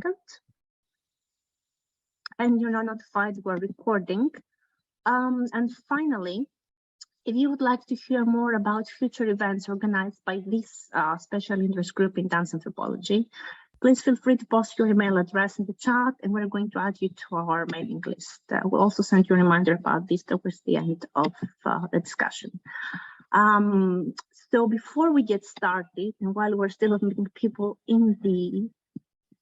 second. And you're now notified we're recording. And finally, if you would like to hear more about future events organized by this special interest group in dance anthropology, please feel free to post your email address in the chat, and we're going to add you to our mailing list. We'll also send you a reminder about this towards the end of the discussion. So before we get started, and while we're still admitting people in the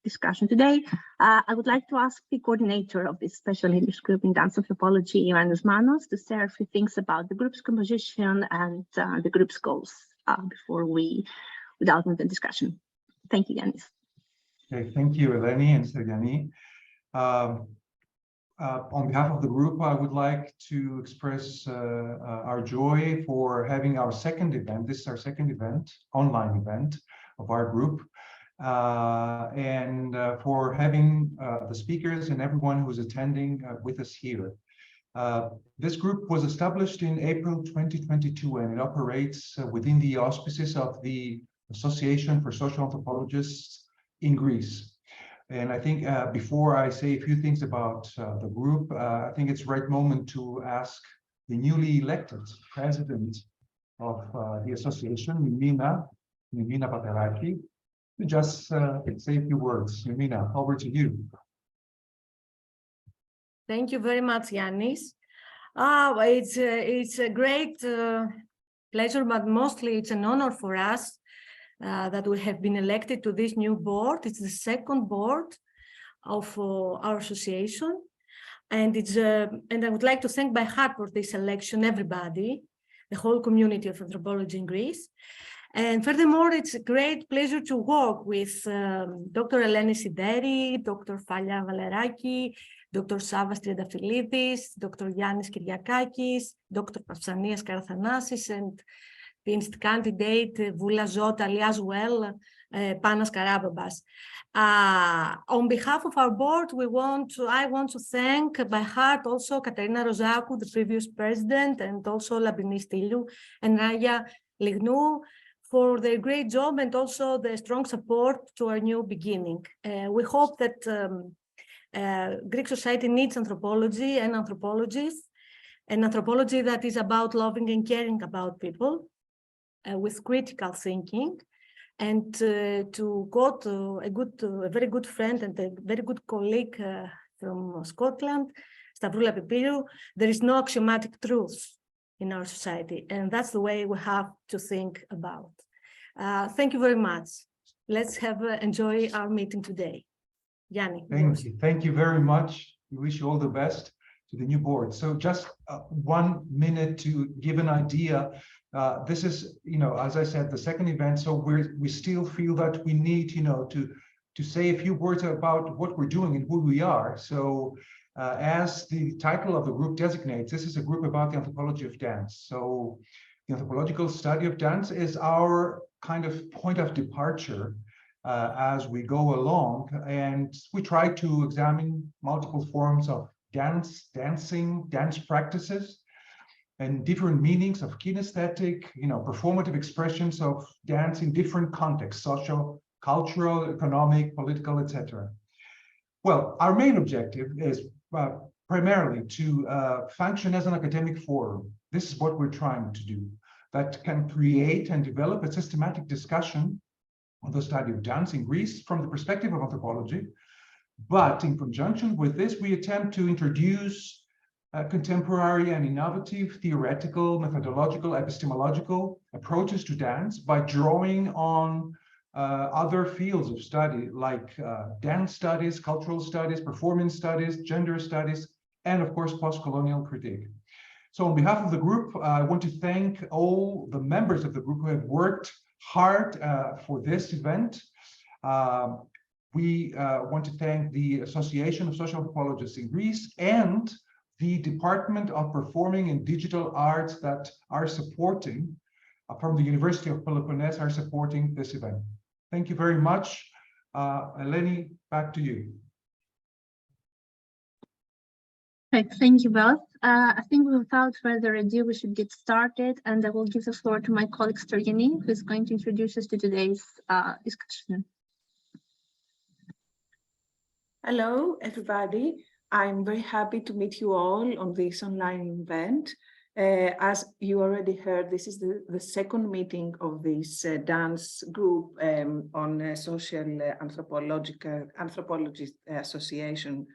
discussion today, I would like to ask the coordinator of this special interest group in dance anthropology, Ioannis Manos, to share a few things about the group's composition and the group's goals before we delve into the discussion. Thank you, Yannis. Okay, thank you, Eleni and Sergani. On behalf of the group, I would like to express our joy for having our second event. This is our second event, online event of our group, and for having the speakers and everyone who's attending with us here. This group was established in April 2022, and it operates within the auspices of the Association for Social Anthropologists in Greece. And I think before I say a few things about the group, I think it's the right moment to ask the newly elected president of the association, Eleni Papagaroufali, to just say a few words. Eleni, over to you. Thank you very much, Yannis. It's a great pleasure, but mostly it's an honor for us that we have been elected to this new board. It's the second board of our association, and I would like to thank by heart for this election everybody, the whole community of anthropology in Greece. And furthermore, it's a great pleasure to work with Dr. Eleni Sideri, Dr. Falia Valeraki, Dr. Savas Triadafilidis, Dr. Yannis Kyriakakis, Dr. Pavsanias Karathanasis, and the instant candidate Vula Zotali as well, Panas Karababas. On behalf of our board, I want to thank by heart also Katerina Rozakou, the previous president, and also Labrini Stiliou and Raya Lignou for their great job and also the strong support to our new beginning. We hope that Greek society needs anthropology and anthropologists, an anthropology that is about loving and caring about people, with critical thinking, and to quote a very good friend and a very good colleague from Scotland, Stavroula Lepecki, there is no axiomatic truth in our society, and that's the way we have to think about. Thank you very much. Let's enjoy our meeting today. Yanni. Thank you very much. We wish you all the best to the new board. So just 1 minute to give an idea. This is, as I said, the second event. So we still feel that we need, to say a few words about what we're doing and who we are. So as the title of the group designates, this is a group about the anthropology of dance. So the anthropological study of dance is our kind of point of departure as we go along, and we try to examine multiple forms of dance practices, and different meanings of kinesthetic, performative expressions of dance in different contexts, social, cultural, economic, political, etc. Well, our main objective is primarily to function as an academic forum. This is what we're trying to do, that can create and develop a systematic discussion on the study of dance in Greece from the perspective of anthropology. But in conjunction with this, we attempt to introduce contemporary and innovative theoretical, methodological, epistemological approaches to dance by drawing on other fields of study like dance studies, cultural studies, performance studies, gender studies, and of course, post-colonial critique. So on behalf of the group, I want to thank all the members of the group who have worked hard for this event. We want to thank the Association of Social Anthropologists in Greece and the Department of Performing and Digital Arts that are supporting, from the University of Peloponnese, are supporting this event. Thank you very much. Eleni, back to you. Right, thank you both. I think without further ado, we should get started, and I will give the floor to my colleague Sergeni, who is going to introduce us to today's discussion. Hello, everybody. I'm very happy to meet you all on this online event. As you already heard, this is the second meeting of this dance group on social anthropologist association.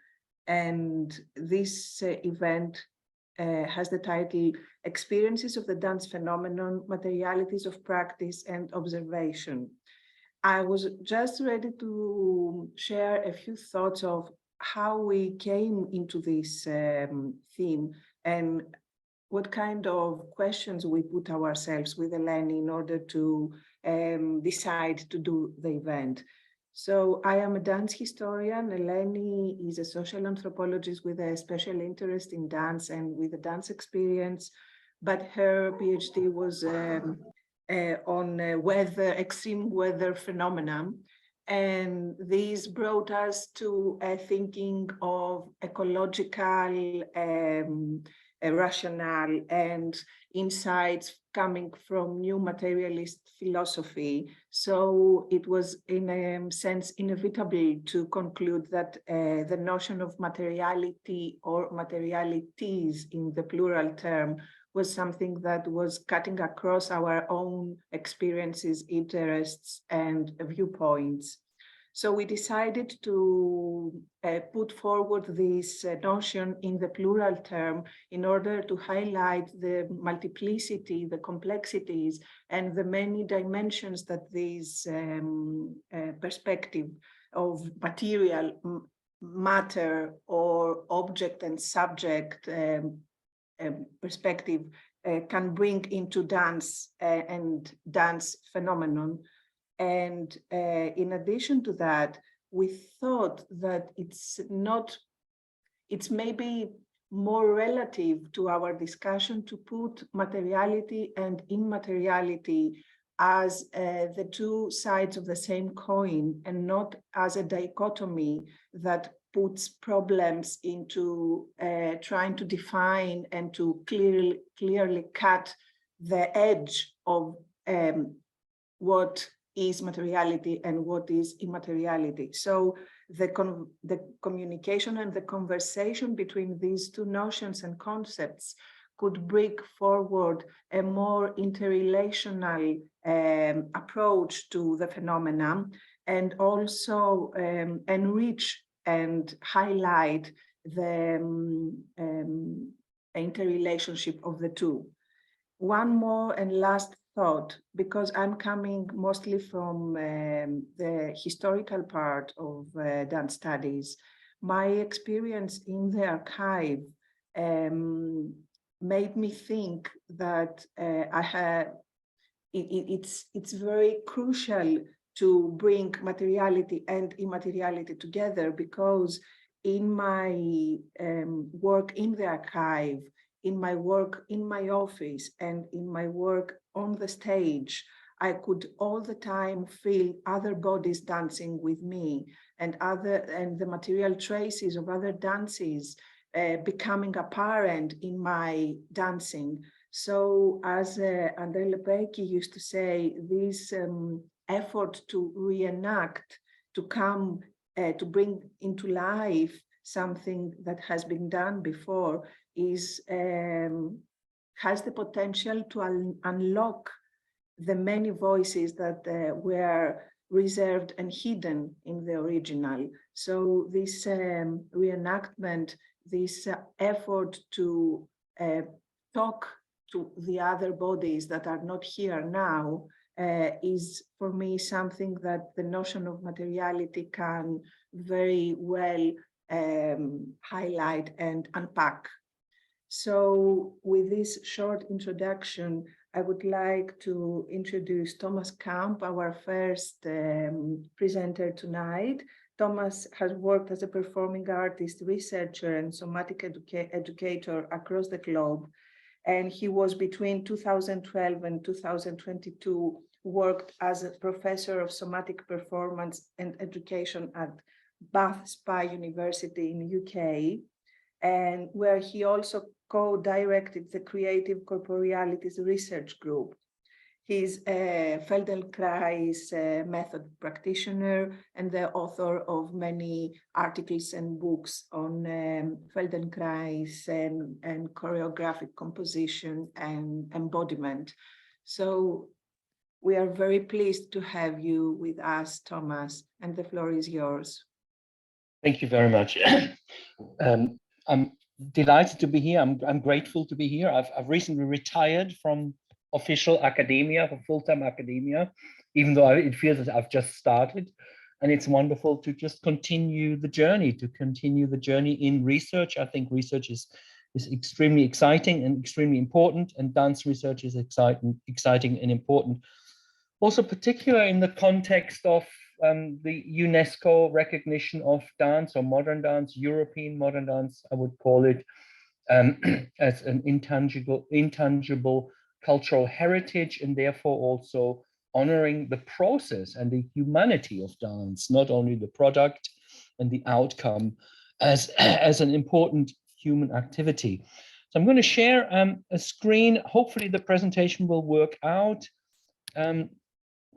And this event has the title Experiences of the Dance Phenomenon, Materialities of Practice and Observation. I was just ready to share a few thoughts of how we came into this theme and what kind of questions we put ourselves with Eleni in order to decide to do the event. So I am a dance historian. Eleni is a social anthropologist with a special interest in dance and with a dance experience, but her PhD was on extreme weather phenomena. And this brought us to thinking of ecological, rational, and insights coming from new materialist philosophy. So it was, in a sense, inevitable to conclude that the notion of materiality or materialities in the plural term was something that was cutting across our own experiences, interests, and viewpoints. So we decided to put forward this notion in the plural term in order to highlight the multiplicity, the complexities, and the many dimensions that this perspective of material, matter, or object and subject perspective can bring into dance and dance phenomenon. And in addition to that, we thought that it's maybe more relative to our discussion to put materiality and immateriality as the two sides of the same coin and not as a dichotomy that puts problems into trying to define and to clearly cut the edge of what is materiality and what is immateriality. So the communication and the conversation between these two notions and concepts could bring forward a more interrelational approach to the phenomena, and also enrich and highlight the interrelationship of the two. One more and last thought, because I'm coming mostly from the historical part of dance studies, my experience in the archive made me think that it's very crucial to bring materiality and immateriality together, because in my work in the archive, in my work in my office, and in my work on the stage, I could all the time feel other bodies dancing with me, and the material traces of other dances becoming apparent in my dancing. So as Andre Lepecki used to say, this effort to reenact, to come to bring into life something that has been done before has the potential to unlock the many voices that were reserved and hidden in the original. So this reenactment, this effort to talk to the other bodies that are not here now is, for me, something that the notion of materiality can very well highlight and unpack. So with this short introduction, I would like to introduce Thomas Kampe, our first presenter tonight. Thomas has worked as a performing artist, researcher, and somatic educator across the globe. And he was, between 2012 and 2022, worked as a professor of somatic performance and education at Bath-SKAE University in the UK, and where he also co-directed the Creative Corporealities Research Group. He's a Feldenkrais method practitioner and the author of many articles and books on Feldenkrais and choreographic composition and embodiment. So we are very pleased to have you with us, Thomas, and the floor is yours. Thank you very much. I'm delighted to be here. I'm grateful to be here. I've recently retired from official academia, for full-time academia, even though it feels as I've just started. And it's wonderful to just continue the journey, in research. I think research is extremely exciting and extremely important, and dance research is exciting and important. Also, particularly in the context of the UNESCO recognition of dance or modern dance, European modern dance, I would call it, as an intangible cultural heritage, and therefore also honoring the process and the humanity of dance, not only the product and the outcome, as an important human activity. So I'm going to share a screen. Hopefully the presentation will work out.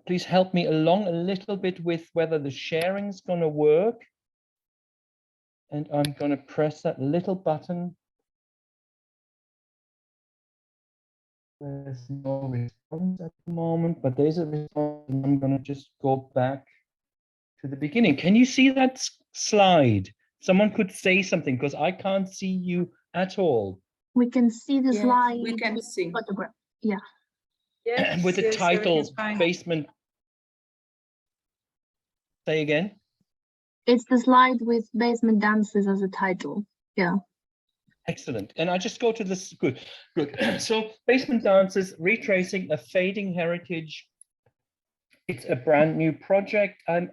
Please help me along a little bit with whether the sharing is going to work. And I'm going to press that little button. There's no response at the moment, but there's a response, and I'm going to just go back to the beginning. Can you see that slide? Someone could say something, because I can't see you at all. We can see the slide. We can see. Photograph. Yeah. Yes, With the yes, title, Basement. Say again? It's the slide with basement dances as a title. Yeah. Excellent. And I just go to this. Good. So basement dances, retracing a fading heritage. It's a brand new project I've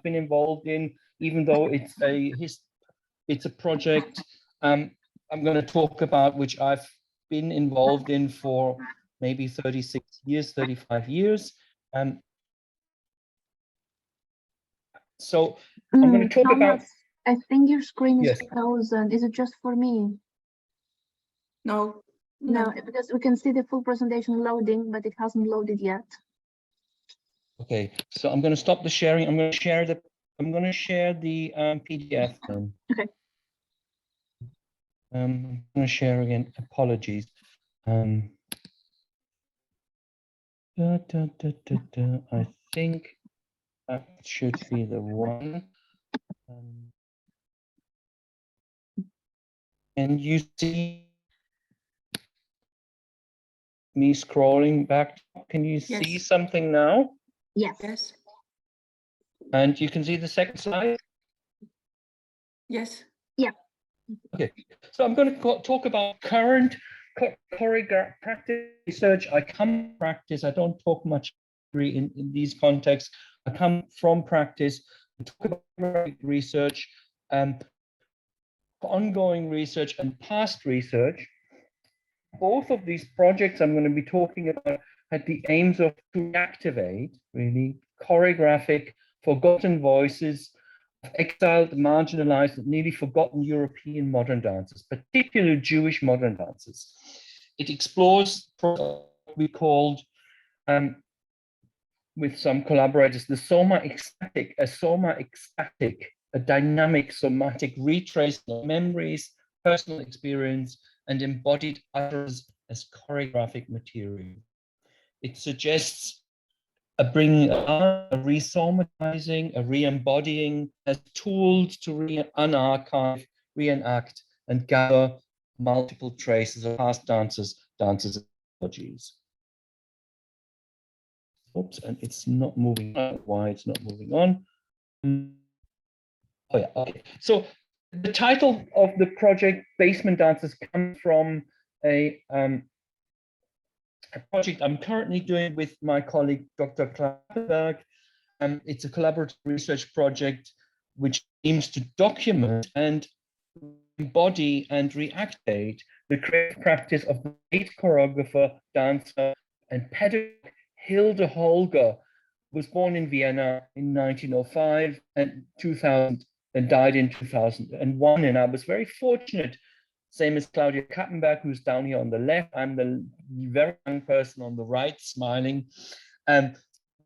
been involved in, even though it's a project I'm going to talk about, which I've been involved in for maybe 36 years, 35 years. So I'm going to talk about. I think your screen is Yes. frozen. Is it just for me? No, No, because we can see the full presentation loading, but it hasn't loaded yet. Okay, so I'm going to stop the sharing. I'm going to share the PDF then. Okay. I'm going to share again. Apologies. I think that should be the one. Can you see me scrolling back? Can you see Yes. something now? Yes. yes, And you can see the second slide? yes. Okay, so I'm going to talk about current choreographic practice research. I come from practice. I don't talk much in these contexts. I come from practice. I talk about research, ongoing research, and past research. Both of these projects I'm going to be talking about had the aims of to reactivate really choreographic, forgotten voices, exiled, marginalized, and nearly forgotten European modern dances, particularly Jewish modern dances. It explores what we called, with some collaborators, the soma ecstatic, a dynamic somatic retracing of memories, personal experience, and embodied utterance as choreographic material. It suggests a bringing, a resomatizing, a re-embodying as tools to unarchive, reenact, and gather multiple traces of past dances, and technologies. Oops, and it's not moving on. Why it's not moving on? Oh yeah, okay. So the title of the project, Basement Dances, comes from a project I'm currently doing with my colleague, Dr. Klappenberg. It's a collaborative research project which aims to document and embody and reactivate the creative practice of the late choreographer, dancer, and pedagogue Hilde Holger, was born in Vienna in 1905 and 2000 and died in 2001. And I was very fortunate Same as Claudia Kappenberg, who's down here on the left. I'm the very young person on the right, smiling. We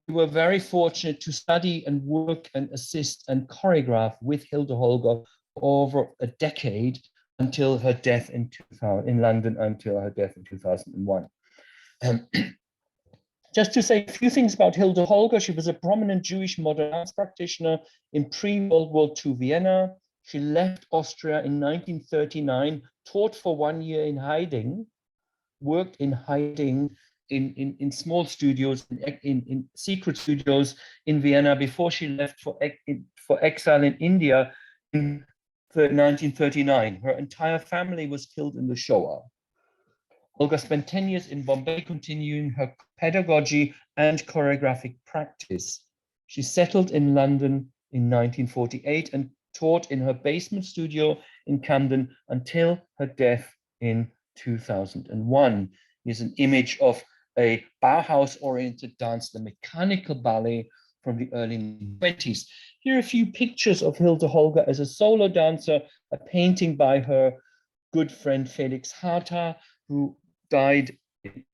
were very fortunate to study and work and assist and choreograph with Hilde Holger over a decade until her death in London, until her death in 2001. Just to say a few things about Hilde Holger, she was a prominent Jewish modern dance practitioner in pre-World War II Vienna. She left Austria in 1939, taught for 1 year in hiding, worked in hiding in small studios, in secret studios in Vienna before she left for exile in India in 1939. Her entire family was killed in the Shoah. Olga spent 10 years in Bombay, continuing her pedagogy and choreographic practice. She settled in London in 1948 and taught in her basement studio in Camden until her death in 2001. Here's an image of a Bauhaus-oriented dance, the mechanical ballet from the early 1920s. Here are a few pictures of Hilde Holger as a solo dancer, a painting by her good friend Felix Harta, who died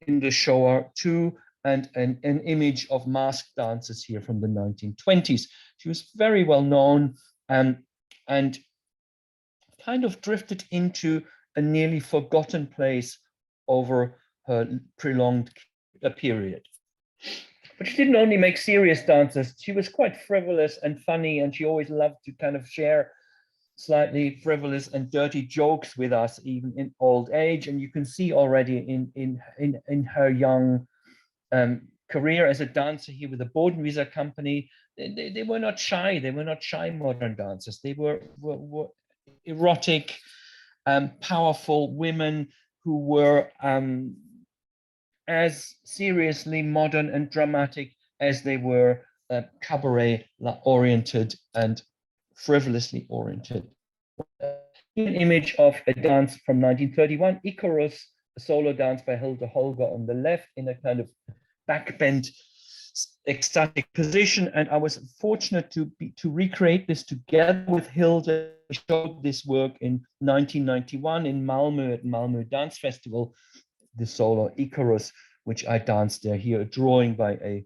in the Shoah too, and an image of masked dancers here from the 1920s. She was very well known and kind of drifted into a nearly forgotten place over her prolonged period. But she didn't only make serious dances, she was quite frivolous and funny, and she always loved to kind of share slightly frivolous and dirty jokes with us, even in old age. And you can see already in her young career as a dancer here with the Bodenwieser company, they were not shy. They were not shy modern dancers. They were erotic, powerful women who were as seriously modern and dramatic as they were cabaret oriented and frivolously oriented. An image of a dance from 1931, Icarus, a solo dance by Hilde Holger on the left in a kind of backbent ecstatic position. And I was fortunate to recreate this together with Hilde. We showed this work in 1991 in Malmö at Malmö Dance Festival, the solo Icarus, which I danced there. Here, a drawing by a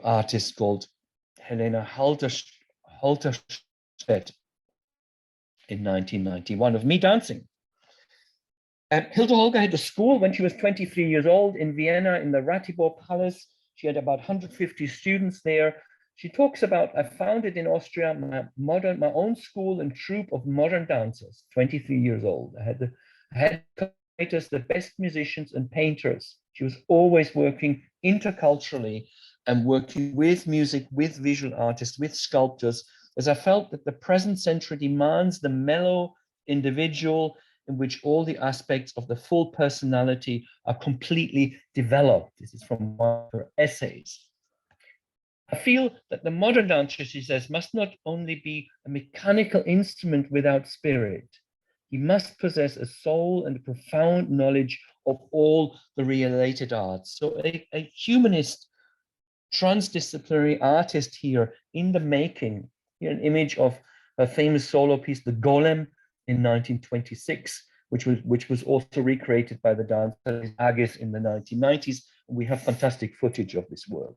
artist called Helena Halterstedt in 1991 of me dancing. Hilde Holger had a school when she was 23 years old in Vienna in the Ratibor Palace. She had about 150 students there. She talks about, I founded in Austria my own school and troupe of modern dancers, 23 years old. I had the best musicians and painters. She was always working interculturally and working with music, with visual artists, with sculptors, as I felt that the present century demands the mellow individual in which all the aspects of the full personality are completely developed. This is from one of her essays. I feel that the modern dancer, she says, must not only be a mechanical instrument without spirit. He must possess a soul and a profound knowledge of all the related arts. So a humanist, transdisciplinary artist here in the making. Here an image of a famous solo piece, The Golem, in 1926, which was also recreated by the dancer Agis in the 1990s. We have fantastic footage of this work.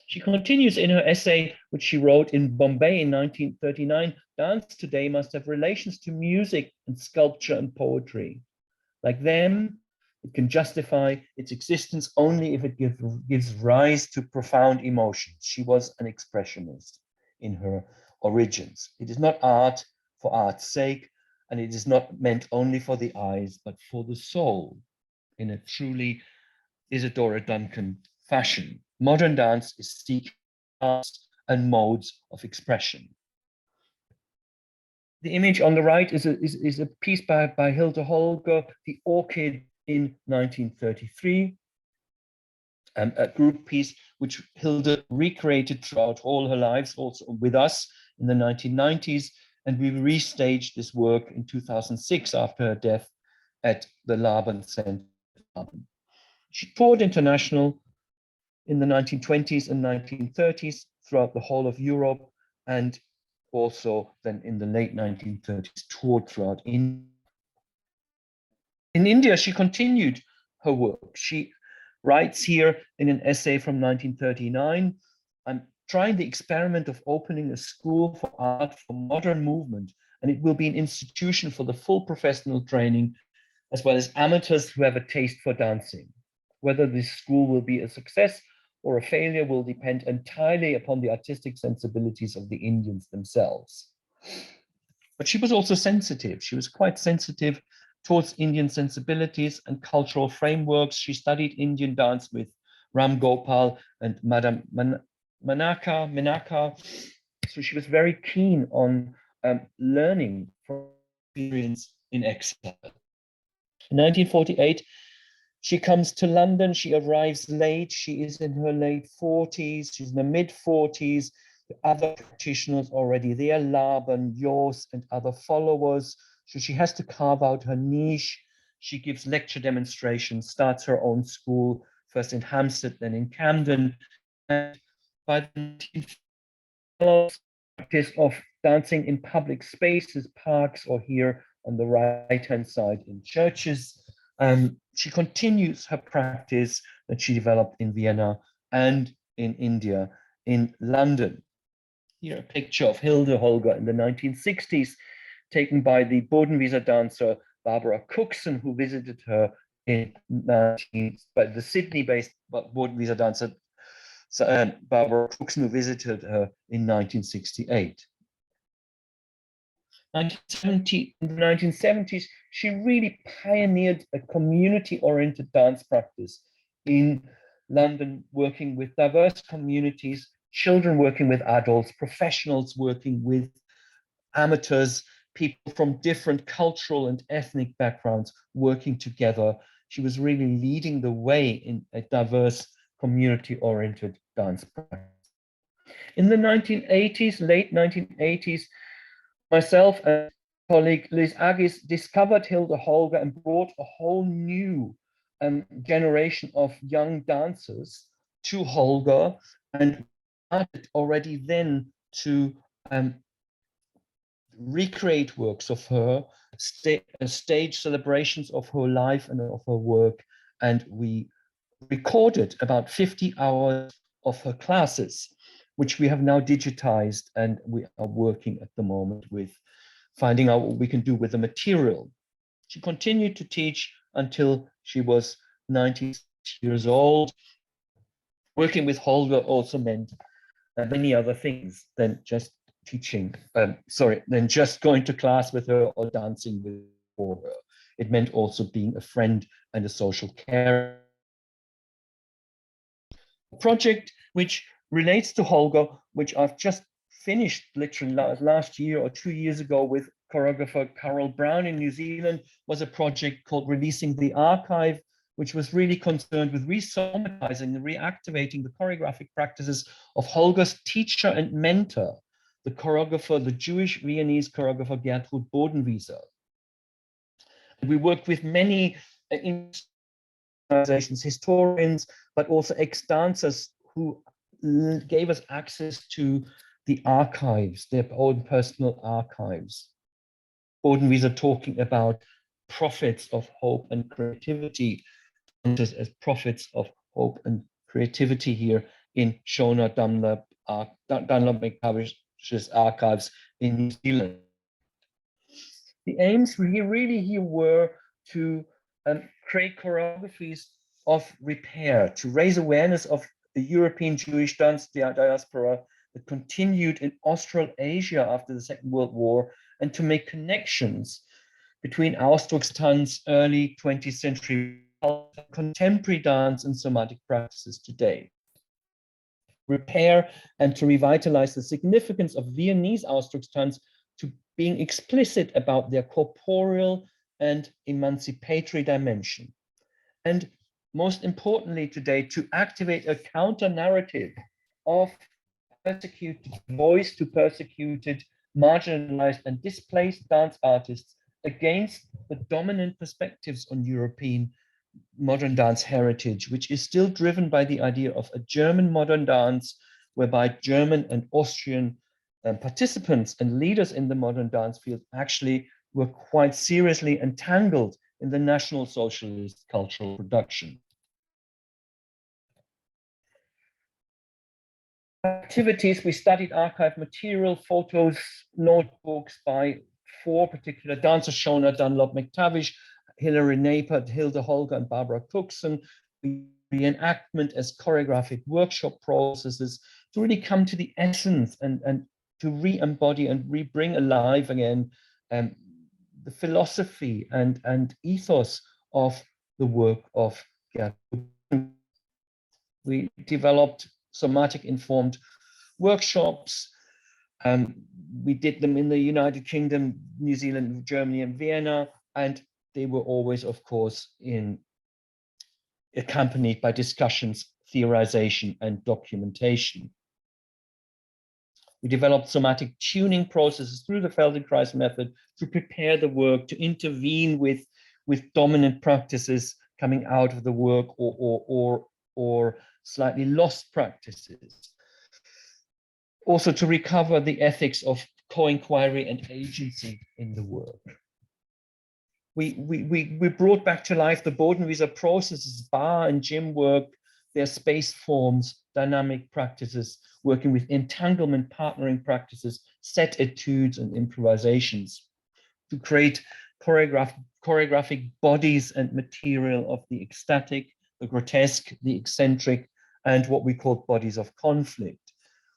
She continues in her essay, which she wrote in Bombay in 1939, dance today must have relations to music and sculpture and poetry. Like them, it can justify its existence only if it gives rise to profound emotions. She was an expressionist in her origins. It is not art for art's sake, and it is not meant only for the eyes, but for the soul, in a truly Isadora Duncan fashion. Modern dance is seeking arts and modes of expression. The image on the right is a piece by Hilde Holger, The Orchid, in 1933, a group piece which Hilde recreated throughout all her lives, also with us in the 1990s, and we restaged this work in 2006 after her death at the Laban Center. She toured international in the 1920s and 1930s throughout the whole of Europe, and also then in the late 1930s toured throughout India. In India, she continued her work. She writes here in an essay from 1939, I'm trying the experiment of opening a school for art for modern movement, and it will be an institution for the full professional training, as well as amateurs who have a taste for dancing. Whether this school will be a success or a failure will depend entirely upon the artistic sensibilities of the Indians themselves. But she was also sensitive. She was quite sensitive towards Indian sensibilities and cultural frameworks. She studied Indian dance with Ram Gopal and Madame Menaka. So she was very keen on learning from experience in exile. In 1948, she comes to London. She arrives late. She is in her late 40s. She's in the mid 40s. The other practitioners already there, Laban, Jos, and other followers. So she has to carve out her niche. She gives lecture demonstrations, starts her own school, first in Hampstead, then in Camden. And by the 1950s, practice of dancing in public spaces, parks, or here on the right-hand side in churches. She continues her practice that she developed in Vienna and in India, in London. Here a picture of Hilde Holger in the 1960s, taken by the Bodenwieser dancer Barbara Cookson, who visited her in by the Sydney-based Bodenwieser dancer Barbara Cookson, who visited her in 1968. In the 1970s, she really pioneered a community-oriented dance practice in London, working with diverse communities, children working with adults, professionals working with amateurs, people from different cultural and ethnic backgrounds working together. She was really leading the way in a diverse community-oriented dance practice. In the 1980s, late 1980s, myself and colleague Liz Agis discovered Hilde Holger and brought a whole new generation of young dancers to Holger, and started already then to recreate works of her, stage celebrations of her life and of her work, and we recorded about 50 hours of her classes, which we have now digitized, and we are working at the moment with finding out what we can do with the material. She continued to teach until she was 90 years old. Working with Holger also meant many other things than just teaching, than just going to class with her or dancing with her. It meant also being a friend and a social carer. A project which relates to Holger, which I've just finished literally last year or 2 years ago with choreographer Carol Brown in New Zealand, was a project called Releasing the Archive, which was really concerned with re-somatizing and reactivating the choreographic practices of Holger's teacher and mentor, the choreographer, the Jewish Viennese choreographer Gertrud Bodenwieser. We worked with many organizations, historians, but also ex-dancers who gave us access to the archives, their own personal archives. Bodenwieser talking about prophets of hope and creativity, as prophets of hope and creativity here in Shona Dunlop McTavish's archives in New Zealand. The aims really here were to create choreographies of repair, to raise awareness of the European Jewish dance diaspora that continued in Australasia after the Second World War, and to make connections between Ausdruckstanz, early 20th century contemporary dance and somatic practices today. Repair and to revitalize the significance of Viennese Ausdruckstanz to being explicit about their corporeal and emancipatory dimension. And most importantly today, to activate a counter-narrative of persecuted, voice to persecuted, marginalized and displaced dance artists against the dominant perspectives on European modern dance heritage, which is still driven by the idea of a German modern dance, whereby German and Austrian participants and leaders in the modern dance field actually were quite seriously entangled in the National Socialist cultural production. Activities, we studied archive material, photos, notebooks by 4 particular dancers, Shona Dunlop McTavish, Hilary Naper, Hilda Holger, and Barbara Cookson. Reenactment as choreographic workshop processes to really come to the essence and to re-embody and re-bring alive again the philosophy and ethos of the work of Gertrude. We developed somatic informed workshops. We did them in the United Kingdom, New Zealand, Germany, and Vienna, and they were always, of course, accompanied by discussions, theorization, and documentation. We developed somatic tuning processes through the Feldenkrais method to prepare the work, to intervene with dominant practices coming out of the work or slightly lost practices. Also to recover the ethics of co-inquiry and agency in the work. We brought back to life the Bodenwieser processes, bar and gym work, their space forms, dynamic practices, working with entanglement partnering practices, set etudes and improvisations to create choreographic bodies and material of the ecstatic, the grotesque, the eccentric, and what we call bodies of conflict.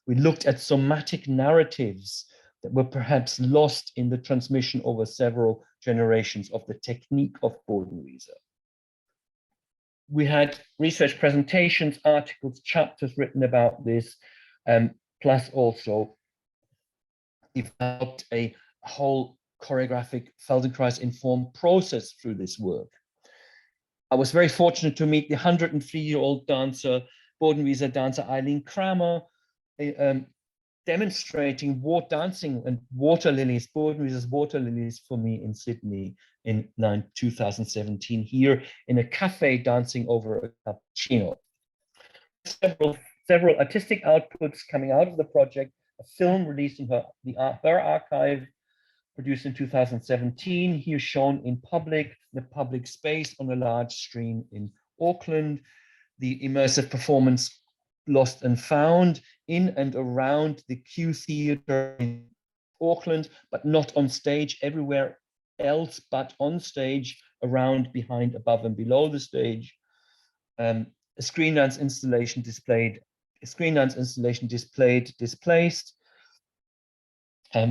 We looked at somatic narratives that were perhaps lost in the transmission over several generations of the technique of Bodenwieser. We had research presentations, articles, chapters written about this, plus also developed a whole choreographic Feldenkrais informed process through this work. I was very fortunate to meet the 103-year-old dancer, Bodenwieser dancer Eileen Kramer, demonstrating dancing and water lilies, Bodenwieser's water lilies for me in Sydney in 2017, here in a cafe dancing over a cappuccino. Several artistic outputs coming out of the project, a film released in her archive, produced in 2017, here shown in the public space on a large screen in Auckland, the immersive performance Lost and Found in and around the Q Theatre in Auckland, but not on stage everywhere else, but on stage, around, behind, above, and below the stage. A screen dance installation displaced,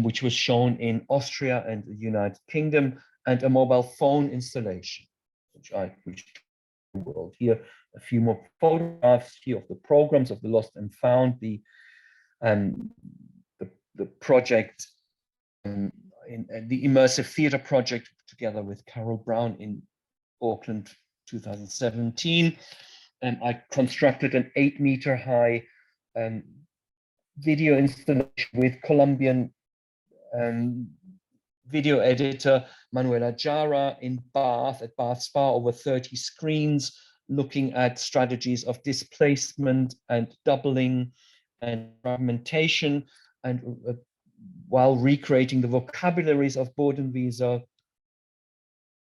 which was shown in Austria and the United Kingdom, and a mobile phone installation, which world. Here, a few more photographs here of the programs of the Lost and Found, the project, the immersive theatre project together with Carol Brown in Auckland 2017. I constructed an 8-meter high video installation with Colombian video editor Manuela Jara in Bath, at Bath Spa, over 30 screens, looking at strategies of displacement and doubling and fragmentation, and while recreating the vocabularies of Bodenwieser.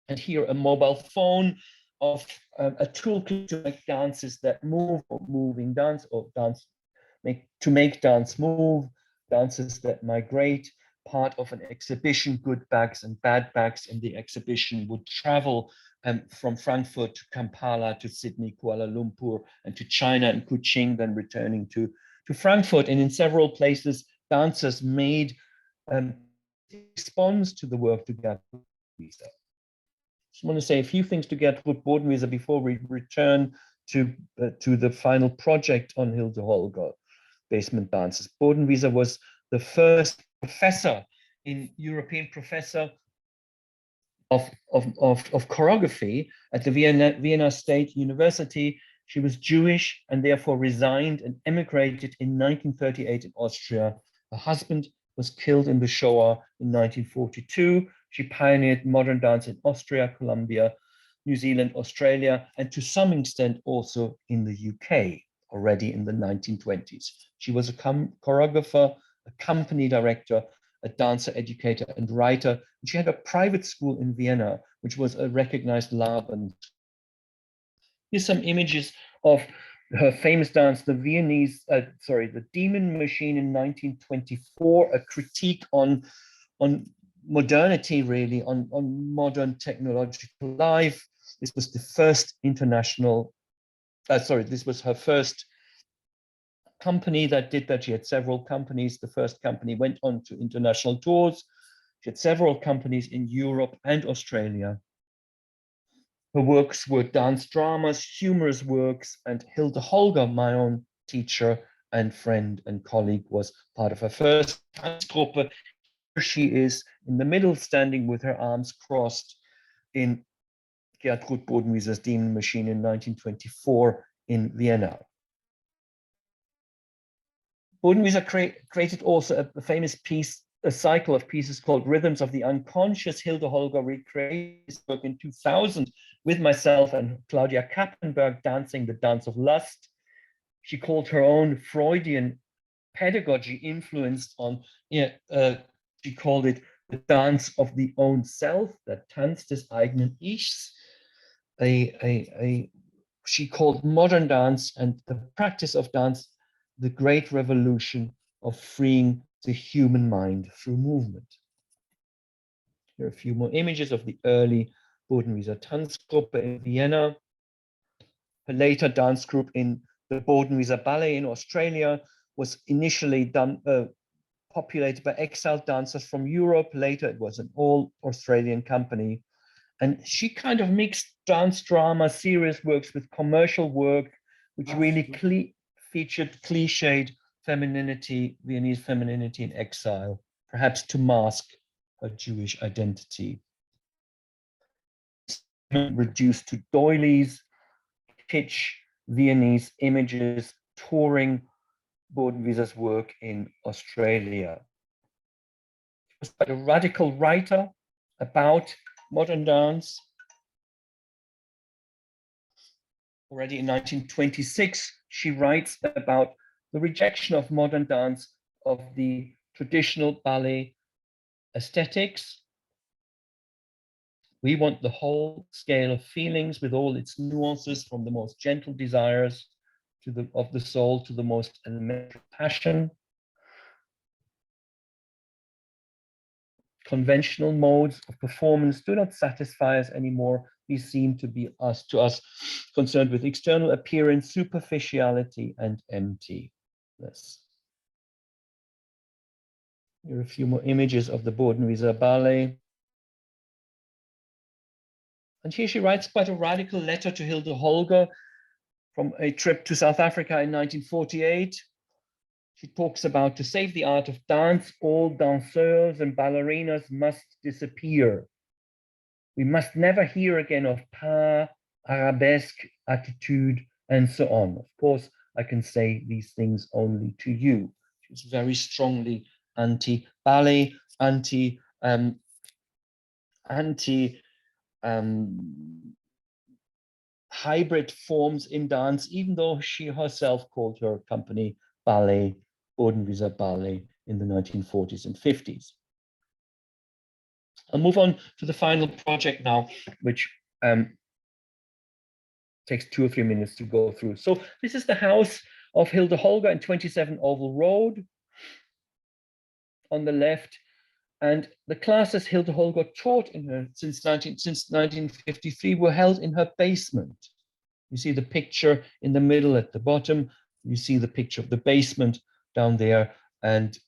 And here a mobile phone of a toolkit to make dances that move, or moving dance, or to make dance move, dances that migrate. Part of an exhibition, Good Bags and Bad Bags, and the exhibition would travel from Frankfurt to Kampala to Sydney, Kuala Lumpur, and to China and Kuching, then returning to Frankfurt. And in several places, dancers made response to the work to Gertrude Bodenwieser. Just want to say a few things to Gertrude Bodenwieser before we return to the final project on Hilde Holger, Basement Dances. Bodenwieser was the first European professor of choreography at the Vienna State University. She was Jewish and therefore resigned and emigrated in 1938 in Austria. Her husband was killed in the Shoah in 1942. She pioneered modern dance in Austria, Colombia, New Zealand, Australia, and to some extent also in the UK already in the 1920s. She was a choreographer, a company director, a dancer, educator, and writer. She had a private school in Vienna, which was a recognized lab. And here's some images of her famous dance, the Demon Machine in 1924, a critique on modernity, really, on modern technological life. This was the first international, this was her first company that did that. She had several companies. The first company went on to international tours. She had several companies in Europe and Australia. Her works were dance dramas, humorous works, and Hilde Holger, my own teacher and friend and colleague, was part of her first Tanzgruppe. Here she is in the middle, standing with her arms crossed in Gertrud Bodenwieser's Demon Machine in 1924 in Vienna. Bodenwieser created also a famous piece, a cycle of pieces called Rhythms of the Unconscious. Hilde Holger recreated this work in 2000 with myself and Claudia Kappenberg, dancing the dance of lust. She called her own Freudian pedagogy influenced on, she called it the dance of the own self, the Tanz des eigenen Ichs. She called modern dance and the practice of dance the great revolution of freeing the human mind through movement. Here are a few more images of the early Bodenwieser Tanzgruppe in Vienna. Her later dance group in the Bodenwieser Ballet in Australia was initially populated by exiled dancers from Europe. Later, it was an all-Australian company. And she kind of mixed dance drama, serious works with commercial work, which really featured cliched femininity, Viennese femininity in exile, perhaps to mask her Jewish identity. Reduced to doilies, pitch Viennese images, touring Bodenwieser's work in Australia. She was quite a radical writer about modern dance. Already in 1926, she writes about the rejection of modern dance, of the traditional ballet aesthetics. We want the whole scale of feelings with all its nuances, from the most gentle desires of the soul to the most elemental passion. Conventional modes of performance do not satisfy us anymore. These seem to be to us concerned with external appearance, superficiality, and emptiness. Here are a few more images of the Bodenwieser Ballet. And here she writes quite a radical letter to Hilde Holger from a trip to South Africa in 1948. She talks about, to save the art of dance, all danseurs and ballerinas must disappear. We must never hear again of pas, arabesque, attitude, and so on. Of course, I can say these things only to you. She's very strongly anti-ballet, hybrid forms in dance, even though she herself called her company Ballet, Bodenwieser Ballet, in the 1940s and 50s. I'll move on to the final project now, which takes 2 or 3 minutes to go through. So this is the house of Hilde Holger in 27 Oval Road on the left. And the classes Hilde Holger taught in her since 1953 were held in her basement. You see the picture in the middle at the bottom. You see the picture of the basement down there. And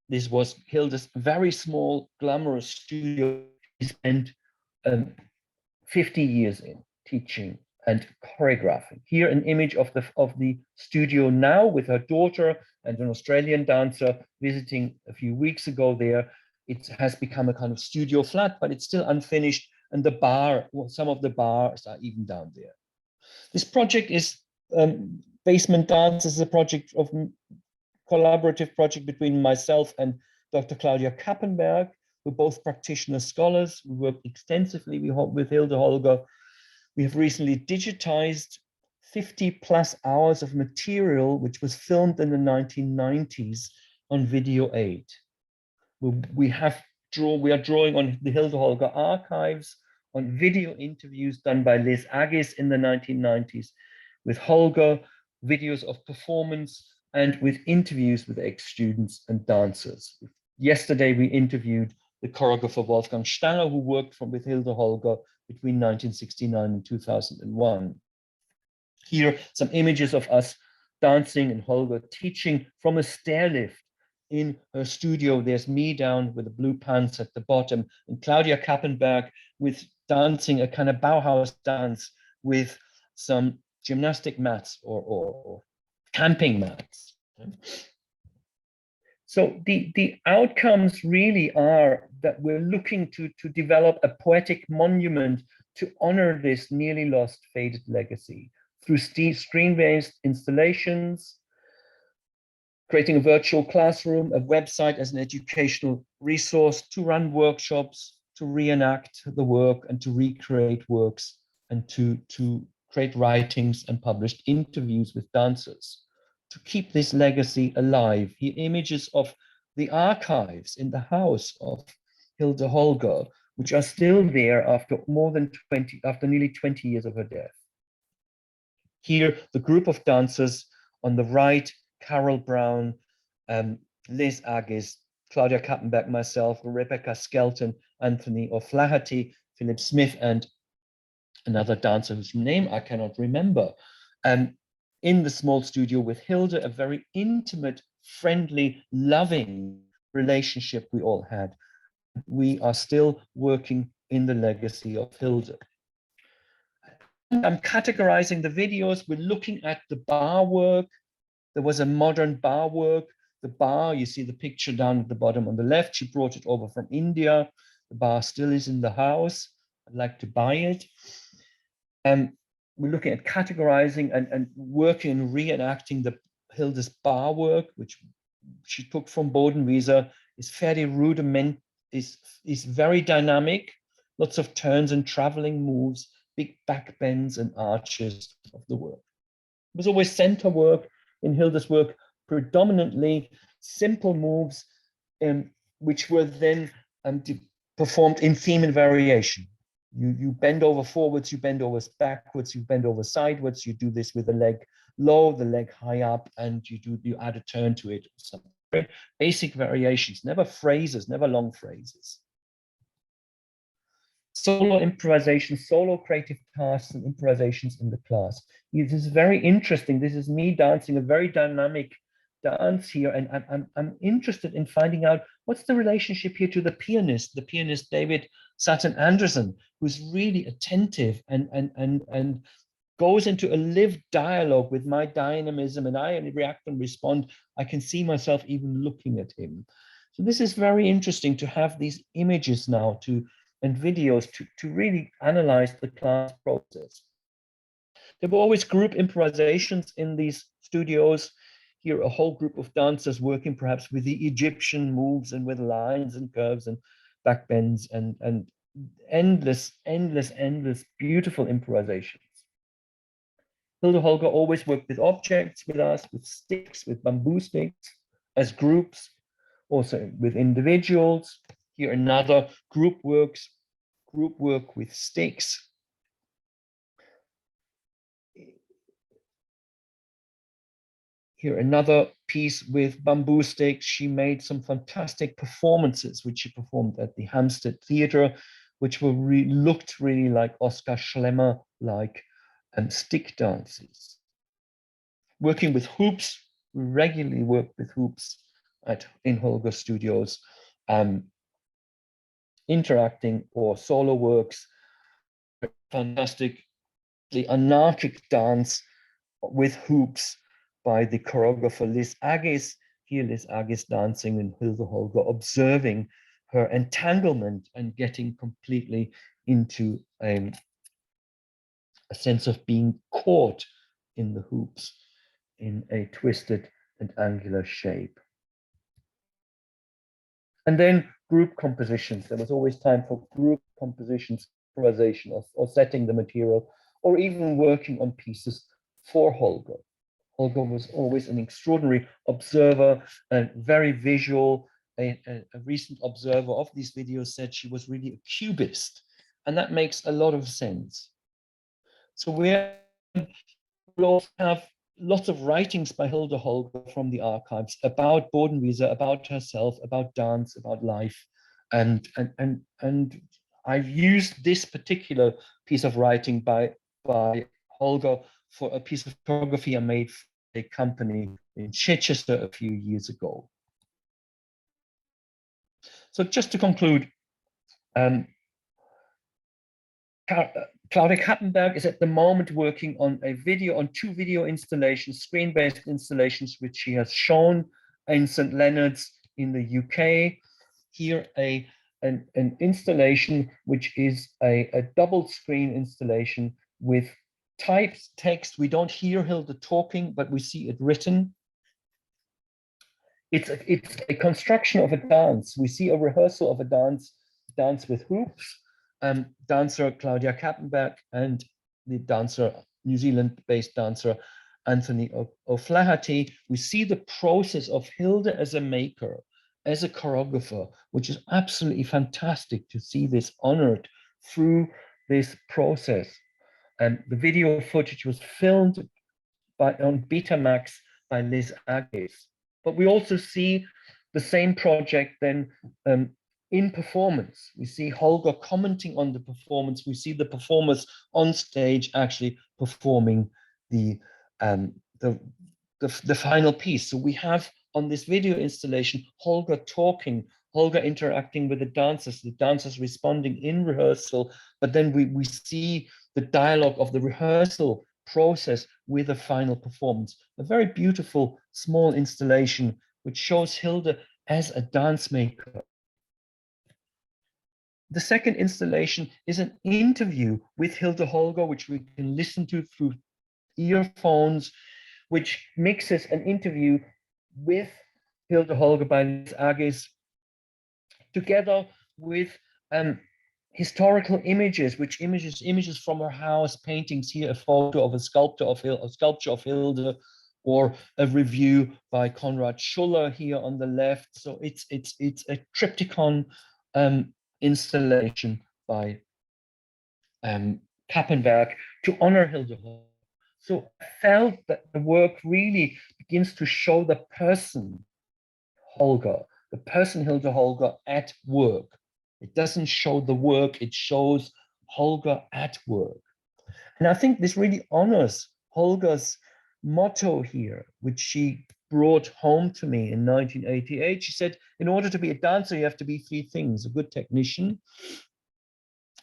this was Hilde's very small, glamorous studio. She spent 50 years in teaching and choreographing. Here, an image of the studio now with her daughter and an Australian dancer visiting a few weeks ago there. It has become a kind of studio flat, but it's still unfinished. And the bar, well, some of the bars are even down there. This project is Basement Dance. This is a project of collaborative project between myself and Dr. Claudia Kappenberg. We're both practitioner scholars. We work extensively with Hilde Holger. We have recently digitized 50+ hours of material, which was filmed in the 1990s on Video 8. We are drawing on the Hilde Holger archives, on video interviews done by Liz Agis in the 1990s with Holger, videos of performance, and with interviews with ex-students and dancers. Yesterday, we interviewed the choreographer Wolfgang Stanger, who worked with Hilde Holger between 1969 and 2001. Here, some images of us dancing and Holger teaching from a stair lift in her studio. There's me down with the blue pants at the bottom, and Claudia Kappenberg with dancing a kind of Bauhaus dance with some gymnastic mats or camping mats. So the outcomes really are that we're looking to develop a poetic monument to honor this nearly lost, faded legacy through screen-based installations, creating a virtual classroom, a website as an educational resource, to run workshops, to reenact the work and to recreate works, and to create writings and published interviews with dancers, to keep this legacy alive. Here, images of the archives in the house of Hilde Holger, which are still there after nearly 20 years of her death. Here, the group of dancers on the right, Carol Brown, Liz Agis, Claudia Kappenberg, myself, Rebecca Skelton, Anthony O'Flaherty, Philip Smith, and another dancer whose name I cannot remember. In the small studio with Hilde, a very intimate, friendly, loving relationship we all had. We are still working in the legacy of Hilde. I'm categorizing the videos. We're looking at the bar work. There was a modern bar work. The bar, you see the picture down at the bottom on the left. She brought it over from India. The bar still is in the house. I'd like to buy it. We're looking at categorizing and working and reenacting the Hilde's bar work, which she took from Bodenwieser, is fairly rudiment, is very dynamic, lots of turns and traveling moves, big back bends and arches of the work. It was always center work in Hilde's work, predominantly simple moves, which were then performed in theme and variation. You bend over forwards, you bend over backwards, you bend over sideways, you do this with the leg low, the leg high up, and you add a turn to it. Some very basic variations, never phrases, never long phrases. Solo improvisation, solo creative tasks and improvisations in the class. This is very interesting. This is me dancing a very dynamic dance here, and I'm interested in finding out what's the relationship here to the pianist David Saturn Anderson, who's really attentive and goes into a lived dialogue with my dynamism, and I react and respond. I can see myself even looking at him. So this is very interesting to have these images now and videos to really analyze the class process. There were always group improvisations in these studios. Here, a whole group of dancers working perhaps with the Egyptian moves and with lines and curves and back bends and endless beautiful improvisations. Hilde Holger always worked with objects with us, with sticks, with bamboo sticks, as groups, also with individuals. Here another group work with sticks. Here another piece with bamboo sticks. She made some fantastic performances, which she performed at the Hampstead Theatre, which looked really like Oskar Schlemmer-like stick dances. Working with hoops, we regularly work with hoops in Holger Studios, interacting or solo works, fantastic, the anarchic dance with hoops by the choreographer Liz Agis. Here Liz Agis dancing and Hilde Holger observing her entanglement and getting completely into a sense of being caught in the hoops in a twisted and angular shape. And then group compositions. There was always time for group compositions, improvisation, or setting the material, or even working on pieces for Holger. Holger was always an extraordinary observer and very visual. A recent observer of these videos said she was really a cubist, and that makes a lot of sense. So we'll have lots of writings by Hilde Holger from the archives about Bodenwiese, about herself, about dance, about life, and I've used this particular piece of writing by Holger for a piece of photography I made for a company in Chichester a few years ago. So just to conclude, Claudia Kappenberg is at the moment working on two video installations, screen-based installations, which she has shown in St. Leonard's in the UK. Here, an installation which is a double screen installation with typed text. We don't hear Hilde talking, but we see it written. It's a construction of a dance. We see a rehearsal of a dance with hoops. Dancer Claudia Kappenberg and the New Zealand-based dancer Anthony O'Flaherty. We see the process of Hilde as a maker, as a choreographer, which is absolutely fantastic to see this honored through this process. The video footage was filmed on Betamax by Liz Agges. But we also see the same project then in performance. We see Holger commenting on the performance. We see the performers on stage actually performing the final piece. So we have on this video installation Holger talking, Holger interacting with the dancers responding in rehearsal, but then we see the dialogue of the rehearsal process with a final performance. A very beautiful small installation which shows Hilde as a dance maker. The second installation is an interview with Hilde Holger, which we can listen to through earphones, which mixes an interview with Hilde Holger by Liz Agges together with historical images, which images from her house, paintings here, a photo of a sculpture of Hilde, or a review by Konrad Schuller here on the left. So it's a triptychon installation by Kappenberg to honor Hilde Holger. So I felt that the work really begins to show the person Holger, the person Hilde Holger at work. It doesn't show the work, it shows Holger at work. And I think this really honors Holger's motto here, which she brought home to me in 1988. She said, in order to be a dancer, you have to be three things: a good technician,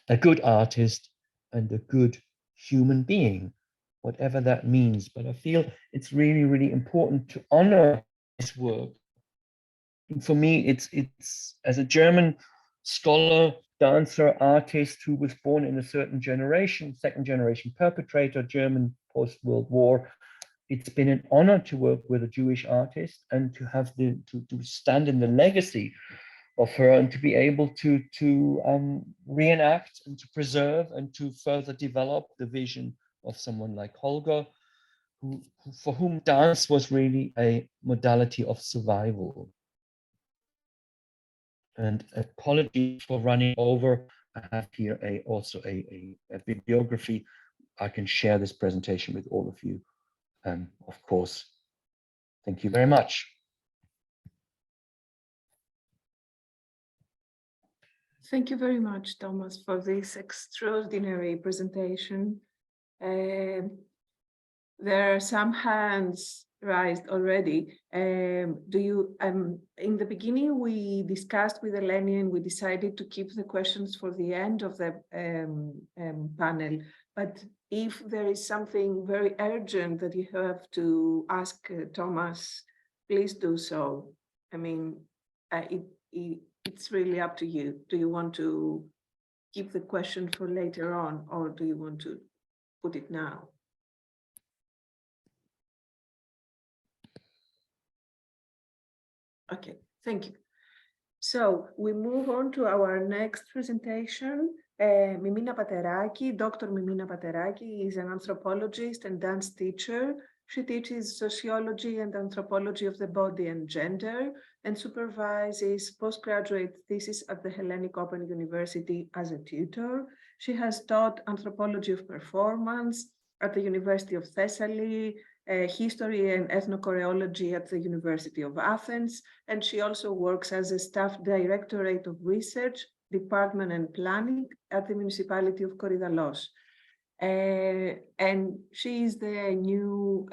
a good artist, and a good human being, whatever that means. But I feel it's really, really important to honor this work. And for me, it's as a German scholar, dancer, artist who was born in a certain generation, second generation perpetrator, German post-World War, it's been an honor to work with a Jewish artist and to have to stand in the legacy of her and to be able to reenact and to preserve and to further develop the vision of someone like Holger, for whom dance was really a modality of survival. And apologies for running over. I have here also a bibliography. I can share this presentation with all of you. Of course, thank you very much. Thank you very much, Thomas, for this extraordinary presentation. There are some hands raised already. In the beginning, we discussed with Eleni and we decided to keep the questions for the end of the panel. But if there is something very urgent that you have to ask Thomas, please do so. I mean, it's really up to you. Do you want to keep the question for later on, or do you want to put it now? Okay, thank you. So we move on to our next presentation. Mimina Pateraki, Dr. Mimina Pateraki is an anthropologist and dance teacher. She teaches sociology and anthropology of the body and gender and supervises postgraduate thesis at the Hellenic Open University as a tutor. She has taught anthropology of performance at the University of Thessaly, history and ethnochoreology at the University of Athens, and she also works as a staff directorate of research, department and planning at the municipality of Korydallos. And she is the new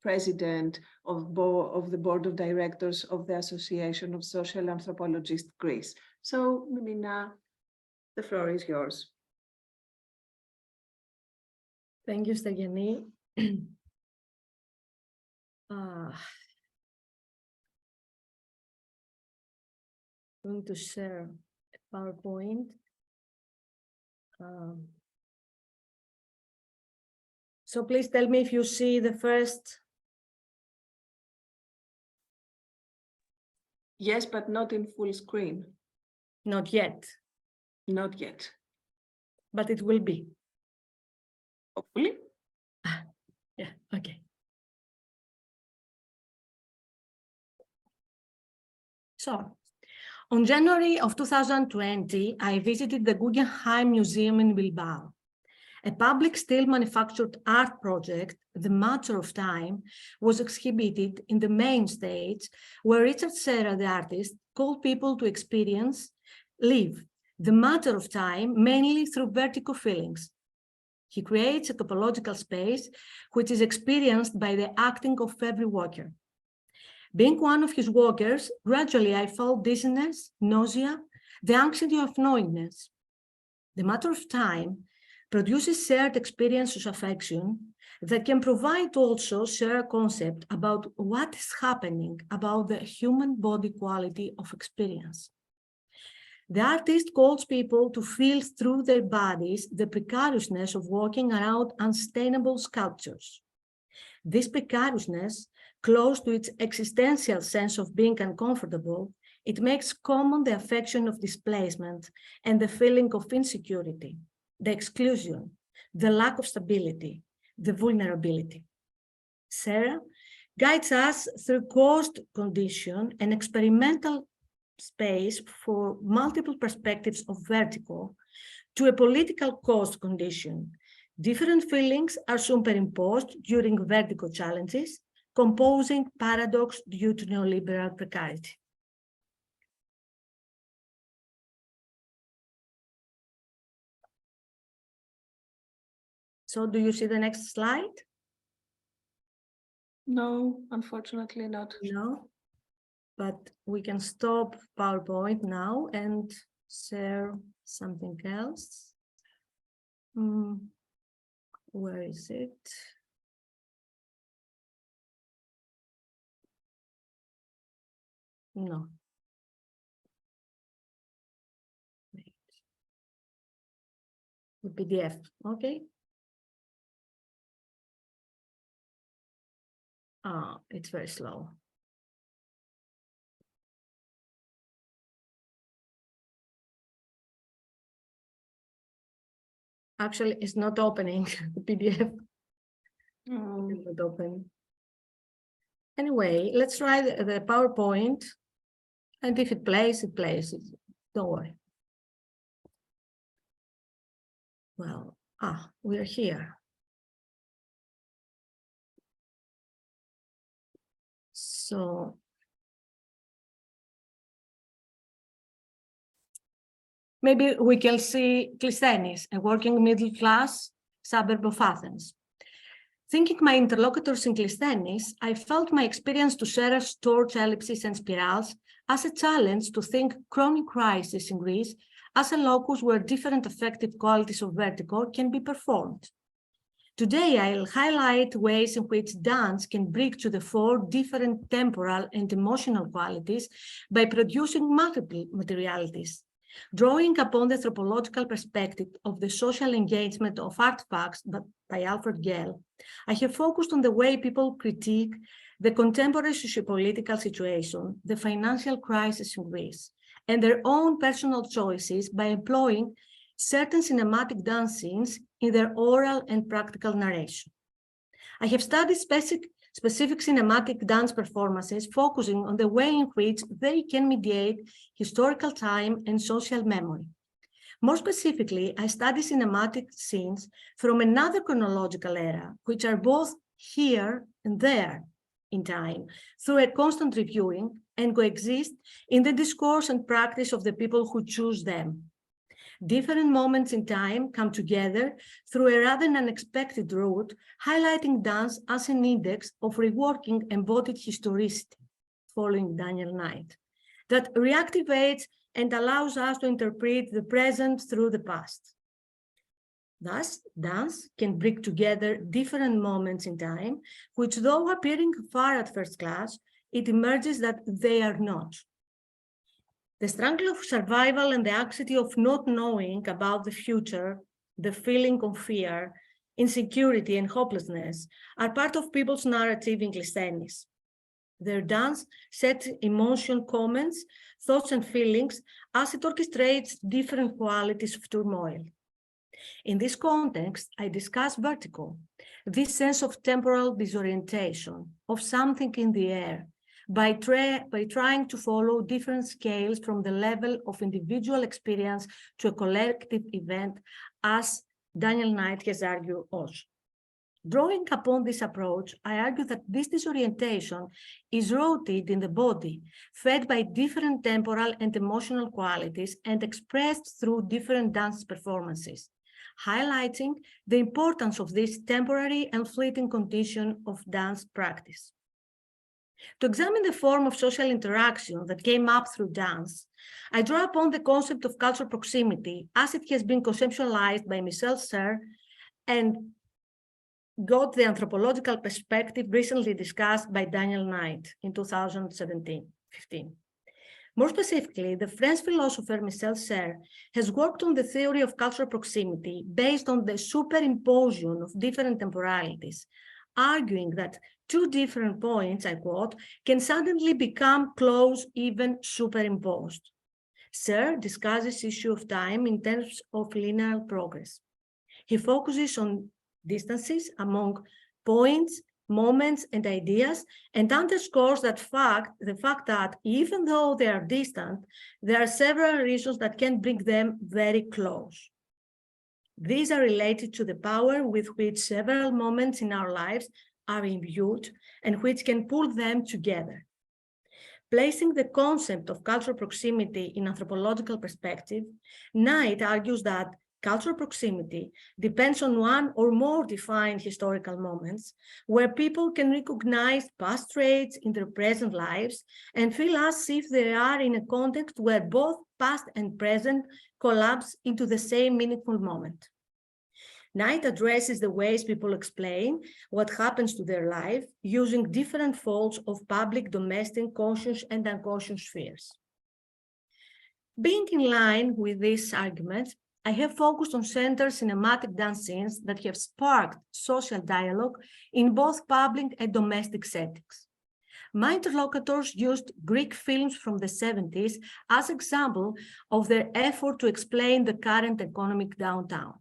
president of the board of directors of the Association of Social Anthropologists Greece. So, Mimina, the floor is yours. Thank you, Stergeni. Going to share a PowerPoint. So please tell me if you see the first. Yes, but not in full screen. Not yet, Not yet. but it will be. Hopefully. Yeah, okay. So, on January of 2020, I visited the Guggenheim Museum in Bilbao. A public steel manufactured art project, The Matter of Time, was exhibited in the main stage where Richard Serra, the artist, called people to experience, live, the matter of time mainly through vertigo feelings. He creates a topological space which is experienced by the acting of every walker. Being one of his walkers, gradually I felt dizziness, nausea, the anxiety of knowingness. The matter of time produces shared experiences of affection that can provide also shared concept about what is happening about the human body quality of experience. The artist calls people to feel through their bodies the precariousness of walking around unsustainable sculptures. This precariousness, close to its existential sense of being uncomfortable, it makes common the affection of displacement and the feeling of insecurity, the exclusion, the lack of stability, the vulnerability. Serra guides us through caused condition and experimental space for multiple perspectives of vertigo to a political caused condition. Different feelings are superimposed during vertigo challenges, composing paradox due to neoliberal precarity. So do you see the next slide? No, unfortunately not. No, but we can stop PowerPoint now and share something else. Where is it? No. Wait. The PDF, okay. It's very slow. Actually, it's not opening the PDF. It's not open. Anyway, let's try the PowerPoint. And if it plays, it plays. Don't worry. Well, we're here. So maybe we can see Klisthenis, a working middle class suburb of Athens. Thinking my interlocutors in Klisthenis, I felt my experience to share torch ellipses and spirals as a challenge to think chronic crisis in Greece as a locus where different affective qualities of vertigo can be performed. Today, I'll highlight ways in which dance can bring to the fore different temporal and emotional qualities by producing multiple materialities. Drawing upon the anthropological perspective of the social engagement of artifacts by Alfred Gell, I have focused on the way people critique the contemporary sociopolitical situation, the financial crisis in Greece, and their own personal choices by employing certain cinematic dance scenes in their oral and practical narration. I have studied specific cinematic dance performances focusing on the way in which they can mediate historical time and social memory. More specifically, I study cinematic scenes from another chronological era, which are both here and there in time, through a constant reviewing, and coexist in the discourse and practice of the people who choose them. Different moments in time come together through a rather unexpected route, highlighting dance as an index of reworking embodied historicity, following Daniel Knight, that reactivates and allows us to interpret the present through the past. Thus, dance can bring together different moments in time, which, though appearing far at first glance, it emerges that they are not. The struggle of survival and the anxiety of not knowing about the future, the feeling of fear, insecurity, and hopelessness are part of people's narrative in Kleisthenis. Their dance sets emotion, comments, thoughts, and feelings as it orchestrates different qualities of turmoil. In this context, I discuss vertigo, this sense of temporal disorientation, of something in the air, by trying to follow different scales from the level of individual experience to a collective event, as Daniel Knight has argued also. Drawing upon this approach, I argue that this disorientation is rooted in the body, fed by different temporal and emotional qualities and expressed through different dance performances, highlighting the importance of this temporary and fleeting condition of dance practice. To examine the form of social interaction that came up through dance, I draw upon the concept of cultural proximity as it has been conceptualized by Michel Serres and got the anthropological perspective recently discussed by Daniel Knight in 2017-15. More specifically, the French philosopher Michel Serres has worked on the theory of cultural proximity based on the superimposition of different temporalities, arguing that two different points, I quote, can suddenly become close, even superimposed. Serres discusses the issue of time in terms of linear progress. He focuses on distances among points, moments, and ideas, and underscores the fact that even though they are distant, there are several reasons that can bring them very close. These are related to the power with which several moments in our lives are imbued and which can pull them together. Placing the concept of cultural proximity in anthropological perspective, Knight argues that cultural proximity depends on one or more defined historical moments where people can recognize past traits in their present lives and feel as if they are in a context where both past and present collapse into the same meaningful moment. Knight addresses the ways people explain what happens to their life using different folds of public, domestic, conscious, and unconscious spheres. Being in line with this argument, I have focused on centered cinematic dance scenes that have sparked social dialogue in both public and domestic settings. My interlocutors used Greek films from the 70s as example of their effort to explain the current economic downturn.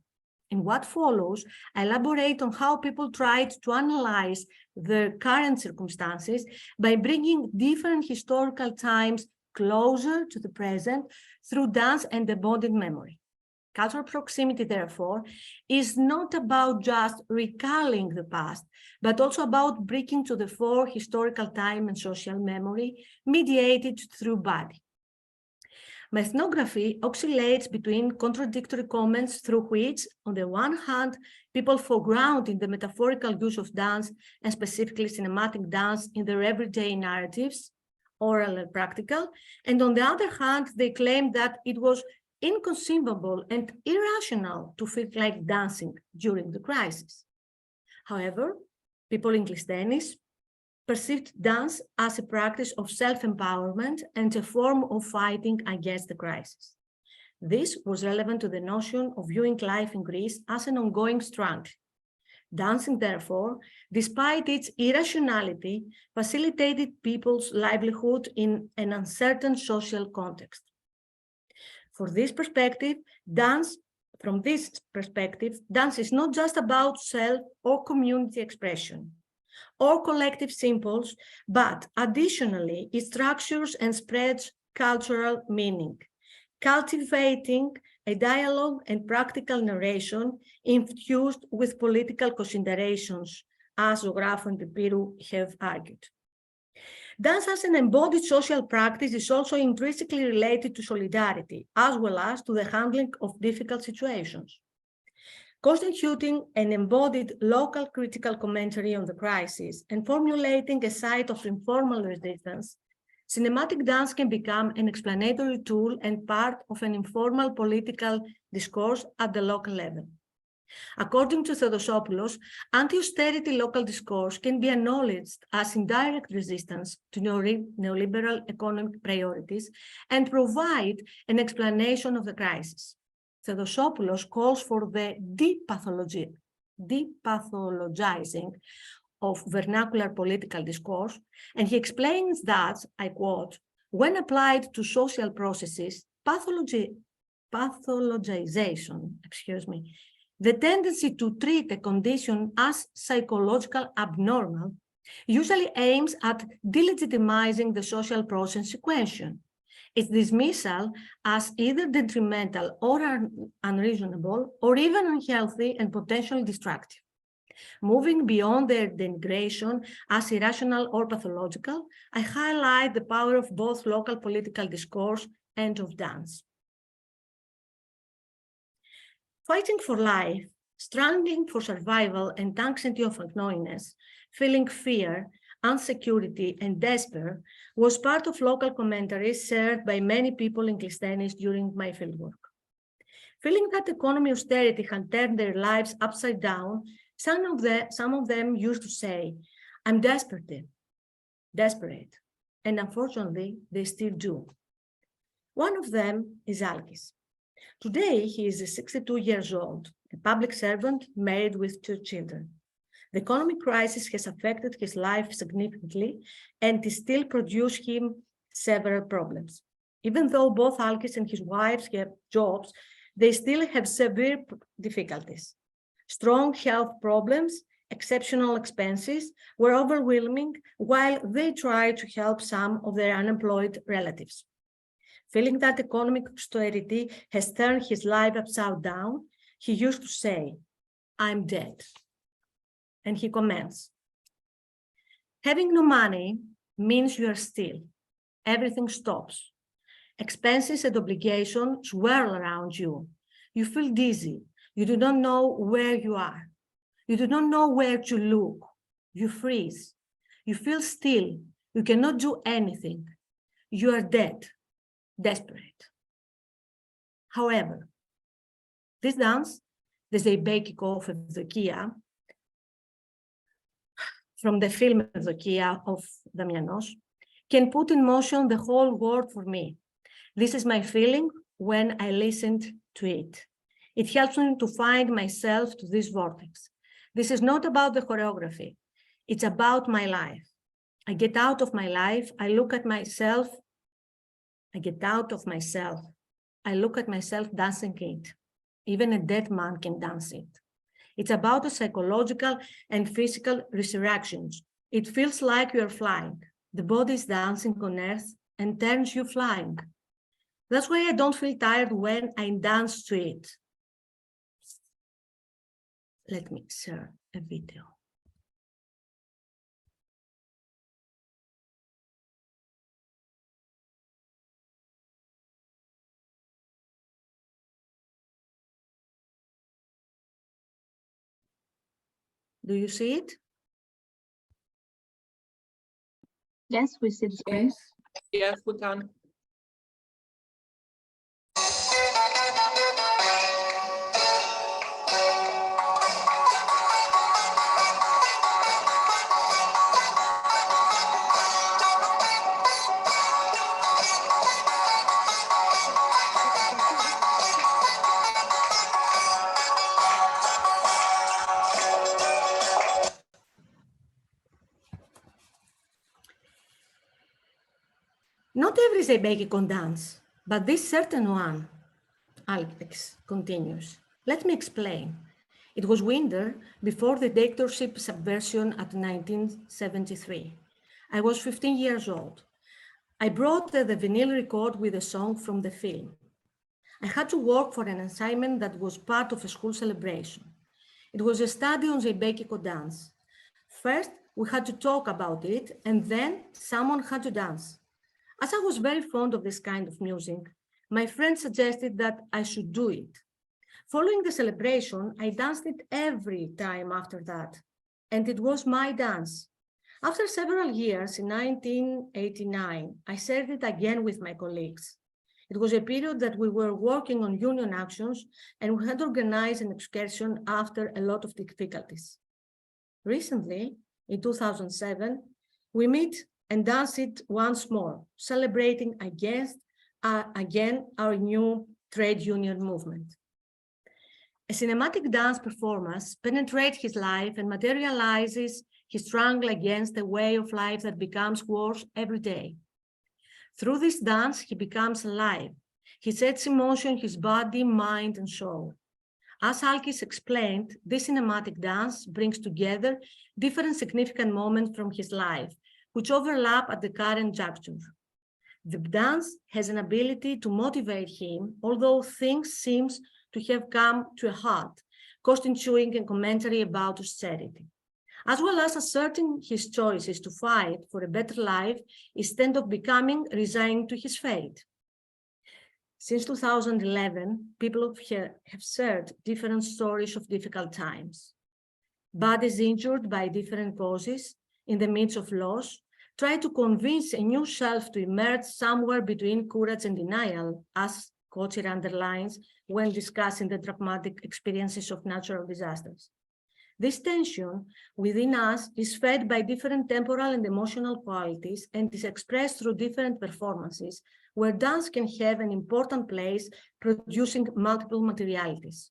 In what follows, I elaborate on how people tried to analyze their current circumstances by bringing different historical times closer to the present through dance and embodied memory. Cultural proximity, therefore, is not about just recalling the past, but also about bringing to the fore historical time and social memory mediated through body. My ethnography oscillates between contradictory comments through which, on the one hand, people foreground in the metaphorical use of dance, and specifically cinematic dance, in their everyday narratives, oral and practical, and on the other hand, they claim that it was inconceivable and irrational to feel like dancing during the crisis. However, people in Kleisthenis perceived dance as a practice of self-empowerment and a form of fighting against the crisis. This was relevant to the notion of viewing life in Greece as an ongoing struggle. Dancing, therefore, despite its irrationality, facilitated people's livelihood in an uncertain social context. For this perspective, dance From this perspective, dance is not just about self or community expression or collective symbols, but additionally, it structures and spreads cultural meaning, cultivating a dialogue and practical narration infused with political considerations, as Zographou and Epirou have argued. Dance as an embodied social practice is also intrinsically related to solidarity, as well as to the handling of difficult situations. Constituting an embodied local critical commentary on the crisis and formulating a site of informal resistance, cinematic dance can become an explanatory tool and part of an informal political discourse at the local level. According to Theodosopoulos, anti-austerity local discourse can be acknowledged as indirect resistance to neoliberal economic priorities and provide an explanation of the crisis. Theodosopoulos calls for the depathologizing of vernacular political discourse, and he explains that, I quote, when applied to social processes, pathologization, the tendency to treat a condition as psychological abnormal usually aims at delegitimizing the social process in question. Its dismissal as either detrimental or unreasonable, or even unhealthy and potentially destructive. Moving beyond their denigration as irrational or pathological, I highlight the power of both local political discourse and of dance. Fighting for life, striving for survival and anxiety of unknownness, feeling fear, insecurity, and despair was part of local commentaries shared by many people in Clisthenes during my fieldwork. Feeling that economic austerity had turned their lives upside down, some of them used to say, I'm desperate, and unfortunately, they still do. One of them is Alkis. Today, he is 62 years old, a public servant married with 2 children. The economic crisis has affected his life significantly and it still produces him several problems. Even though both Alkis and his wives have jobs, they still have severe difficulties. Strong health problems, exceptional expenses were overwhelming while they tried to help some of their unemployed relatives. Feeling that economic austerity has turned his life upside down, he used to say, I'm dead. And he comments, having no money means you are still. Everything stops. Expenses and obligations swirl around you. You feel dizzy. You do not know where you are. You do not know where to look. You freeze. You feel still. You cannot do anything. You are dead, desperate. However, this dance, the Lepecki of Evdokia, from the film Evdokia of Damianos, can put in motion the whole world for me. This is my feeling when I listened to it. It helps me to find myself to this vortex. This is not about the choreography. It's about my life. I get out of my life. I look at myself. I get out of myself. I look at myself dancing it. Even a dead man can dance it. It's about the psychological and physical resurrections. It feels like you are flying. The body is dancing on earth and turns you flying. That's why I don't feel tired when I dance to it. Let me share a video. Do you see it? Yes, we see the screen. Yes, we can. Not every Lepecki can dance, but this certain one, Alex continues. Let me explain. It was winter before the dictatorship subversion at 1973. I was 15 years old. I brought the vinyl record with a song from the film. I had to work for an assignment that was part of a school celebration. It was a study on Lepecki dance. First, we had to talk about it, and then someone had to dance. As I was very fond of this kind of music, my friend suggested that I should do it. Following the celebration, I danced it every time after that, and it was my dance. After several years, in 1989, I shared it again with my colleagues. It was a period that we were working on union actions, and we had organized an excursion after a lot of difficulties. Recently, in 2007, we meet and dance it once more, celebrating again our new trade union movement. A cinematic dance performance penetrates his life and materializes his struggle against a way of life that becomes worse every day. Through this dance, he becomes alive. He sets in motion his body, mind, and soul. As Alkis explained, this cinematic dance brings together different significant moments from his life, which overlap at the current juncture. The dance has an ability to motivate him, although things seem to have come to a halt, constituting a commentary about austerity, as well as asserting his choices to fight for a better life instead of becoming resigned to his fate. Since 2011, people have shared different stories of difficult times. Bodies injured by different causes in the midst of loss try to convince a new self to emerge somewhere between courage and denial, as Kocher underlines when discussing the traumatic experiences of natural disasters. This tension within us is fed by different temporal and emotional qualities and is expressed through different performances, where dance can have an important place, producing multiple materialities.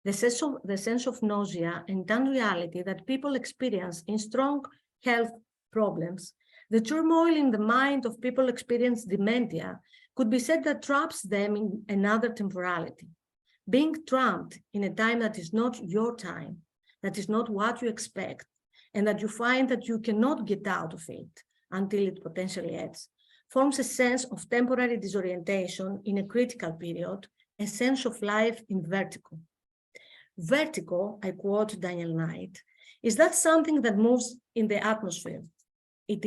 The sense of nausea and unreality that people experience in strong health problems, the turmoil in the mind of people experiencing dementia, could be said that traps them in another temporality. Being trapped in a time that is not your time, that is not what you expect, and that you find that you cannot get out of it until it potentially ends, forms a sense of temporary disorientation in a critical period, a sense of life in vertigo. Vertigo, I quote Daniel Knight, is that something that moves in the atmosphere. It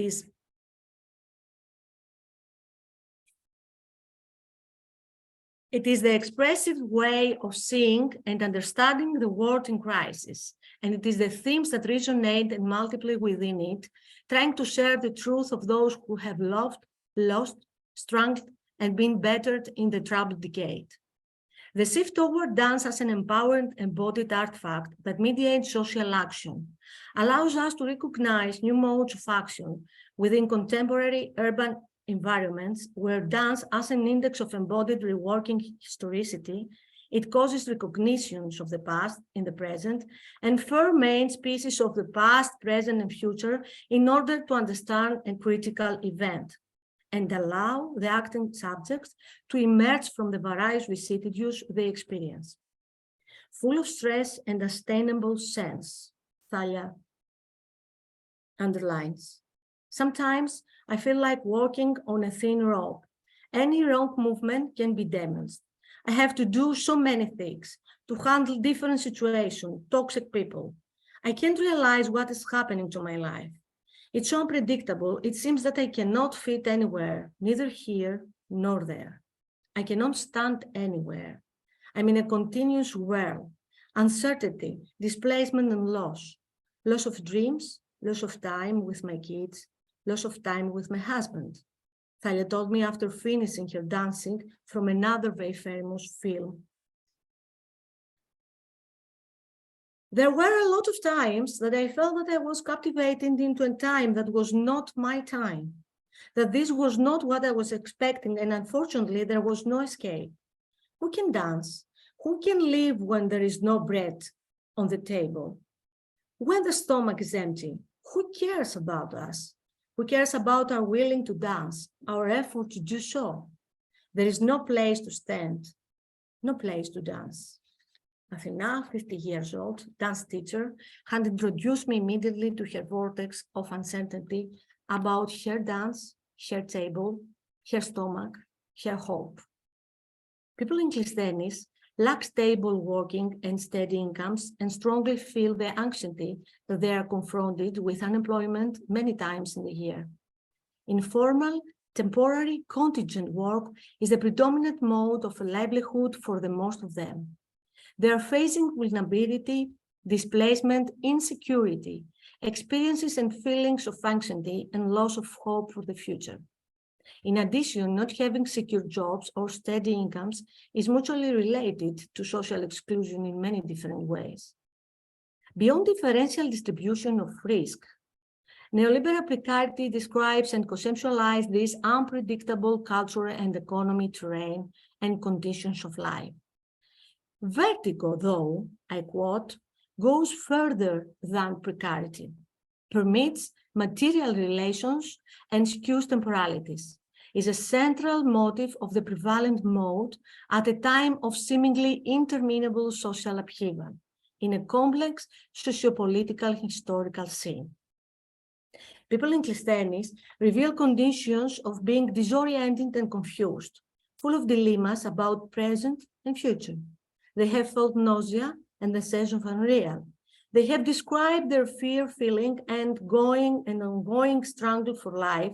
is the expressive way of seeing and understanding the world in crisis, and it is the themes that resonate and multiply within it, trying to share the truth of those who have loved, lost, struggled, and been bettered in the troubled decade. The shift toward dance as an empowered, embodied artifact that mediates social action allows us to recognize new modes of action within contemporary urban environments where dance as an index of embodied reworking historicity, it causes recognitions of the past in the present and ferments pieces of the past, present, and future in order to understand a critical event and allow the acting subjects to emerge from the various residues they experience. Full of stress and sustainable sense, Thalia underlines. Sometimes I feel like walking on a thin rope. Any wrong movement can be damaged. I have to do so many things to handle different situations, toxic people. I can't realize what is happening to my life. It's so unpredictable, it seems that I cannot fit anywhere, neither here nor there. I cannot stand anywhere. I'm in a continuous whirl, uncertainty, displacement, and loss. Loss of dreams, loss of time with my kids, loss of time with my husband. Thalia told me after finishing her dancing from another very famous film. There were a lot of times that I felt that I was captivated into a time that was not my time, that this was not what I was expecting, and unfortunately, there was no escape. Who can dance? Who can live when there is no bread on the table? When the stomach is empty, who cares about us? Who cares about our willing to dance, our effort to do so? There is no place to stand, no place to dance. Athena, 50 years old, dance teacher, had introduced me immediately to her vortex of uncertainty about her dance, her table, her stomach, her hope. People in Clisthenes lack stable working and steady incomes and strongly feel the anxiety that they are confronted with unemployment many times in the year. Informal, temporary, contingent work is the predominant mode of a livelihood for the most of them. They are facing vulnerability, displacement, insecurity, experiences and feelings of anxiety and loss of hope for the future. In addition, not having secure jobs or steady incomes is mutually related to social exclusion in many different ways. Beyond differential distribution of risk, neoliberal precarity describes and conceptualizes this unpredictable cultural and economic terrain and conditions of life. Vertigo, though, I quote, goes further than precarity, permits material relations and skews temporalities, is a central motive of the prevalent mode at a time of seemingly interminable social upheaval in a complex sociopolitical historical scene. People in Clisthenes reveal conditions of being disoriented and confused, full of dilemmas about present and future. They have felt nausea and the sense of unreal. They have described their fear feeling and ongoing struggle for life,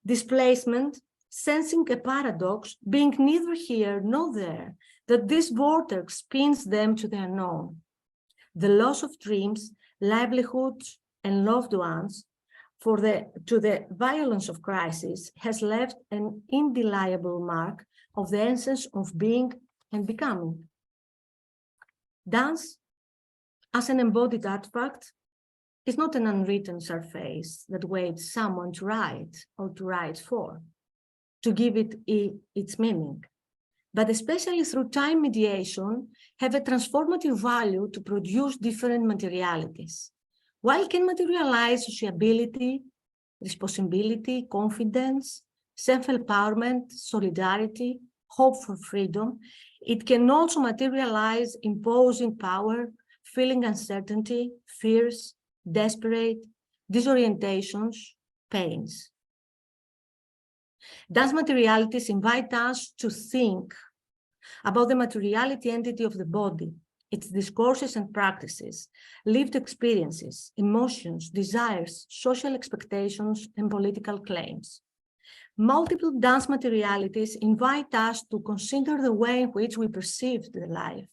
displacement, sensing a paradox, being neither here nor there, that this vortex spins them to the unknown. The loss of dreams, livelihoods, and loved ones to the violence of crisis has left an indelible mark of the essence of being and becoming. Dance, as an embodied artifact, is not an unwritten surface that waits someone to write or to write for, to give it its meaning, but especially through time mediation, have a transformative value to produce different materialities. While it can materialize sociability, responsibility, confidence, self-empowerment, solidarity, hope for freedom, it can also materialize imposing power, feeling uncertainty, fears, desperate, disorientations, pains. Dance materialities invite us to think about the materiality entity of the body, its discourses and practices, lived experiences, emotions, desires, social expectations, and political claims. Multiple dance materialities invite us to consider the way in which we perceive the life.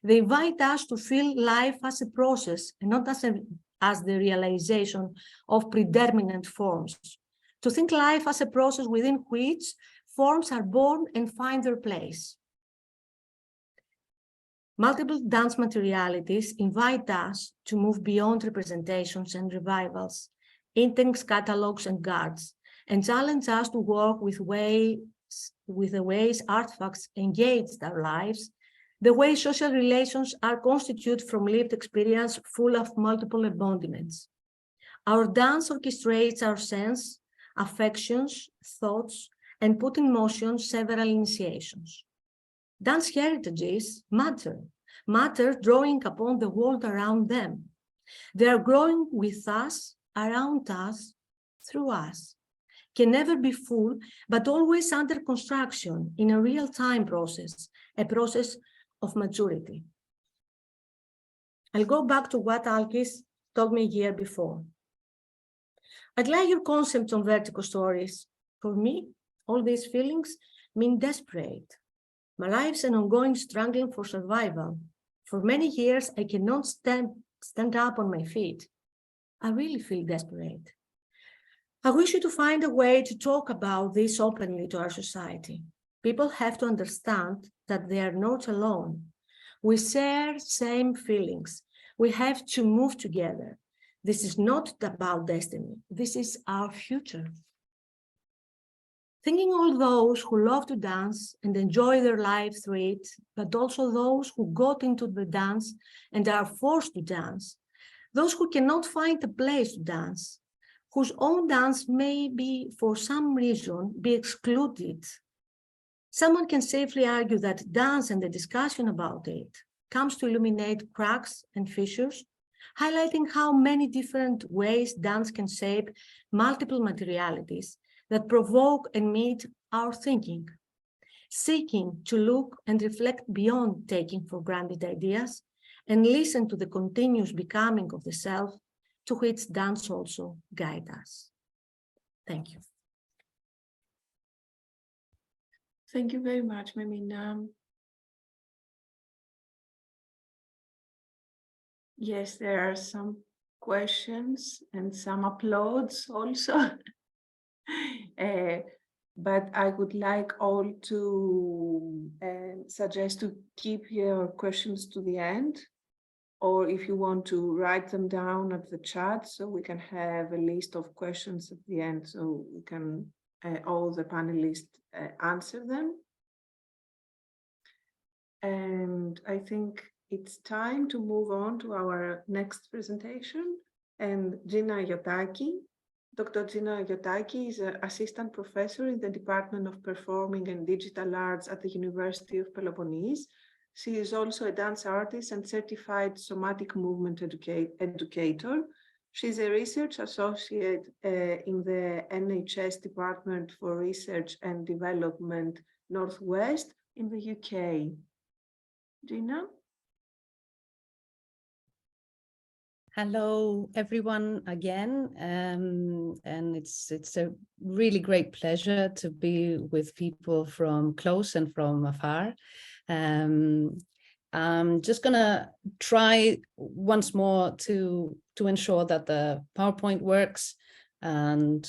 They invite us to feel life as a process and not as the realization of predeterminate forms. To think life as a process within which forms are born and find their place. Multiple dance materialities invite us to move beyond representations and revivals, index catalogs and guards, and challenge us to work with the ways artifacts engage our lives, the way social relations are constituted from lived experience full of multiple embodiments. Our dance orchestrates our sense, affections, thoughts, and put in motion several initiations. Dance heritages matter drawing upon the world around them. They are growing with us, around us, through us. Can never be full, but always under construction in a real-time process, a process of maturity. I'll go back to what Alkis told me a year before. I'd like your concept on vertigo stories. For me, all these feelings mean desperate. My life's an ongoing struggling for survival. For many years, I cannot stand up on my feet. I really feel desperate. I wish you to find a way to talk about this openly to our society. People have to understand that they are not alone. We share same feelings. We have to move together. This is not about destiny. This is our future. Thinking all those who love to dance and enjoy their life through it, but also those who got into the dance and are forced to dance, those who cannot find a place to dance, whose own dance may be, for some reason, be excluded. Someone can safely argue that dance and the discussion about it comes to illuminate cracks and fissures, highlighting how many different ways dance can shape multiple materialities that provoke and meet our thinking, seeking to look and reflect beyond taking for granted ideas and listen to the continuous becoming of the self to which dance also guides us. Thank you. Thank you very much, Memina. Yes, there are some questions and some applauds also. But I would like all to suggest to keep your questions to the end, or if you want to write them down at the chat so we can have a list of questions at the end so we can all the panelists answer them. And I think it's time to move on to our next presentation. And Gina Iottaki, Dr. Gina Iottaki is an assistant professor in the Department of Performing and Digital Arts at the University of Peloponnese. She is also a dance artist and certified somatic movement educator. She's a research associate in the NHS Department for Research and Development Northwest in the UK. Gina? Hello, everyone, again. And it's a really great pleasure to be with people from close and from afar. I'm just gonna try once more to ensure that the PowerPoint works, and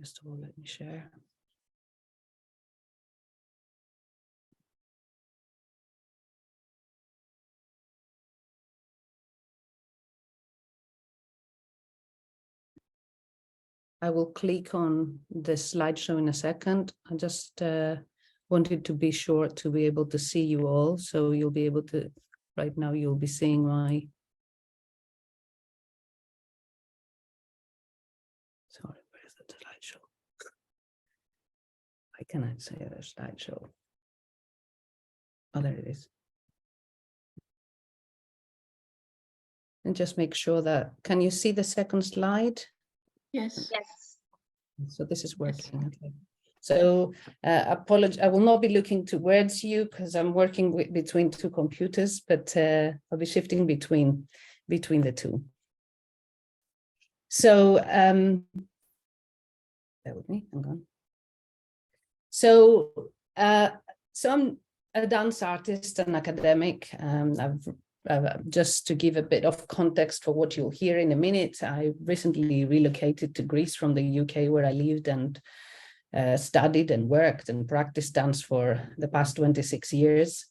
just let me share. I will click on the slideshow in a second. I just wanted to be sure to be able to see you all. So you'll be able to, right now you'll be seeing my, sorry, where is the slideshow? Why can I say the slideshow? Oh, there it is. And just make sure that, can you see the second slide? Yes. Yes. So this is working. Okay. So apologize, I will not be looking towards you because I'm working between two computers, but I'll be shifting between the two. So bear with me, hang on. So I'm a dance artist and academic. Just to give a bit of context for what you'll hear in a minute, I recently relocated to Greece from the UK, where I lived and studied and worked and practiced dance for the past 26 years.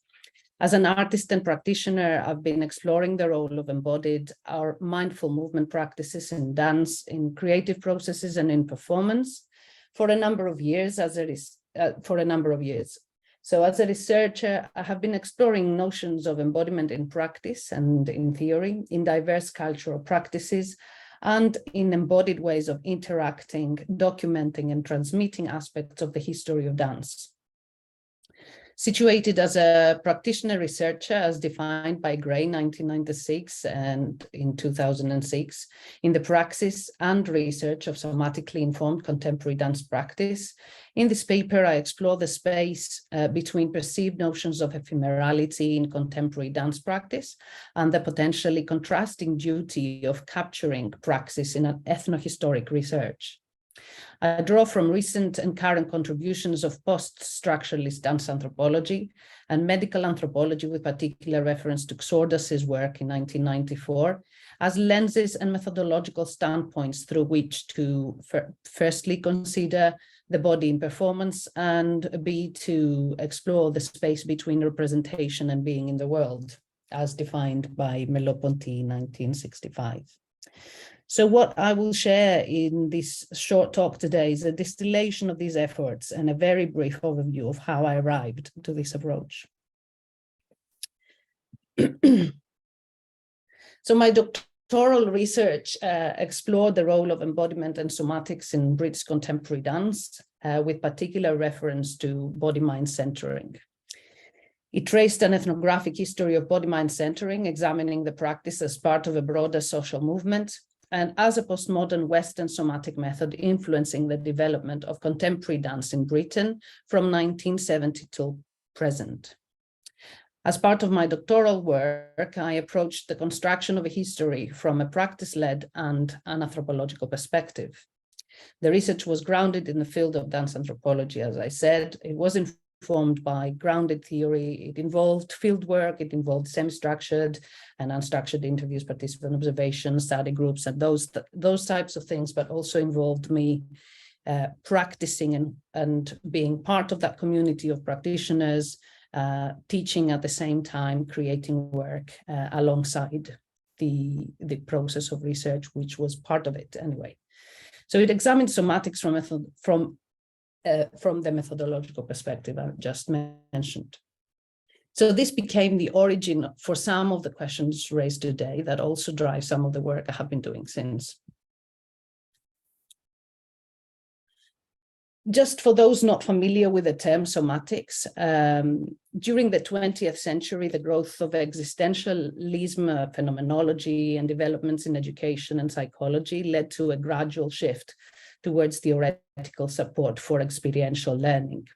As an artist and practitioner, I've been exploring the role of embodied or mindful movement practices in dance, in creative processes and in performance for a number of years. So as a researcher, I have been exploring notions of embodiment in practice and in theory, in diverse cultural practices, and in embodied ways of interacting, documenting, and transmitting aspects of the history of dance. Situated as a practitioner researcher as defined by Gray 1996 and in 2006 in the praxis and research of somatically informed contemporary dance practice. In this paper, I explore the space between perceived notions of ephemerality in contemporary dance practice and the potentially contrasting duty of capturing praxis in an ethnohistoric research. I draw from recent and current contributions of post-structuralist dance anthropology and medical anthropology, with particular reference to Xordas's work in 1994, as lenses and methodological standpoints through which to firstly consider the body in performance, and B, to explore the space between representation and being in the world, as defined by Merleau-Ponty in 1965. So what I will share in this short talk today is a distillation of these efforts and a very brief overview of how I arrived to this approach. So my doctoral research explored the role of embodiment and somatics in British contemporary dance. with particular reference to body-mind centering. It traced an ethnographic history of body-mind centering, examining the practice as part of a broader social movement and as a postmodern Western somatic method influencing the development of contemporary dance in Britain from 1970 till present. As part of my doctoral work, I approached the construction of a history from a practice-led and an anthropological perspective. The research was grounded in the field of dance anthropology, as I said. It was informed by grounded theory. It involved fieldwork, it involved semi-structured and unstructured interviews, participant observations, study groups, and those types of things, but also involved me practicing and being part of that community of practitioners, teaching at the same time, creating work alongside the process of research, which was part of it anyway. So it examined somatics from the methodological perspective I just mentioned. So this became the origin for some of the questions raised today that also drive some of the work I have been doing since. Just for those not familiar with the term somatics, during the 20th century, the growth of existentialism, phenomenology, and developments in education and psychology led to a gradual shift towards theoretical support for experiential learning.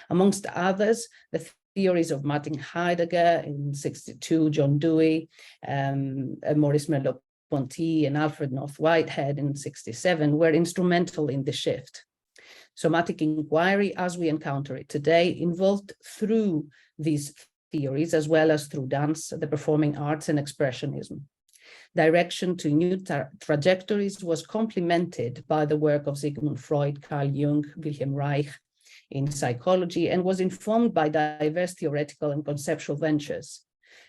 Amongst others, the theories of Martin Heidegger in 1962, John Dewey, Maurice Merleau-Ponty, and Alfred North Whitehead in 1967 were instrumental in the shift. Somatic inquiry, as we encounter it today, involved through these theories, as well as through dance, the performing arts, and expressionism. Direction to new trajectories was complemented by the work of Sigmund Freud, Carl Jung, Wilhelm Reich in psychology, and was informed by diverse theoretical and conceptual ventures.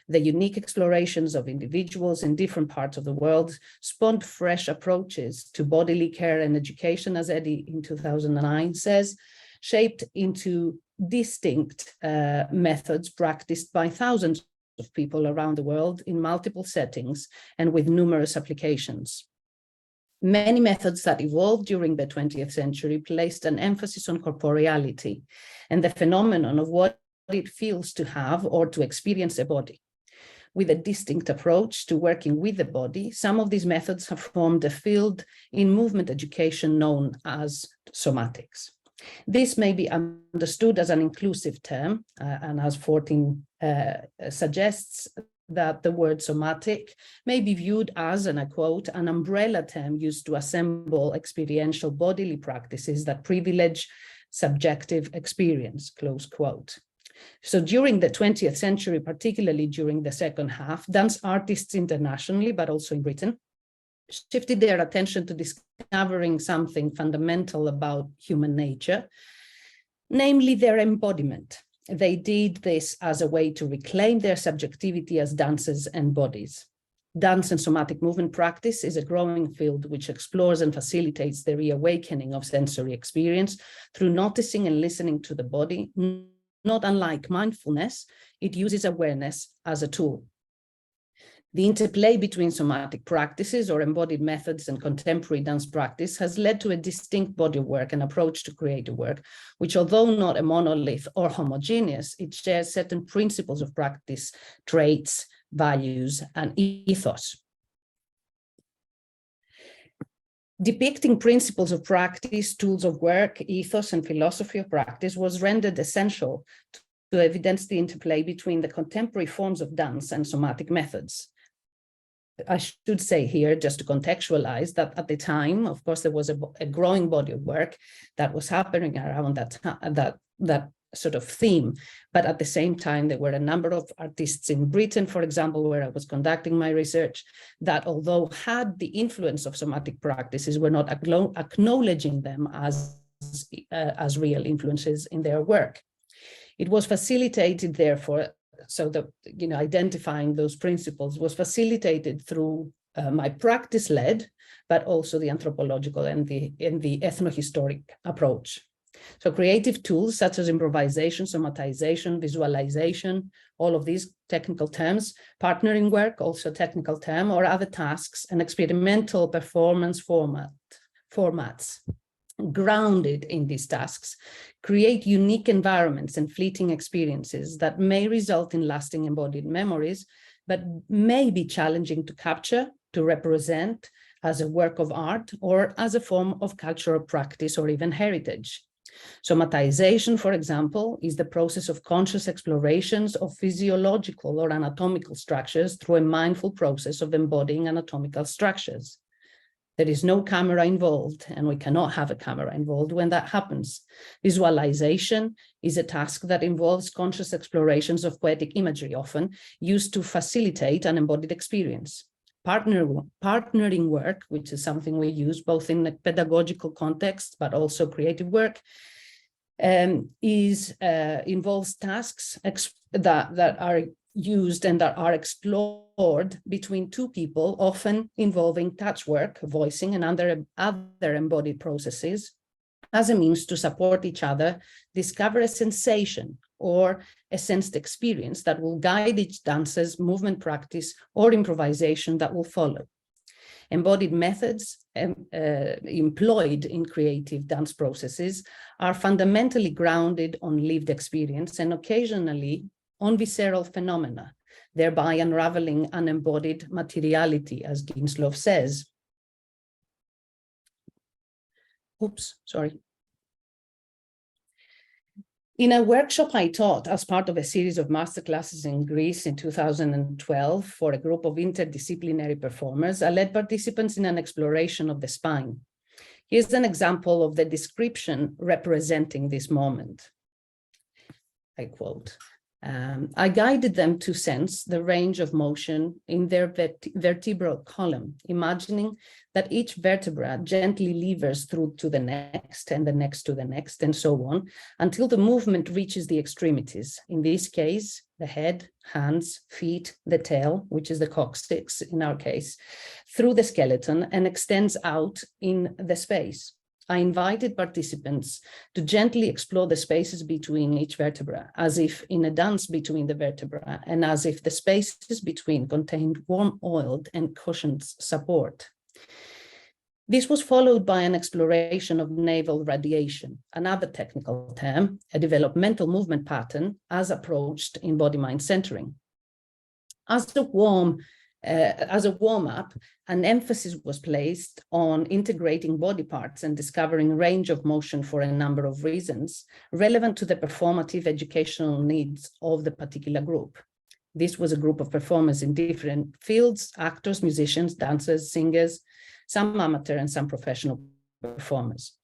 The unique explorations of individuals in different parts of the world spawned fresh approaches to bodily care and education, as Eddie in 2009 says, shaped into distinct methods practiced by thousands of people around the world in multiple settings and with numerous applications. Many methods that evolved during the 20th century placed an emphasis on corporeality and the phenomenon of what it feels to have or to experience a body. With a distinct approach to working with the body, some of these methods have formed a field in movement education known as somatics. This may be understood as an inclusive term, and as 14 suggests, that the word somatic may be viewed as, and I quote, an umbrella term used to assemble experiential bodily practices that privilege subjective experience, close quote. So during the 20th century, particularly during the second half, dance artists internationally, but also in Britain, shifted their attention to discovering something fundamental about human nature, namely their embodiment. They did this as a way to reclaim their subjectivity as dancers and bodies. Dance and somatic movement practice is a growing field which explores and facilitates the reawakening of sensory experience through noticing and listening to the body. Not unlike mindfulness, it uses awareness as a tool. The interplay between somatic practices or embodied methods and contemporary dance practice has led to a distinct body of work and approach to creative work, which, although not a monolith or homogeneous, it shares certain principles of practice, traits, values, and ethos. Depicting principles of practice, tools of work, ethos, and philosophy of practice was rendered essential to evidence the interplay between the contemporary forms of dance and somatic methods. I should say here, just to contextualize, that at the time, of course, there was a growing body of work that was happening around that sort of theme. But at the same time, there were a number of artists in Britain, for example, where I was conducting my research, that although had the influence of somatic practices, were not acknowledging them as real influences in their work. It was facilitated, therefore, so that, identifying those principles was facilitated through my practice-led, but also the anthropological and the ethnohistoric approach. So creative tools such as improvisation, somatization, visualization, all of these technical terms, partnering work, also a technical term, or other tasks, and experimental performance formats grounded in these tasks, create unique environments and fleeting experiences that may result in lasting embodied memories, but may be challenging to capture, to represent as a work of art or as a form of cultural practice or even heritage. Somatization, for example, is the process of conscious explorations of physiological or anatomical structures through a mindful process of embodying anatomical structures. There is no camera involved, and we cannot have a camera involved when that happens. Visualization is a task that involves conscious explorations of poetic imagery, often used to facilitate an embodied experience. Partnering work, which is something we use both in a pedagogical context, but also creative work, involves tasks that are used and that are explored between two people, often involving touch work, voicing, and other embodied processes as a means to support each other, discover a sensation or a sensed experience that will guide each dancer's movement practice or improvisation that will follow. Embodied methods employed in creative dance processes are fundamentally grounded on lived experience and occasionally on visceral phenomena, thereby unraveling unembodied materiality, as Ginslow says. Oops, sorry. In a workshop I taught as part of a series of masterclasses in Greece in 2012 for a group of interdisciplinary performers, I led participants in an exploration of the spine. Here's an example of the description representing this moment. I quote, I guided them to sense the range of motion in their vertebral column, imagining that each vertebra gently levers through to the next and the next to the next and so on until the movement reaches the extremities. In this case, the head, hands, feet, the tail, which is the coccyx in our case, through the skeleton and extends out in the space. I invited participants to gently explore the spaces between each vertebra, as if in a dance between the vertebra, and as if the spaces between contained warm, oiled, and cushioned support. This was followed by an exploration of navel radiation, another technical term, a developmental movement pattern as approached in body-mind centering. As a warm-up, an emphasis was placed on integrating body parts and discovering range of motion for a number of reasons relevant to the performative educational needs of the particular group. This was a group of performers in different fields: actors, musicians, dancers, singers, some amateur and some professional performers.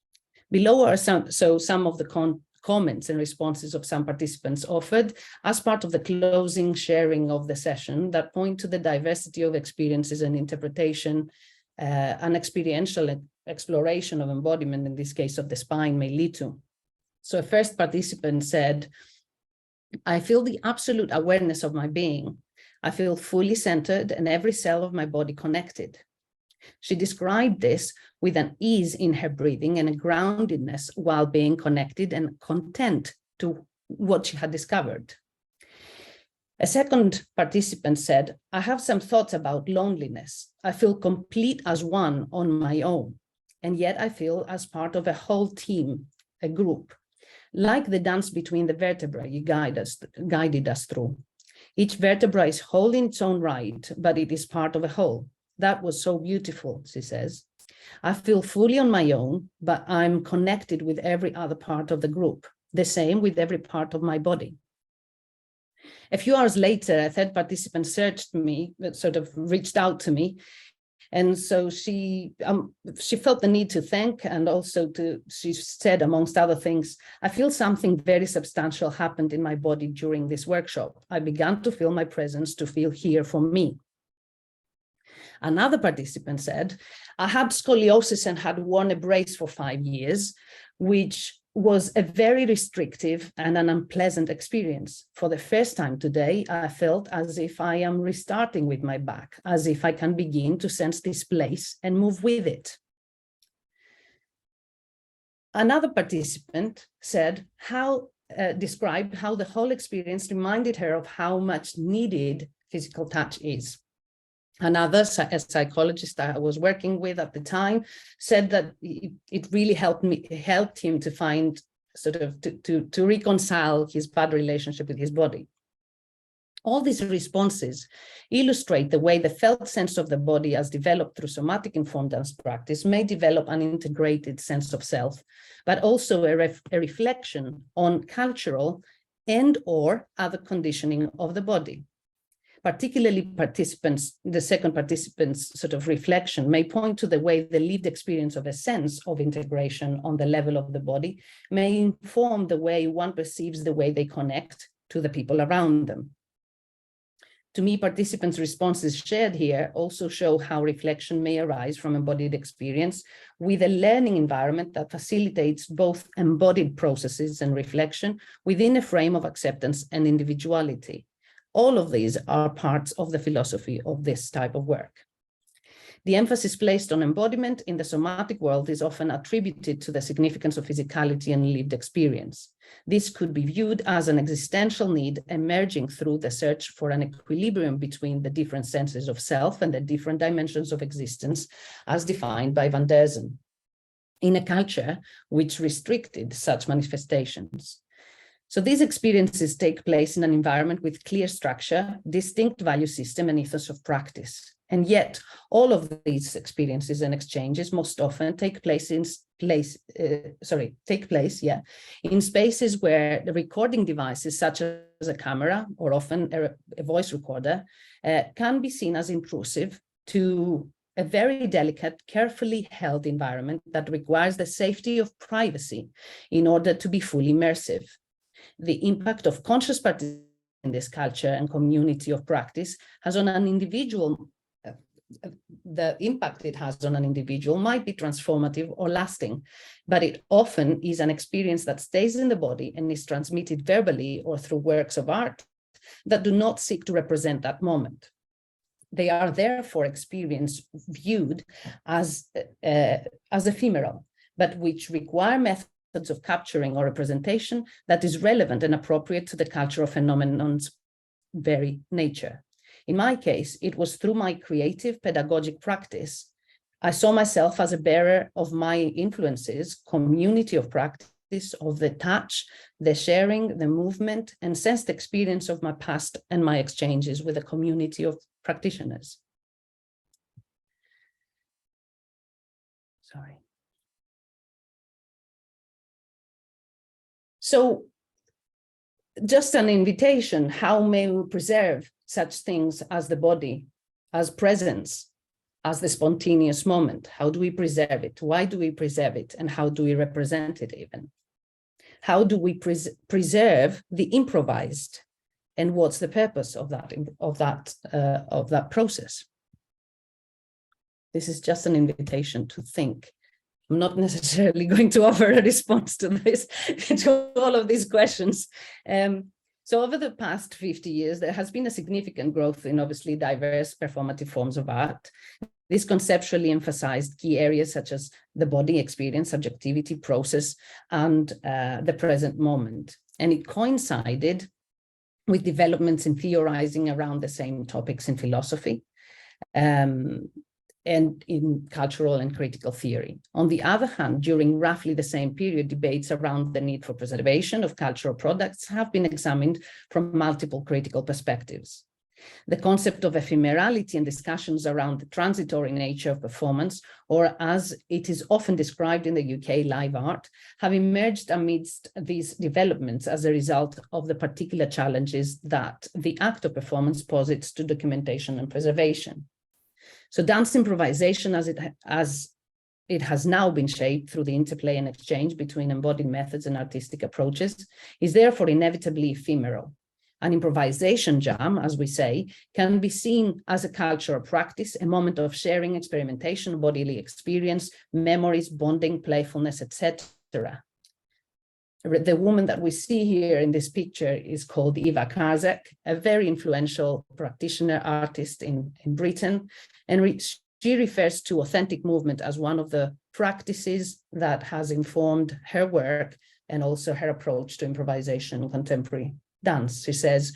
Below are some of the comments and responses of some participants offered as part of the closing sharing of the session that point to the diversity of experiences and interpretation an experiential exploration of embodiment, in this case of the spine, may lead to. So a first participant said, I feel the absolute awareness of my being. I feel fully centered and every cell of my body connected. She described this with an ease in her breathing and a groundedness while being connected and content to what she had discovered. A second participant said, I have some thoughts about loneliness. I feel complete as one on my own, and yet I feel as part of a whole team, a group. Like the dance between the vertebrae you guided us through. Each vertebra is whole in its own right, but it is part of a whole. That was so beautiful, she says. I feel fully on my own, but I'm connected with every other part of the group, the same with every part of my body. A few hours later, a third participant reached out to me. And so she felt the need to thank, and also she said, amongst other things, I feel something very substantial happened in my body during this workshop. I began to feel my presence, to feel here for me. Another participant said, I had scoliosis and had worn a brace for 5 years, which was a very restrictive and an unpleasant experience. For the first time today, I felt as if I am restarting with my back, as if I can begin to sense this place and move with it. Another participant said described how the whole experience reminded her of how much needed physical touch is. Another psychologist I was working with at the time said that it really helped him to find sort of to reconcile his bad relationship with his body. All these responses illustrate the way the felt sense of the body as developed through somatic informed dance practice may develop an integrated sense of self, but also a reflection on cultural and or other conditioning of the body. Particularly the second participant's sort of reflection may point to the way the lived experience of a sense of integration on the level of the body may inform the way one perceives the way they connect to the people around them. To me, participants' responses shared here also show how reflection may arise from embodied experience with a learning environment that facilitates both embodied processes and reflection within a frame of acceptance and individuality. All of these are parts of the philosophy of this type of work. The emphasis placed on embodiment in the somatic world is often attributed to the significance of physicality and lived experience. This could be viewed as an existential need emerging through the search for an equilibrium between the different senses of self and the different dimensions of existence as defined by Van Derzen, in a culture which restricted such manifestations. So these experiences take place in an environment with clear structure, distinct value system, and ethos of practice. And yet, all of these experiences and exchanges most often take place in spaces where the recording devices, such as a camera or often a voice recorder, can be seen as intrusive to a very delicate, carefully held environment that requires the safety of privacy in order to be fully immersive. The impact of conscious participation in this culture and community of practice has on an individual. The impact it has on an individual might be transformative or lasting, but it often is an experience that stays in the body and is transmitted verbally or through works of art that do not seek to represent that moment. They are therefore viewed as ephemeral, but which require methods of capturing or representation that is relevant and appropriate to the cultural phenomenon's very nature. In my case, it was through my creative pedagogic practice. I saw myself as a bearer of my influences, community of practice, of the touch, the sharing, the movement, and sensed experience of my past and my exchanges with a community of practitioners. Sorry. So just an invitation, how may we preserve such things as the body, as presence, as the spontaneous moment? How do we preserve it? Why do we preserve it? And how do we represent it even? How do we preserve the improvised? And what's the purpose of that process? This is just an invitation to think. I'm not necessarily going to offer a response to this, to all of these questions. So over the past 50 years, there has been a significant growth in obviously diverse performative forms of art. This conceptually emphasized key areas such as the body experience, subjectivity, process, and the present moment. And it coincided with developments in theorizing around the same topics in philosophy and in cultural and critical theory. On the other hand, during roughly the same period, debates around the need for preservation of cultural products have been examined from multiple critical perspectives. The concept of ephemerality and discussions around the transitory nature of performance, or as it is often described in the UK, live art, have emerged amidst these developments as a result of the particular challenges that the act of performance posits to documentation and preservation. So dance improvisation, as it has now been shaped through the interplay and exchange between embodied methods and artistic approaches, is therefore inevitably ephemeral. An improvisation jam, as we say, can be seen as a cultural practice, a moment of sharing, experimentation, bodily experience, memories, bonding, playfulness, etc. The woman that we see here in this picture is called Eva Karzek, a very influential practitioner artist in Britain, and she refers to authentic movement as one of the practices that has informed her work and also her approach to improvisation in contemporary dance. She says,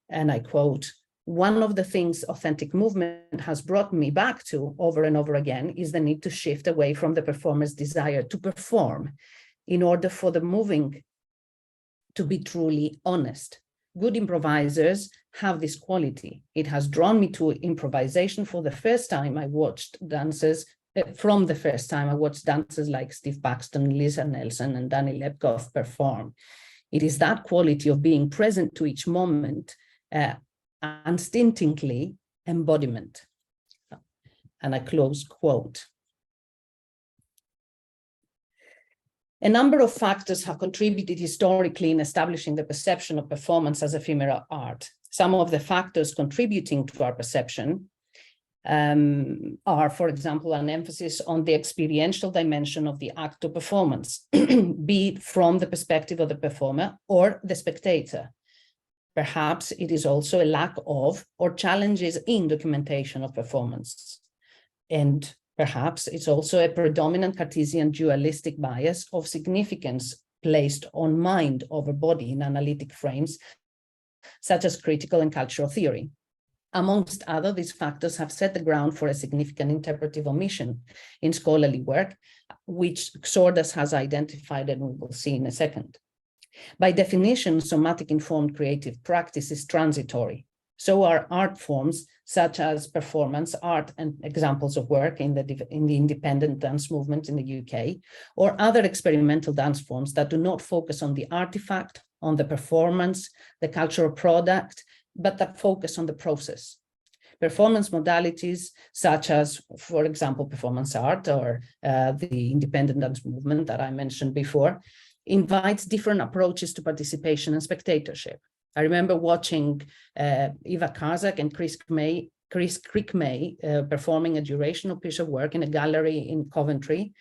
and I quote, one of the things authentic movement has brought me back to over and over again is the need to shift away from the performer's desire to perform in order for the moving to be truly honest. Good improvisers have this quality. It has drawn me to improvisation for the first time I watched dancers, from the first time I watched dancers like Steve Paxton, Lisa Nelson, and Danny Lepecki perform. It is that quality of being present to each moment, unstintingly embodiment. And a close quote. A number of factors have contributed historically in establishing the perception of performance as ephemeral art. Some of the factors contributing to our perception are, for example, an emphasis on the experiential dimension of the act of performance, be it from the perspective of the performer or the spectator. Perhaps it is also a lack of or challenges in documentation of performance. And perhaps it's also a predominant Cartesian dualistic bias of significance placed on mind over body in analytic frames, such as critical and cultural theory. Amongst other, these factors have set the ground for a significant interpretive omission in scholarly work, which Xordas has identified and we will see in a second. By definition, somatic informed creative practice is transitory. So are art forms such as performance art and examples of work in the independent dance movement in the UK, or other experimental dance forms that do not focus on the artifact, on the performance, the cultural product, but that focus on the process. Performance modalities such as, for example, performance art or the independent dance movement that I mentioned before, invites different approaches to participation and spectatorship. I remember watching Eva Kazak and Chris Crickmay performing a durational piece of work in a gallery in Coventry,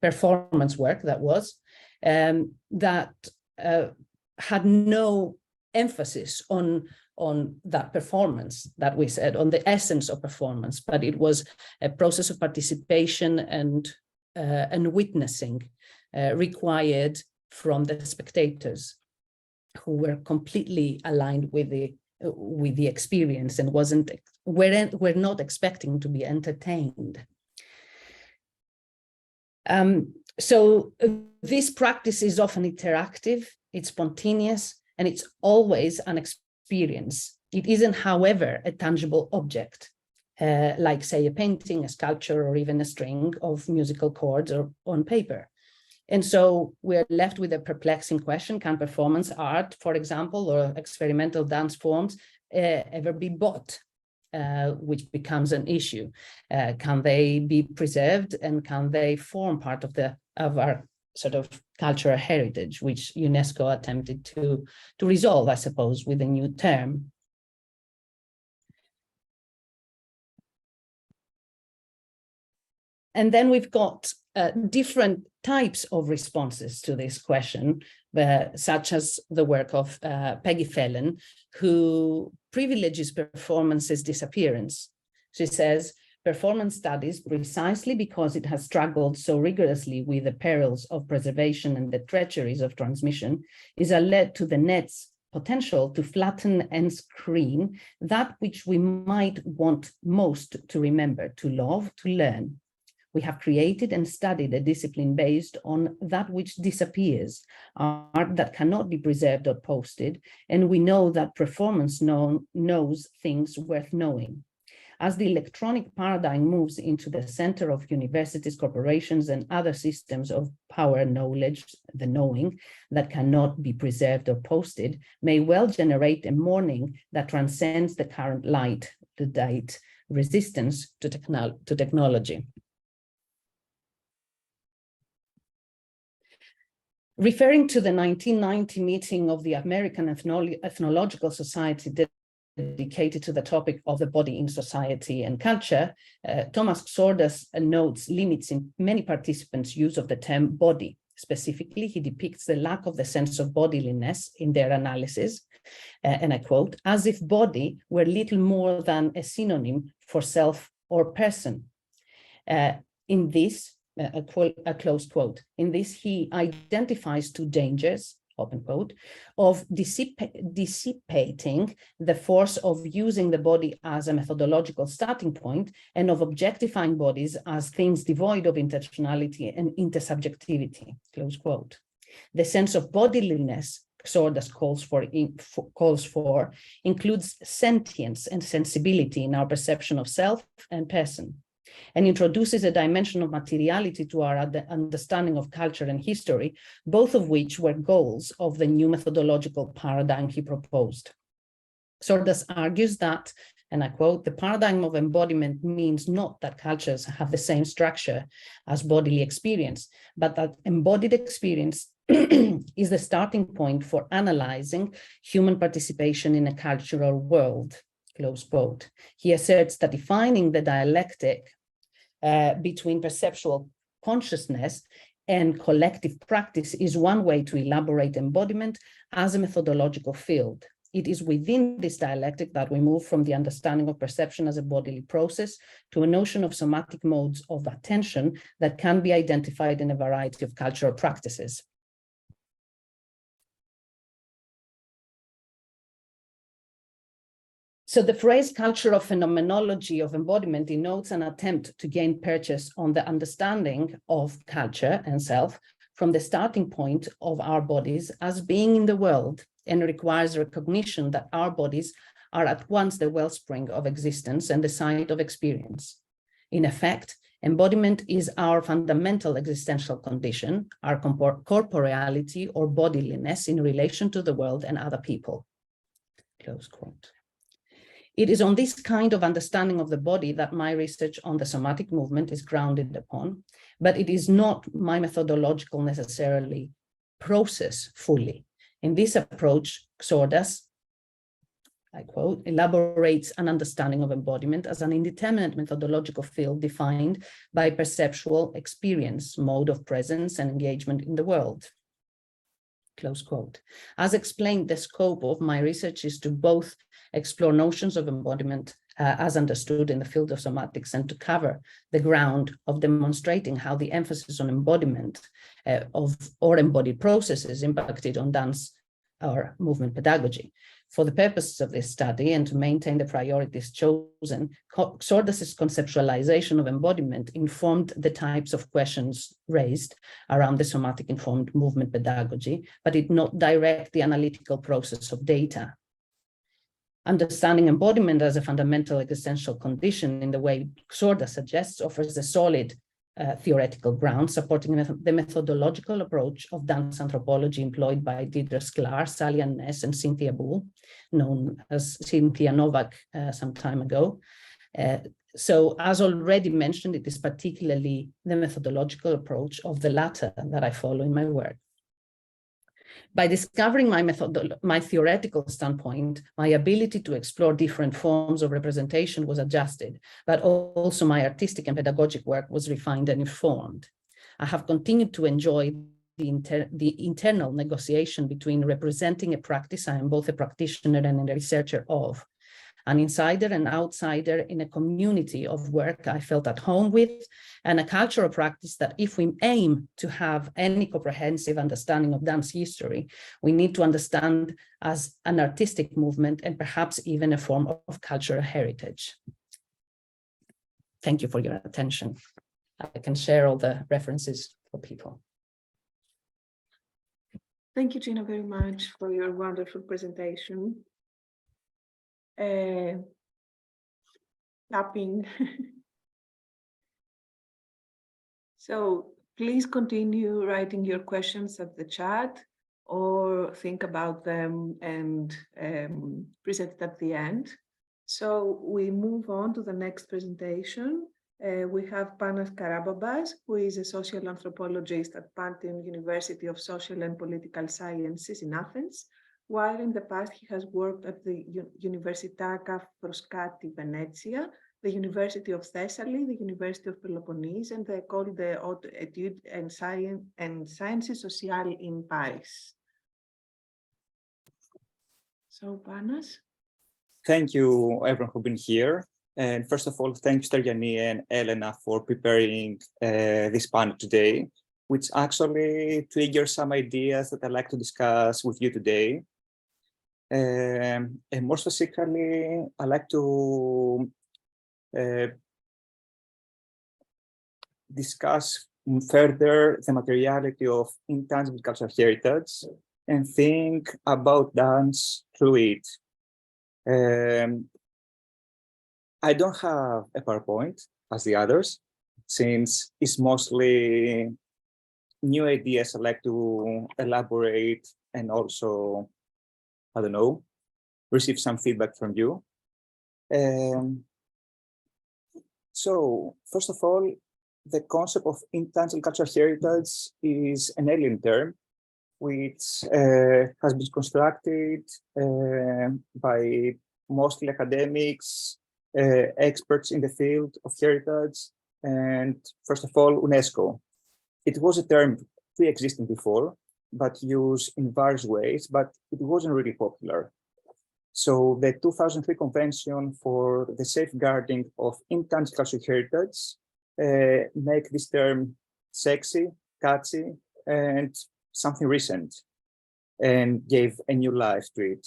performance work that was, that had no emphasis on that performance that we said, on the essence of performance, but it was a process of participation and witnessing required from the spectators, who were completely aligned with the experience and were not expecting to be entertained. So this practice is often interactive, it's spontaneous, and it's always an experience. It isn't, however, a tangible object, like, say, a painting, a sculpture, or even a string of musical chords or on paper. And so we're left with a perplexing question: can performance art, for example, or experimental dance forms ever be bought? Which becomes an issue. Can they be preserved, and can they form part of our sort of cultural heritage, which UNESCO attempted to resolve, I suppose, with a new term? And then we've got different types of responses to this question, such as the work of Peggy Phelan, who privileges performance's disappearance. She says, performance studies, precisely because it has struggled so rigorously with the perils of preservation and the treacheries of transmission, is alert to the net's potential to flatten and screen that which we might want most to remember, to love, to learn. We have created and studied a discipline based on that which disappears, art that cannot be preserved or posted, and we know that performance knows things worth knowing. As the electronic paradigm moves into the center of universities, corporations, and other systems of power, knowledge, the knowing that cannot be preserved or posted may well generate a mourning that transcends the current light, the date, resistance to technology. Referring to the 1990 meeting of the American Ethnological Society dedicated to the topic of the body in society and culture, Thomas Xordas notes limits in many participants' use of the term body. Specifically, he depicts the lack of the sense of bodiliness in their analysis, and I quote, as if body were little more than a synonym for self or person. In this, a close quote, in this he identifies two dangers: open quote, of dissipating the force of using the body as a methodological starting point and of objectifying bodies as things devoid of intentionality and intersubjectivity, close quote. The sense of bodiliness Xordas calls for includes sentience and sensibility in our perception of self and person, and introduces a dimension of materiality to our understanding of culture and history, both of which were goals of the new methodological paradigm he proposed. Xordas argues that, and I quote, the paradigm of embodiment means not that cultures have the same structure as bodily experience, but that embodied experience is the starting point for analyzing human participation in a cultural world, close quote. He asserts that defining the dialectic between perceptual consciousness and collective practice is one way to elaborate embodiment as a methodological field. It is within this dialectic that we move from the understanding of perception as a bodily process to a notion of somatic modes of attention that can be identified in a variety of cultural practices. So the phrase cultural phenomenology of embodiment denotes an attempt to gain purchase on the understanding of culture and self from the starting point of our bodies as being in the world, and requires recognition that our bodies are at once the wellspring of existence and the site of experience. In effect, embodiment is our fundamental existential condition, our corporeality or bodiliness in relation to the world and other people. Close quote. It is on this kind of understanding of the body that my research on the somatic movement is grounded upon, but it is not my methodological necessarily process fully. In this approach, Xordas, I quote, elaborates an understanding of embodiment as an indeterminate methodological field defined by perceptual experience, mode of presence and engagement in the world. Close quote. As explained, the scope of my research is to both explore notions of embodiment as understood in the field of somatics and to cover the ground of demonstrating how the emphasis on embodiment or embodied processes impacted on dance or movement pedagogy. For the purposes of this study and to maintain the priorities chosen, Xordas's conceptualization of embodiment informed the types of questions raised around the somatic informed movement pedagogy, but did not direct the analytical process of data. Understanding embodiment as a fundamental existential condition in the way Xordas suggests offers a solid theoretical ground supporting the methodological approach of dance anthropology employed by Deirdre Sklar, Sally Ann Ness, and Cynthia Bull, known as Cynthia Novak some time ago. So as already mentioned, it is particularly the methodological approach of the latter that I follow in my work. By discovering my theoretical standpoint, my ability to explore different forms of representation was adjusted, but also my artistic and pedagogic work was refined and informed. I have continued to enjoy the internal negotiation between representing a practice I am both a practitioner and a researcher of, an insider and outsider in a community of work I felt at home with, and a cultural practice that if we aim to have any comprehensive understanding of dance history, we need to understand as an artistic movement and perhaps even a form of cultural heritage. Thank you for your attention. I can share all the references for people. Thank you, Gina, very much for your wonderful presentation. Tapping. So please continue writing your questions at the chat or think about them and present it at the end. So we move on to the next presentation. We have Panas Karababas, who is a social anthropologist at Pantheon University of Social and Political Sciences in Athens, while in the past he has worked at the Universitaka Forsythe, Venezia, the University of Thessaly, the University of Peloponnese, and the École des Hautes Études and Sciences Sociales in Paris. So, Panas. Thank you, everyone who's been here. And first of all, thanks to Stergiani and Elena for preparing this panel today. which actually triggers some ideas that I'd like to discuss with you today. And more specifically, I'd like to discuss further the materiality of intangible cultural heritage and think about dance through it. I don't have a PowerPoint as the others, since it's mostly new ideas I'd like to elaborate and also, I don't know, receive some feedback from you. So, first of all, the concept of intangible cultural heritage is an alien term, which has been constructed by mostly academics, experts in the field of heritage, and first of all, UNESCO. It was a term pre-existing before, but used in various ways, but it wasn't really popular. So the 2003 Convention for the Safeguarding of Intangible Cultural Heritage make this term sexy, catchy, and something recent, and gave a new life to it.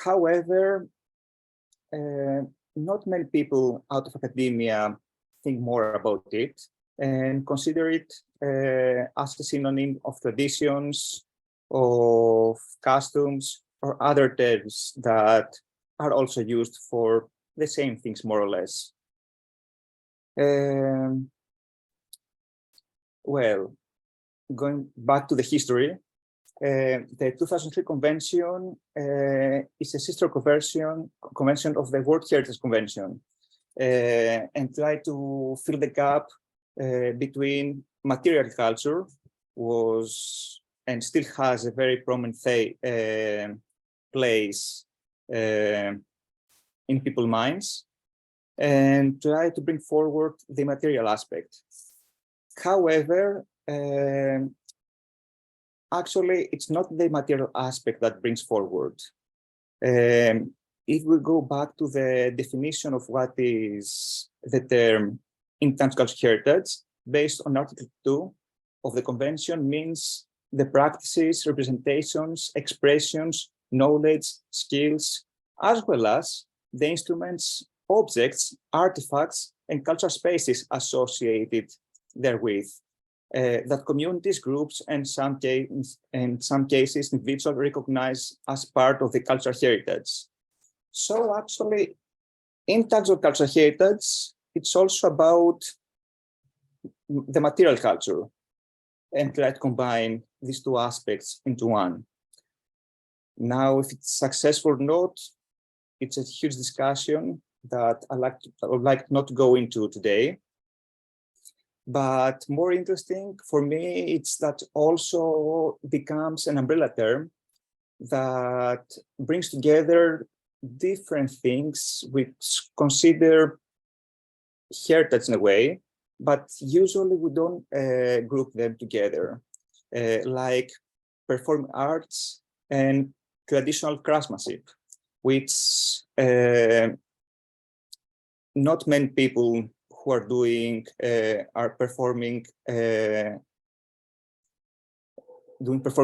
However, not many people out of academia think more about it and consider it as a synonym of traditions, of customs, or other terms that are also used for the same things, more or less. Well, going back to the history, the 2003 Convention is a sister convention of the World Heritage Convention, and try to fill the gap between material culture was and still has a very prominent place in people's minds, and try to bring forward the material aspect. However, actually, it's not the material aspect that brings forward. If we go back to the definition of what is the term intangible cultural heritage, based on Article 2 of the Convention, means the practices, representations, expressions, knowledge, skills, as well as the instruments, objects, artifacts, and cultural spaces associated therewith. That communities, groups, and in some cases, individuals recognize as part of the cultural heritage. So actually, intangible cultural heritage, it's also about the material culture, and try to combine these two aspects into one. Now, if it's successful or not, it's a huge discussion that I would like not to go into today. But more interesting for me, it's that also becomes an umbrella term that brings together different things which consider heritage in a way, but usually we don't group them together, like performing arts and traditional craftsmanship, which not many people who are doing performing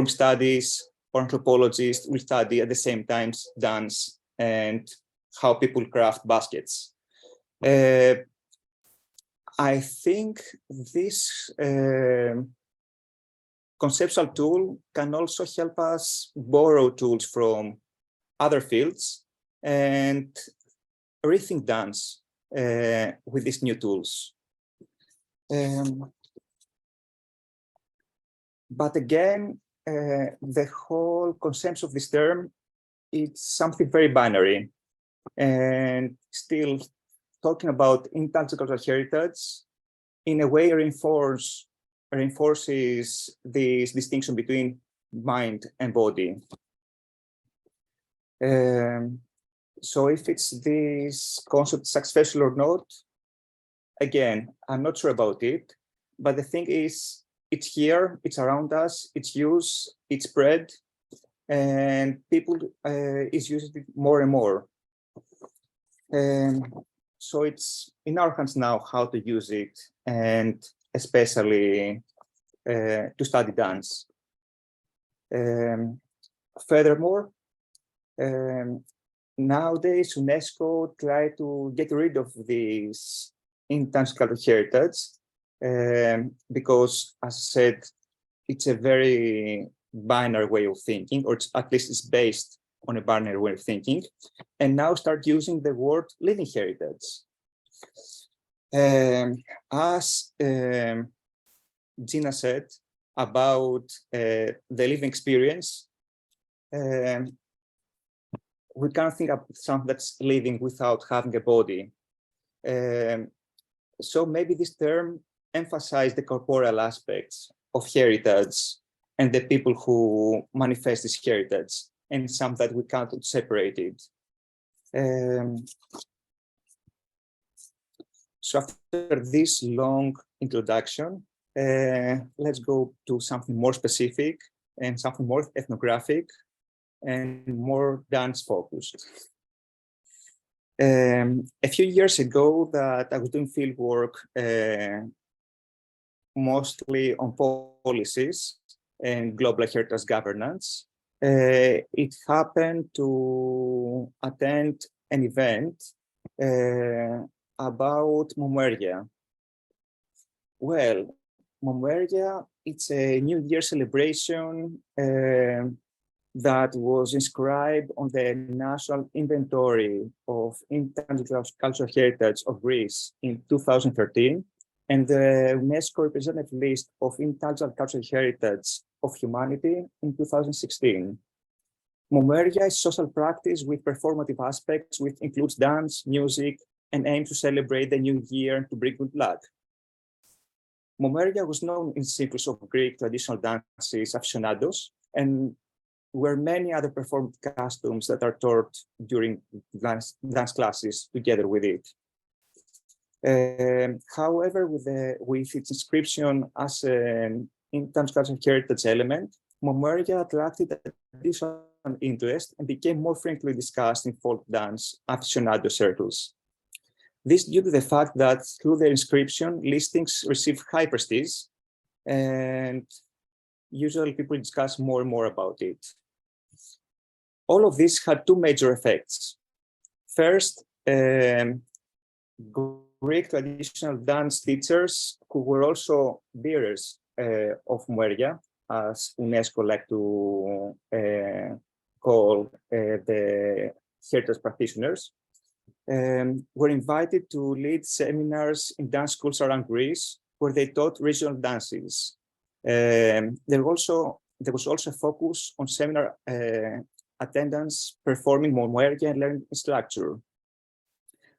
studies, or anthropologists will study at the same time dance and how people craft baskets. I think this conceptual tool can also help us borrow tools from other fields and rethink dance with these new tools. But again, the whole concept of this term, it's something very binary, and still talking about intangible cultural heritage in a way reinforces this distinction between mind and body. So if it's this concept successful or not, again, I'm not sure about it, but the thing is, it's here, it's around us, it's used, it's spread, and people is using it more and more. So it's in our hands now how to use it, and especially to study dance. Furthermore, nowadays UNESCO try to get rid of this intangible heritage because, as I said, it's a very binary way of thinking, or at least it's based on a binary way of thinking, and now start using the word living heritage. As Gina said about the living experience, we can't think of something that's living without having a body. So maybe this term emphasizes the corporeal aspects of heritage and the people who manifest this heritage, and some that we can't separate it. So after this long introduction, let's go to something more specific and something more ethnographic and more dance focused. A few years ago that I was doing field work mostly on policies and global heritage governance, it happened to attend an event about Momeria. Well, Momeria, it's a New Year celebration that was inscribed on the National Inventory of Intangible Cultural Heritage of Greece in 2013, and the UNESCO representative list of intangible cultural heritage of humanity in 2016. Momeria is social practice with performative aspects, which includes dance, music, and aims to celebrate the new year and to bring good luck. Momeria was known in circles of Greek traditional dances aficionados, and were many other performed costumes that are taught during dance classes together with it. However, with its inscription as an intangible cultural heritage element, Momeria attracted additional interest and became more frequently discussed in folk dance aficionado circles. This due to the fact that through their inscription, listings receive high prestige, and usually people discuss more and more about it. All of this had two major effects. First, Greek traditional dance teachers who were also bearers of Momeria, as UNESCO like to call the heritage practitioners, were invited to lead seminars in dance schools around Greece where they taught regional dances. There was also a focus on seminar attendance performing Momeria and learning structure.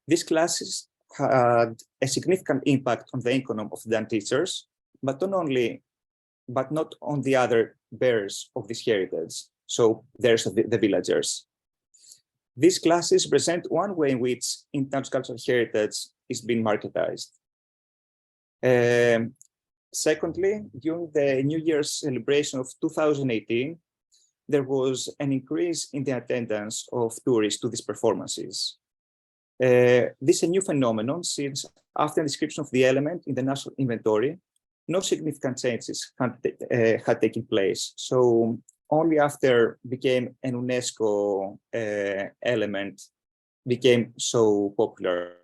These classes had a significant impact on the income of dance teachers, but not on the other bearers of this heritage, so there's the villagers. These classes present one way in which intangible cultural heritage is being marketized. Secondly, during the New Year's celebration of 2018, there was an increase in the attendance of tourists to these performances. This is a new phenomenon since after the description of the element in the national inventory, no significant changes had taken place. So only after became an UNESCO element became so popular.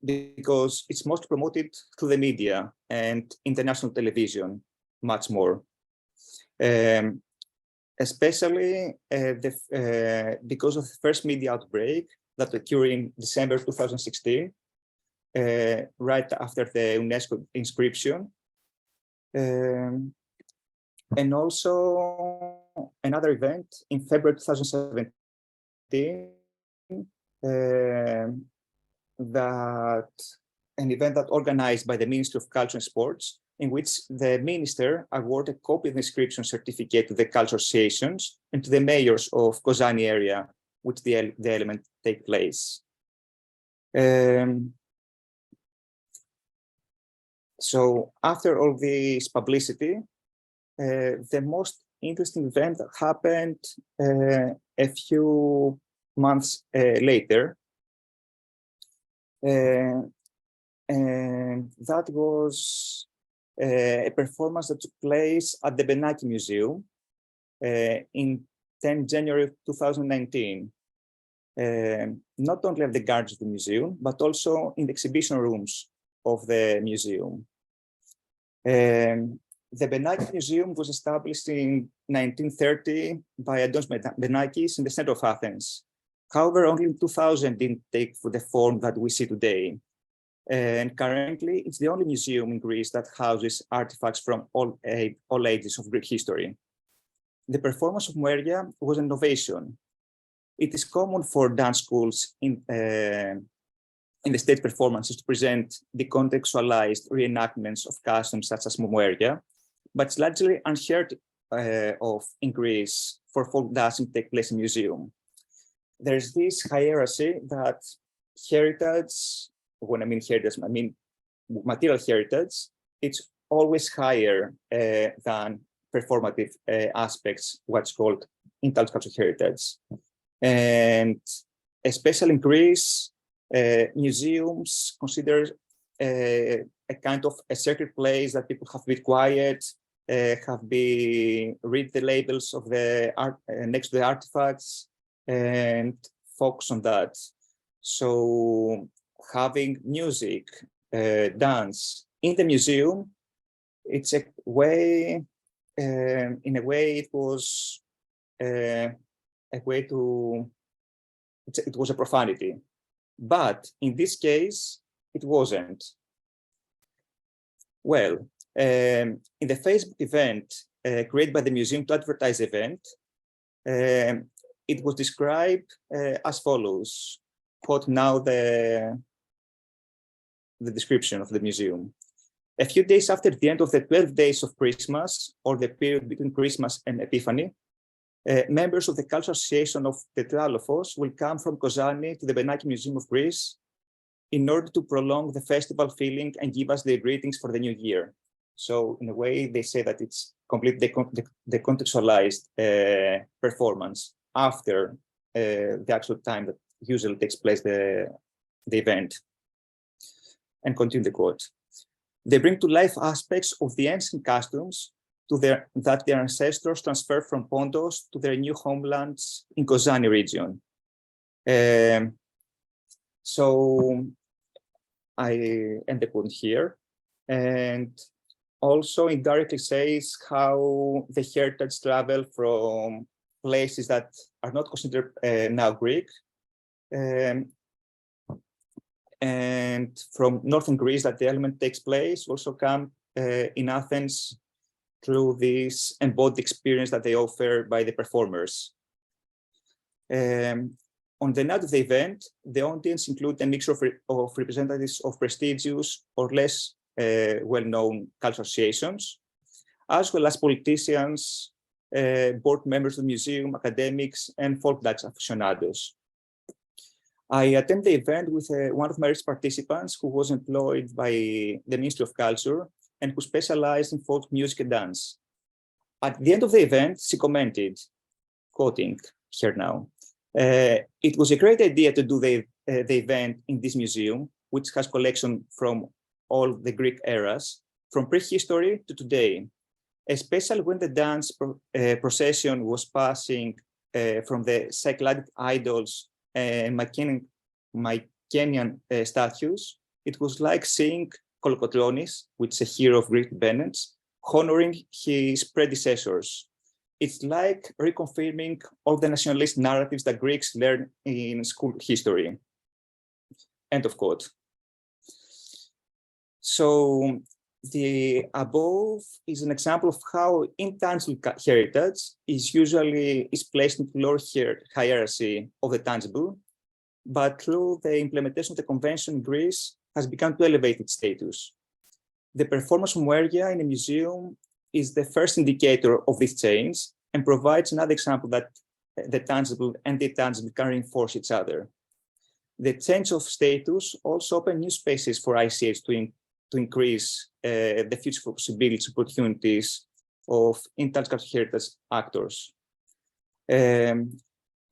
Because it's most promoted through the media and international television much more. Especially because of the first media outbreak that occurred in December 2016, right after the UNESCO inscription. And also another event in February 2017, an event that organized by the Ministry of Culture and Sports, in which the minister awarded a copy of the inscription certificate to the cultural associations and to the mayors of Kozani area, which the element take place. So after all this publicity, the most interesting event happened a few months later. And that was a performance that took place at the Lepecki Museum in 10 January 2019. Not only at the gardens of the museum, but also in the exhibition rooms of the museum. The Lepecki Museum was established in 1930 by Adonis Benakis in the center of Athens. However, only in 2000 didn't take the form that we see today. And currently, it's the only museum in Greece that houses artifacts from all ages of Greek history. The performance of Moeria was an innovation. It is common for dance schools in the stage performances to present decontextualized reenactments of customs such as Moeria, but it's largely unheard of in Greece for folk dancing to take place in museum. There's this hierarchy that heritage, when I mean heritage, I mean material heritage, it's always higher than performative aspects, what's called intangible heritage. And especially in Greece, museums consider a kind of a sacred place that people have to be quiet, read the labels of the art next to the artifacts, and focus on that. So having music, dance in the museum, it's a way, in a way, it was a way to, it was a profanity. But in this case, it wasn't. Well, in the Facebook event created by the museum to advertise the event, it was described as follows. Quote now the description of the museum. A few days after the end of the 12 days of Christmas, or the period between Christmas and Epiphany, members of the Cultural Association of Tetralophos will come from Kozani to the Lepecki Museum of Greece in order to prolong the festival feeling and give us their greetings for the new year. So in a way, they say that it's completely decontextualized performance after the actual time that usually takes place the event. And continue the quote. They bring to life aspects of the ancient customs that their ancestors transferred from Pontus to their new homelands in Kozani region. So I end the quote here. And also indirectly says how the heritage travel from places that are not considered now Greek, and from northern Greece that the element takes place also come in Athens through this embodied experience that they offer by the performers. On the night of the event, the audience include a mixture of representatives of prestigious or less well-known cultural associations, as well as politicians, board members of the museum, academics, and folk dance aficionados. I attended the event with one of my participants who was employed by the Ministry of Culture and who specialized in folk music and dance. At the end of the event, she commented, quoting here now, it was a great idea to do the event in this museum, which has collection from all the Greek eras, from prehistory to today, especially when the dance procession was passing from the Cycladic idols and Mycenaean statues. It was like seeing Kolokotronis, which is a hero of Greek independence, honoring his predecessors. It's like reconfirming all the nationalist narratives that Greeks learned in school history. End of quote. So the above is an example of how intangible heritage is placed into lower hierarchy of the tangible, but through the implementation of the convention in Greece has begun to elevate its status. The performance of Moeria in a museum is the first indicator of this change and provides another example that the tangible and the intangible can reinforce each other. The change of status also opens new spaces for ICH to increase the future possibilities, opportunities of intangible heritage actors. In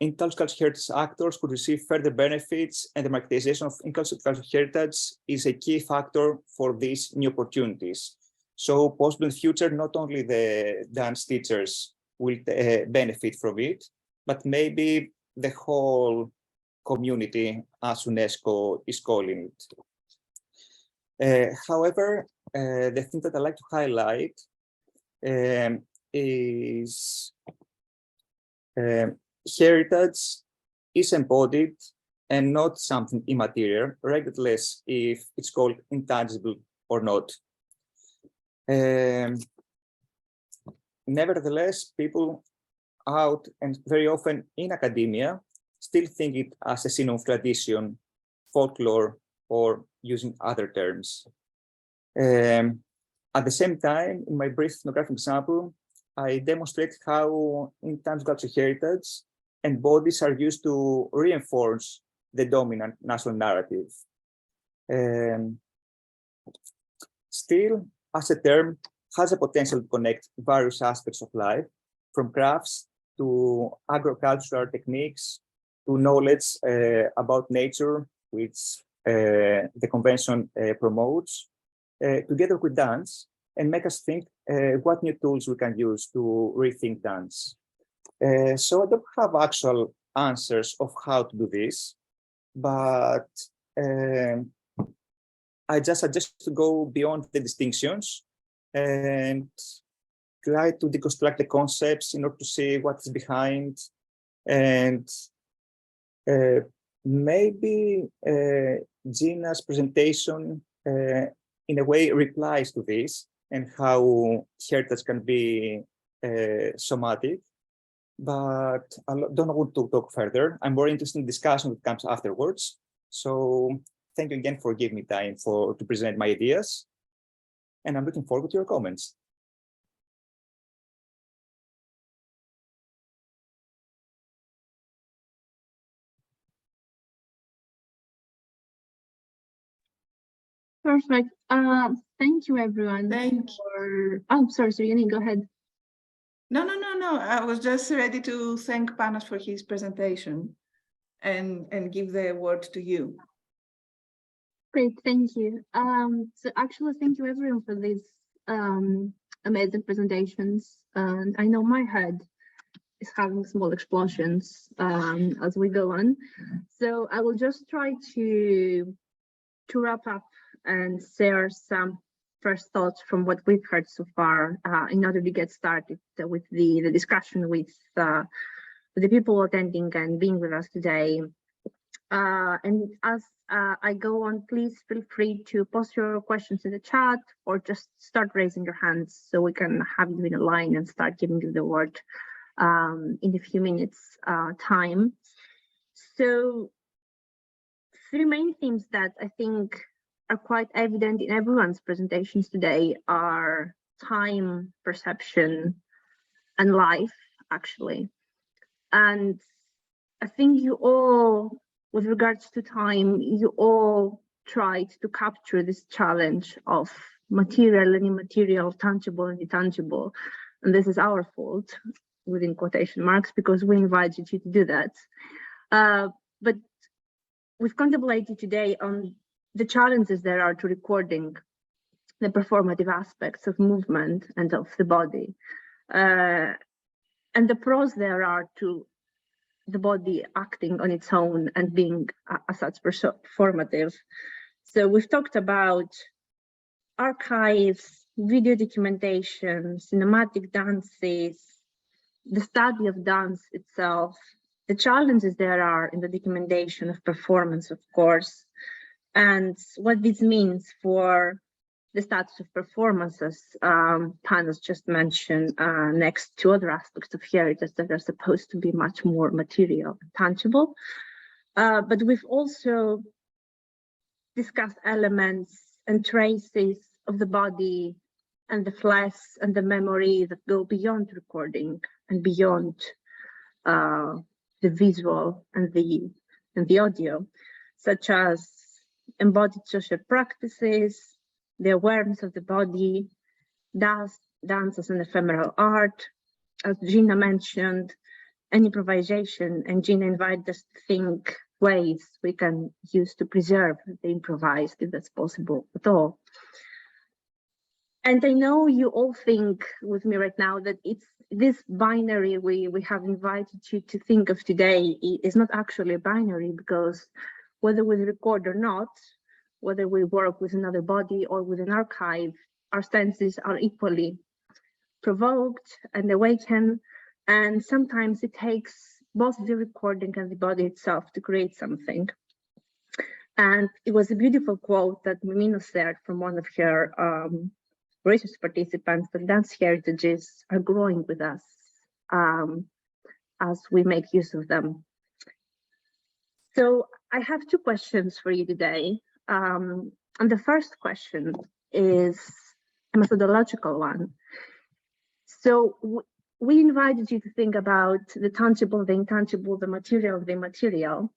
intangible heritage actors could receive further benefits, and the marketization of intangible heritage is a key factor for these new opportunities. So possibly in the future, not only the dance teachers will benefit from it, but maybe the whole community, as UNESCO is calling it. However, the thing that I like to highlight is heritage is embodied and not something immaterial, regardless if it's called intangible or not. Nevertheless, people out and very often in academia still think it as a synonym of tradition, folklore, or using other terms. At the same time, in my brief ethnographic example, I demonstrate how intangible heritage and bodies are used to reinforce the dominant national narrative. Still, as a term, has a potential to connect various aspects of life, from crafts to agricultural techniques to knowledge about nature, which the convention promotes, together with dance, and make us think what new tools we can use to rethink dance. So I don't have actual answers of how to do this, but I just suggest to go beyond the distinctions and try to deconstruct the concepts in order to see what is behind, and maybe Gina's presentation in a way replies to this and how heritage can be somatic, but I don't want to talk further. I'm more interested in discussion that comes afterwards. So thank you again for giving me time to present my ideas, and I'm looking forward to your comments. Perfect. Thank you, everyone. Thank you. Oh, sorry, Eleni, go ahead. No. I was just ready to thank Panos for his presentation and give the word to you. Great, thank you. So actually, thank you everyone for these amazing presentations. And I know my head is having small explosions as we go on. So I will just try to wrap up and share some first thoughts from what we've heard so far in order to get started with the discussion with the people attending and being with us today. And as I go on, please feel free to post your questions in the chat or just start raising your hands so we can have you in a line and start giving you the word in a few minutes time. So 3 main themes that I think are quite evident in everyone's presentations today are time, perception, and life, actually. And I think you all, with regards to time, you all tried to capture this challenge of material and immaterial, tangible and intangible. And this is our fault, within quotation marks, because we invited you to do that. But we've contemplated today on the challenges there are to recording the performative aspects of movement and of the body, and the pros there are to the body acting on its own and being as such performative. So we've talked about archives, video documentation, cinematic dances, the study of dance itself, the challenges there are in the documentation of performance, of course, and what this means for the status of performances Panos just mentioned, next to other aspects of heritage that are supposed to be much more material and tangible. But we've also discussed elements and traces of the body and the flesh and the memory that go beyond recording and beyond the visual and the audio, such as embodied social practices, the awareness of the body, dance as an ephemeral art, as Gina mentioned, and improvisation, and Gina invited us to think ways we can use to preserve the improvised, if that's possible at all. And I know you all think with me right now that it's this binary we have invited you to think of today is not actually a binary, because whether we record or not, whether we work with another body or with an archive, our senses are equally provoked and awakened. And sometimes it takes both the recording and the body itself to create something. And it was a beautiful quote that Mimino shared from one of her research participants, that dance heritages are growing with us as we make use of them. So I have two questions for you today. And the first question is a methodological one. So we invited you to think about the tangible, the intangible, the material, the immaterial.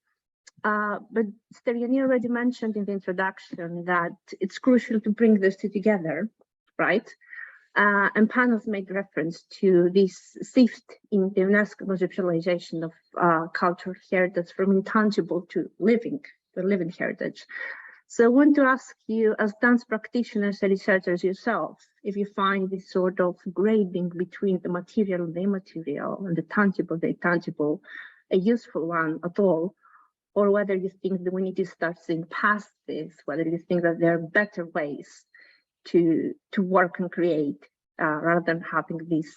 But Steriani already mentioned in the introduction that it's crucial to bring these two together, right? And Panos made reference to this shift in the UNESCO conceptualization of cultural heritage from intangible to living, the living heritage. So I want to ask you, as dance practitioners and researchers yourself, if you find this sort of grading between the material and the immaterial, and the tangible, the intangible, a useful one at all, or whether you think that we need to start seeing past this, whether you think that there are better ways to work and create, rather than having this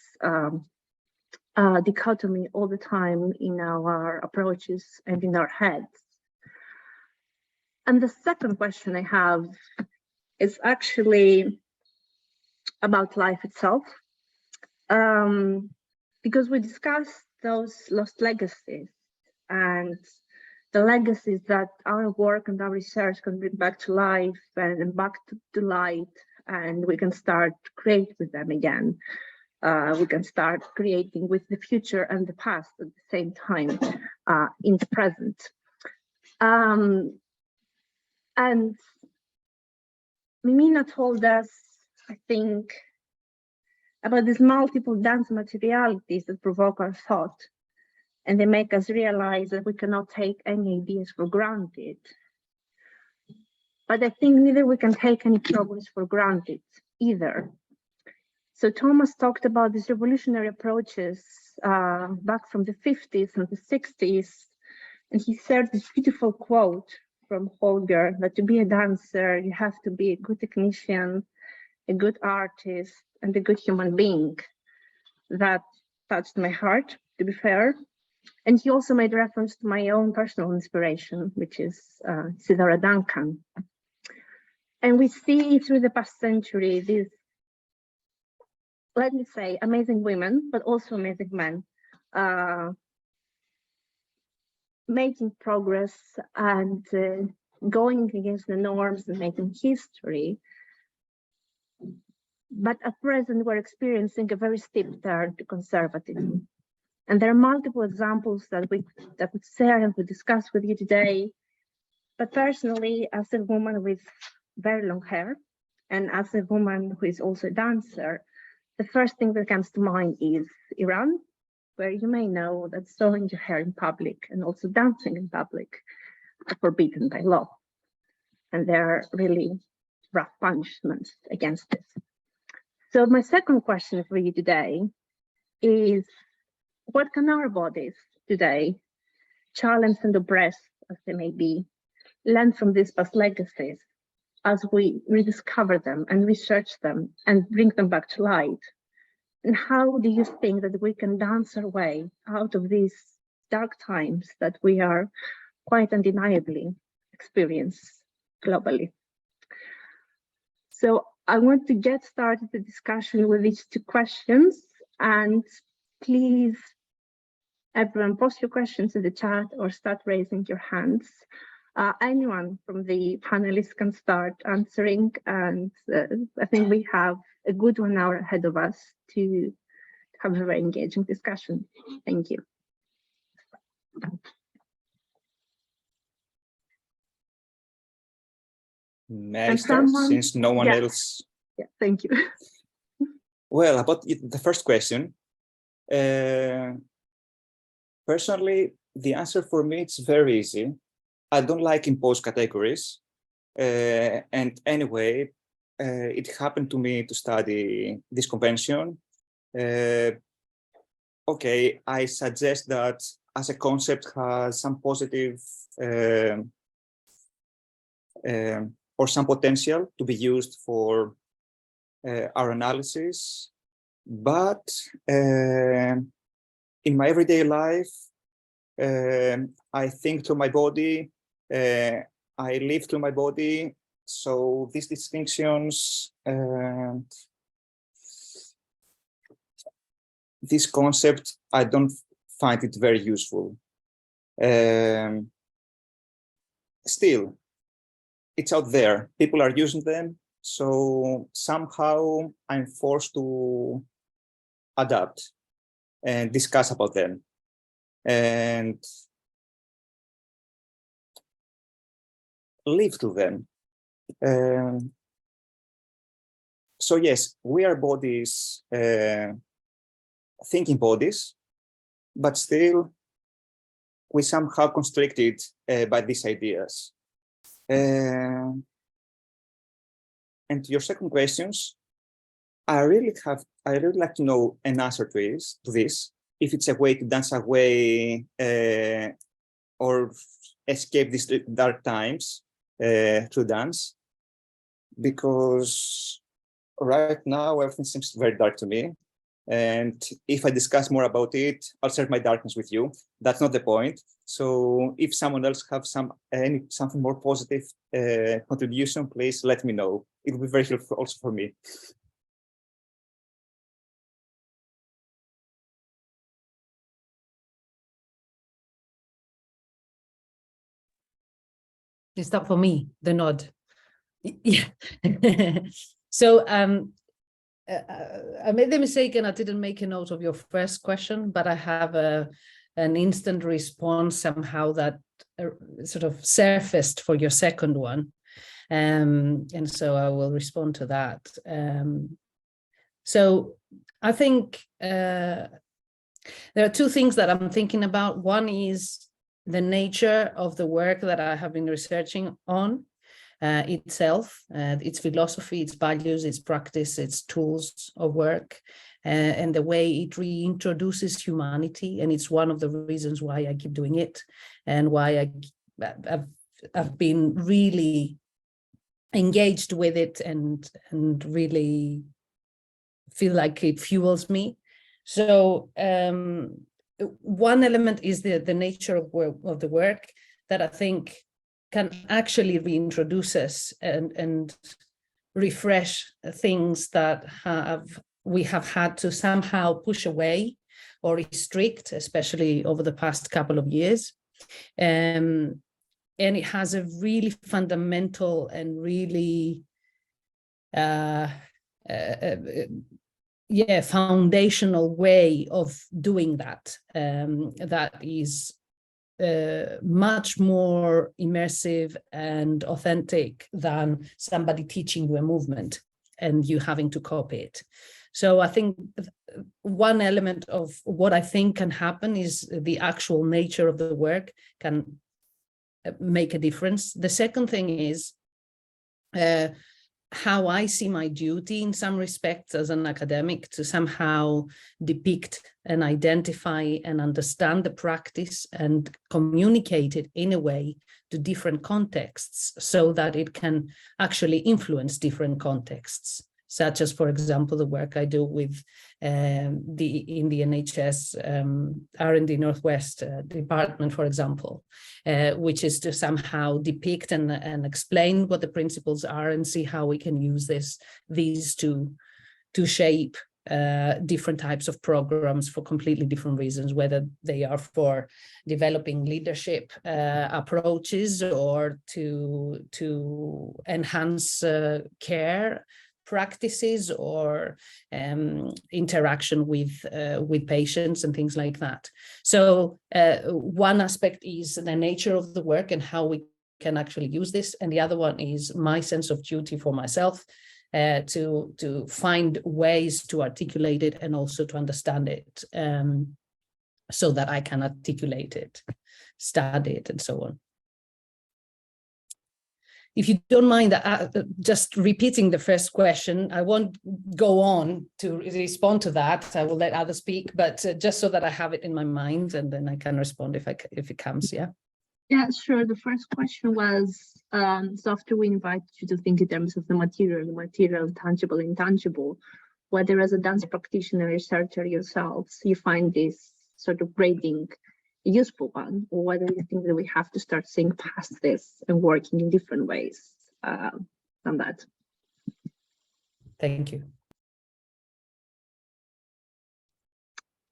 dichotomy all the time in our approaches and in our heads. And the second question I have is actually about life itself, because we discussed those lost legacies and the legacies that our work and our research can bring back to life and back to light, and we can start to create with them again. We can start creating with the future and the past at the same time in the present. And Mimina told us, I think, about these multiple dance materialities that provoke our thought, and they make us realize that we cannot take any ideas for granted. But I think neither we can take any progress for granted either. So Thomas talked about these revolutionary approaches back from the 50s and the 60s, and he shared this beautiful quote from Holger, that to be a dancer, you have to be a good technician, a good artist, and a good human being. That touched my heart, to be fair. And he also made reference to my own personal inspiration, which is Isadora Duncan. And we see through the past century these, let me say, amazing women, but also amazing men, making progress and going against the norms and making history. But at present, we're experiencing a very steep turn to conservatism. And there are multiple examples that we share and we discuss with you today. But personally, as a woman with very long hair, and as a woman who is also a dancer, the first thing that comes to mind is Iran, where you may know that sewing your hair in public and also dancing in public are forbidden by law. And there are really rough punishments against this. So my second question for you today is, what can our bodies today, challenged and oppressed as they may be, learn from these past legacies as we rediscover them and research them and bring them back to light? And how do you think that we can dance our way out of these dark times that we are quite undeniably experience globally? So I want to get started the discussion with these two questions, and please, everyone, post your questions in the chat or start raising your hands. Anyone from the panelists can start answering, and I think we have a good 1 hour ahead of us to have a very engaging discussion. Thank you. May I start, since no one else? Yeah, thank you. Well, about the first question, Personally, the answer for me, it's very easy. I don't like imposed categories. And anyway, it happened to me to study this convention. Okay, I suggest that as a concept has some positive or some potential to be used for our analysis. But in my everyday life, I think through my body, I live through my body. So these distinctions, this concept, I don't find it very useful. Still, it's out there. People are using them. So somehow I'm forced to adapt and discuss about them. And live through them. So yes, we are bodies, thinking bodies, but still we somehow constricted by these ideas. And your second questions, I really like to know an answer to this, if it's a way to dance away or escape these dark times through dance, because right now everything seems very dark to me. And if I discuss more about it, I'll share my darkness with you. That's not the point. So if someone else has something more positive contribution, please let me know. It will be very helpful also for me. Is that for me, the nod? Yeah. So I made the mistake and I didn't make a note of your first question, but I have an instant response somehow that sort of surfaced for your second one. And so I will respond to that. So I think there are two things that I'm thinking about. One is the nature of the work that I have been researching on itself, its philosophy, its values, its practice, its tools of work, and the way it reintroduces humanity. And it's one of the reasons why I keep doing it and why I've been really engaged with it and really feel like it fuels me. So one element is the nature of the work that I think can actually reintroduce us and refresh things that we have had to somehow push away or restrict, especially over the past couple of years. And it has a really fundamental and really foundational way of doing that. That is much more immersive and authentic than somebody teaching you a movement and you having to copy it. So I think one element of what I think can happen is the actual nature of the work can make a difference. The second thing is how I see my duty in some respects as an academic to somehow depict and identify and understand the practice and communicate it in a way to different contexts so that it can actually influence different contexts, such as, for example, the work I do with in the NHS R&D Northwest department, for example, which is to somehow depict and explain what the principles are and see how we can use these to shape different types of programs for completely different reasons, whether they are for developing leadership approaches or to enhance care practices or interaction with patients and things like that. So one aspect is the nature of the work and how we can actually use this, and the other one is my sense of duty for myself to find ways to articulate it and also to understand it. so that I can articulate it, study it, and so on. If you don't mind just repeating the first question, I won't go on to respond to that. I will let others speak, but just so that I have it in my mind, and then I can respond if it comes, yeah? Yeah, sure. The first question was, so after we invite you to think in terms of the material, tangible, intangible, whether as a dance practitioner, researcher yourselves, you find this sort of grading a useful one, or whether you think that we have to start seeing past this and working in different ways on that. Thank you.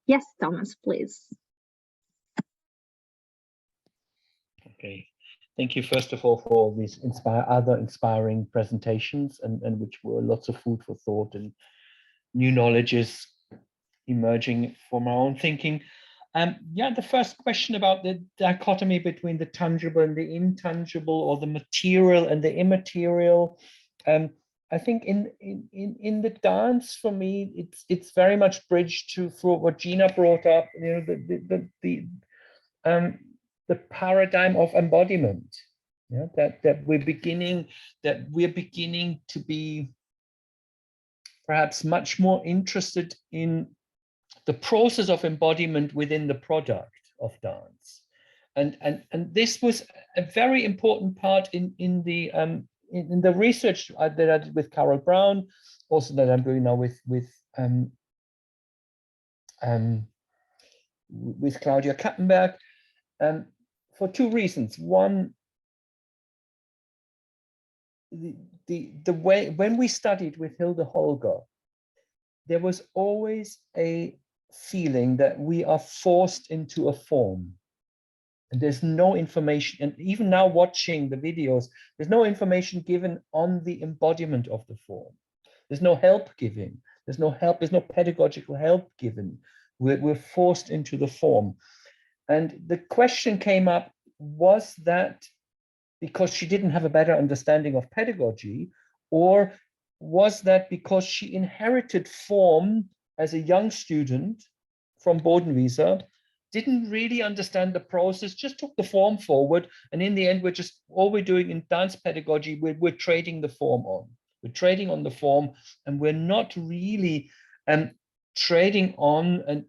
Yes, Thomas, please. Okay, thank you first of all for these other inspiring presentations, and which were lots of food for thought and new knowledges emerging from our own thinking. Yeah, the first question about the dichotomy between the tangible and the intangible, or the material and the immaterial. I think in the dance, for me, it's very much bridged for what Gina brought up. You know, the paradigm of embodiment. Yeah, that we're beginning to be perhaps much more interested in the process of embodiment within the product of dance, and this was a very important part in the research that I did with Carol Brown, also that I'm doing now with Claudia Kattenberg, for two reasons. One, the way when we studied with Hilde Holger, there was always a feeling that we are forced into a form, and there's no information. And even now, watching the videos, there's no information given on the embodiment of the form. There's no help giving. There's no help. There's no pedagogical help given. We're forced into the form. And the question came up: was that because she didn't have a better understanding of pedagogy, or was that because she inherited form as a young student from Bodenwieser, didn't really understand the process, just took the form forward, and in the end, all we're doing in dance pedagogy, we're trading the form on. We're trading on the form, and we're not really trading on. And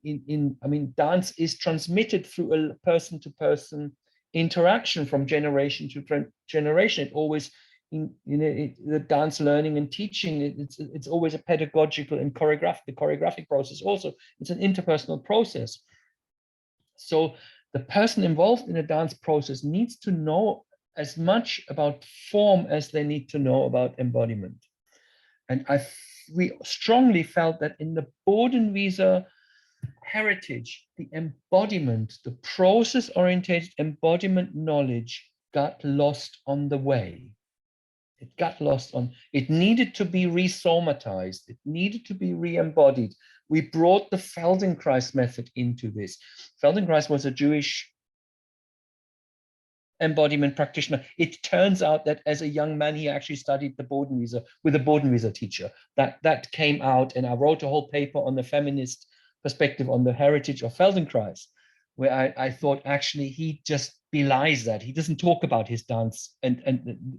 I mean, dance is transmitted through a person-to-person interaction from generation to generation. It always, the dance learning and teaching, it's always a pedagogical and choreographic process. Also, it's an interpersonal process. So the person involved in a dance process needs to know as much about form as they need to know about embodiment. And we strongly felt that in the Bodenwieser heritage, the embodiment, the process-oriented embodiment knowledge got lost on the way. It got lost on, it needed to be re-somatized. It needed to be re-embodied. We brought the Feldenkrais method into this. Feldenkrais was a Jewish embodiment practitioner. It turns out that as a young man, he actually studied the Bodenwieser with a Bodenwieser teacher. That came out, and I wrote a whole paper on the feminist perspective on the heritage of Feldenkrais, where I thought actually he just belies that. He doesn't talk about his dance and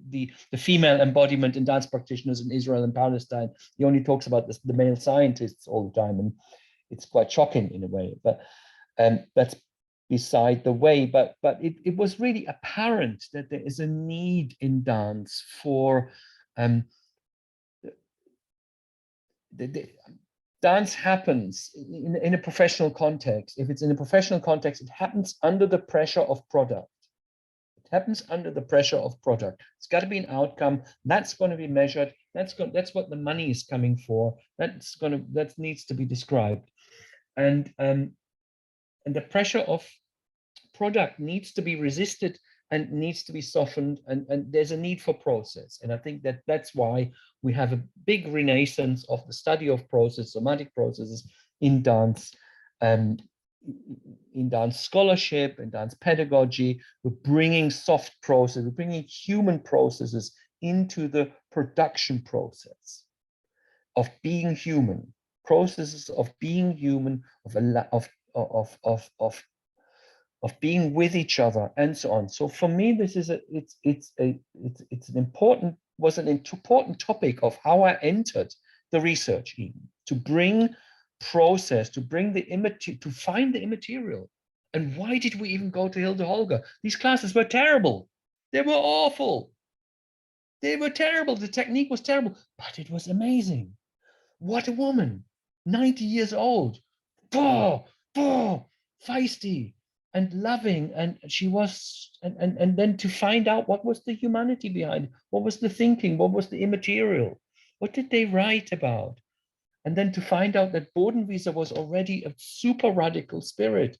the female embodiment in dance practitioners in Israel and Palestine. He only talks about the male scientists all the time, and it's quite shocking in a way. But that's beside the way. But it was really apparent that there is a need in dance for dance happens in a professional context. If it's in a professional context, it happens under the pressure of product. It happens under the pressure of product. It's got to be an outcome that's going to be measured. That's what the money is coming for. That needs to be described, and the pressure of product needs to be resisted and needs to be softened, and there's a need for process. And I think that's why we have a big renaissance of the study of process, somatic processes in dance scholarship, in dance pedagogy. We're bringing soft process, we're bringing human processes into the production process of being human, processes of being human, of of being with each other and so on. So for me, this is was an important topic of how I entered the research, even to bring process, to bring the to find the immaterial. And why did we even go to Hilde Holger? These classes were terrible. They were awful. They were terrible. The technique was terrible, but it was amazing. What a woman, 90 years old, feisty and loving. And she was, and then to find out what was the humanity behind it, what was the thinking, what was the immaterial, what did they write about? And then to find out that Bodenwieser was already a super radical spirit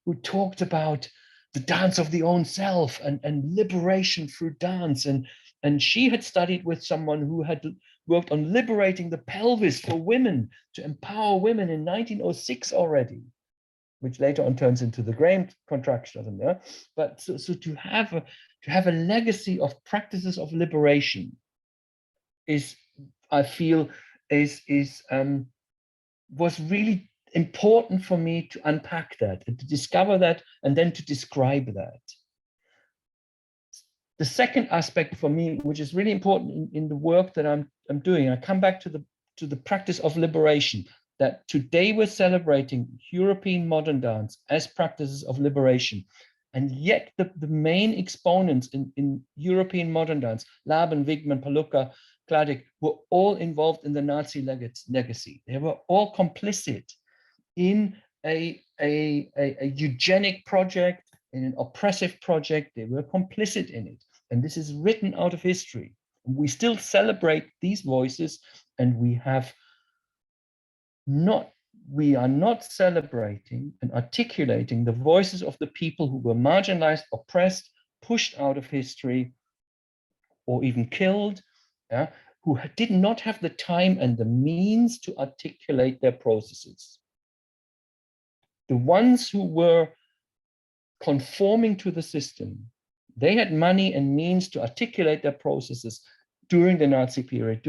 who talked about the dance of the own self and liberation through dance. And she had studied with someone who had worked on liberating the pelvis for women, to empower women in 1906 already, which later on turns into the Graham contraction. Yeah? But so to have a legacy of practices of liberation is, I feel, was really important for me to unpack that and to discover that and then to describe that. The second aspect for me, which is really important in the work that I'm doing, I come back to the practice of liberation, that today we're celebrating European modern dance as practices of liberation. And yet the main exponents in European modern dance, Laban, Wigman, Pallucca, Kladik, were all involved in the Nazi legacy. They were all complicit in a eugenic project, in an oppressive project. They were complicit in it. And this is written out of history. And we still celebrate these voices, and we are not celebrating and articulating the voices of the people who were marginalized, oppressed, pushed out of history, or even killed, who did not have the time and the means to articulate their processes. The ones who were conforming to the system, they had money and means to articulate their processes during the Nazi period,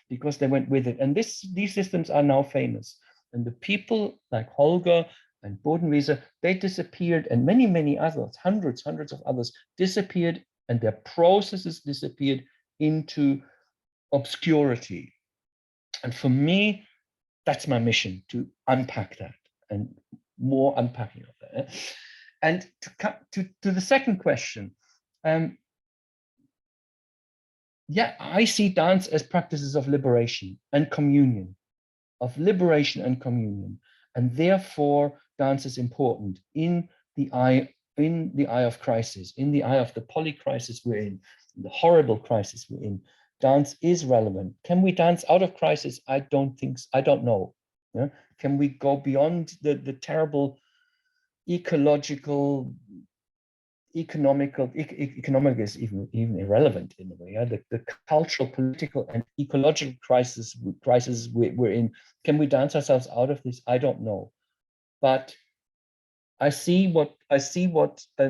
because they went with it. And these systems are now famous. And the people like Holger and Bodenwieser, they disappeared, and many, many others, hundreds of others disappeared, and their processes disappeared into obscurity. And for me, that's my mission, to unpack that, and more unpacking of that. And to come to the second question, yeah, I see dance as practices of liberation and communion, and therefore dance is important in the eye of crisis, in the eye of the polycrisis we're in, the horrible crisis we're in. Dance is relevant. Can we dance out of crisis? I don't think so. I don't know. Yeah? Can we go beyond the terrible ecological, economic is even irrelevant in a way. Yeah? The cultural, political, and ecological crisis we're in. Can we dance ourselves out of this? I don't know. But I see what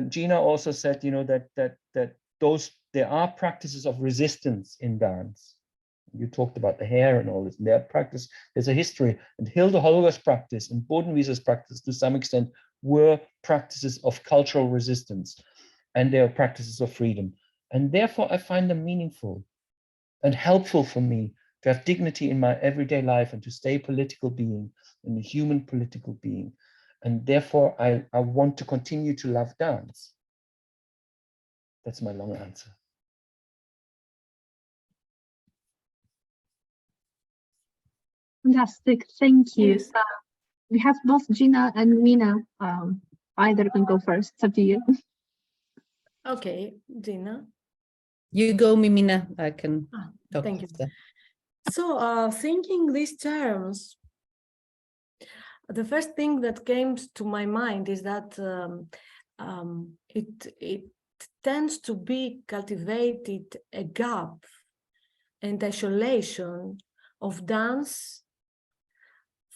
Gina also said. That there are practices of resistance in dance. You talked about the hair and all this. And their practice, there's a history. And Hilde Holger's practice and Bodenwieser's practice, to some extent, were practices of cultural resistance, and they are practices of freedom. And therefore, I find them meaningful and helpful for me to have dignity in my everyday life and to stay a political being and a human political being. And therefore, I want to continue to love dance. That's my long answer. Fantastic, thank you. Yes. We have both Gina and Mina. Either can go first. It's up to you. Okay, Gina. You go, Mimina. I can talk. Thank you. after. So thinking these terms, the first thing that came to my mind is that it tends to be cultivated a gap and isolation of dance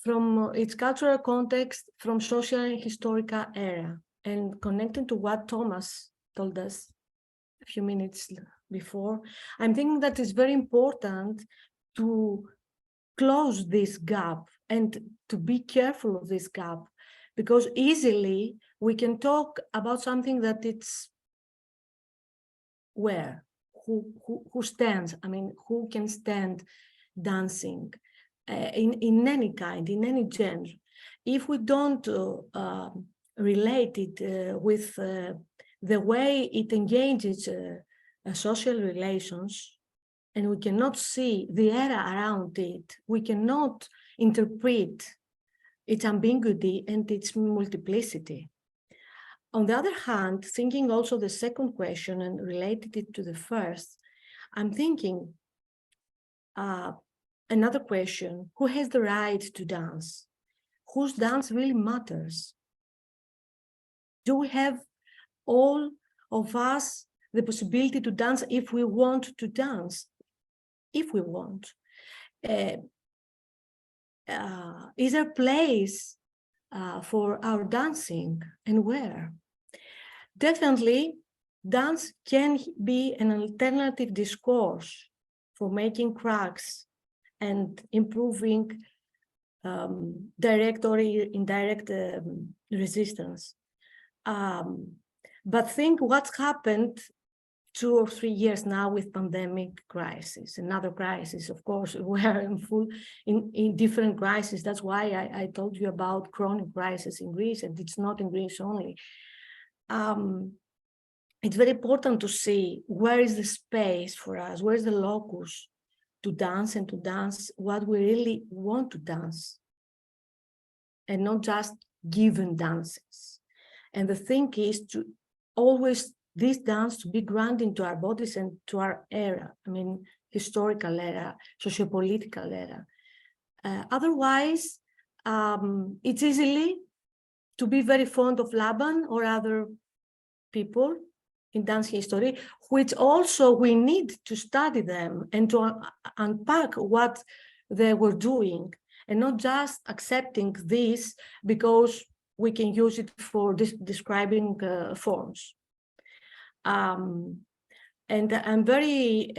from its cultural context, from social and historical era. And connecting to what Thomas told us a few minutes before, I'm thinking that it's very important to close this gap and to be careful of this gap, because easily we can talk about something that it's where, who stands, I mean, who can stand dancing in any kind, in any genre. If we don't relate it with the way it engages social relations, and we cannot see the era around it, we cannot interpret its ambiguity and its multiplicity. On the other hand, thinking also the second question and related it to the first, I'm thinking another question: who has the right to dance? Whose dance really matters? Do we have all of us the possibility to dance if we want to dance? If we want. Is there a place for our dancing, and where? Definitely, dance can be an alternative discourse for making cracks and improving direct or indirect resistance. But think what's happened 2 or 3 years now with pandemic crisis, another crisis, of course, we are in different crises. That's why I told you about chronic crisis in Greece, and it's not in Greece only. It's very important to see where is the space for us, where is the locus to dance, and to dance what we really want to dance, and not just given dances. And the thing is to always this dance to be grounded into our bodies and to our era, I mean, historical era, sociopolitical era. Otherwise, it's easily to be very fond of Laban or other people in dance history, which also we need to study them and to unpack what they were doing, and not just accepting this because we can use it for describing forms. And I'm very,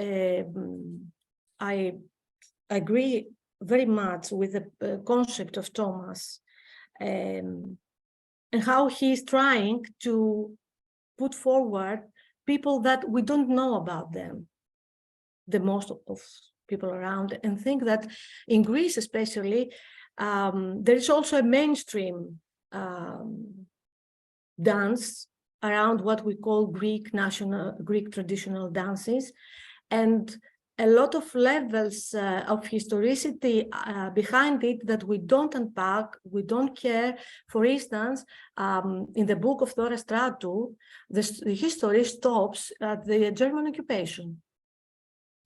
I agree very much with the concept of Thomas and how he's trying to put forward people that we don't know about them, the most of people around, and think that in Greece especially, there is also a mainstream dance around what we call Greek traditional dances, and a lot of levels of historicity behind it that we don't unpack, we don't care. For instance, in the book of Thora Stratou, the history stops at the German occupation.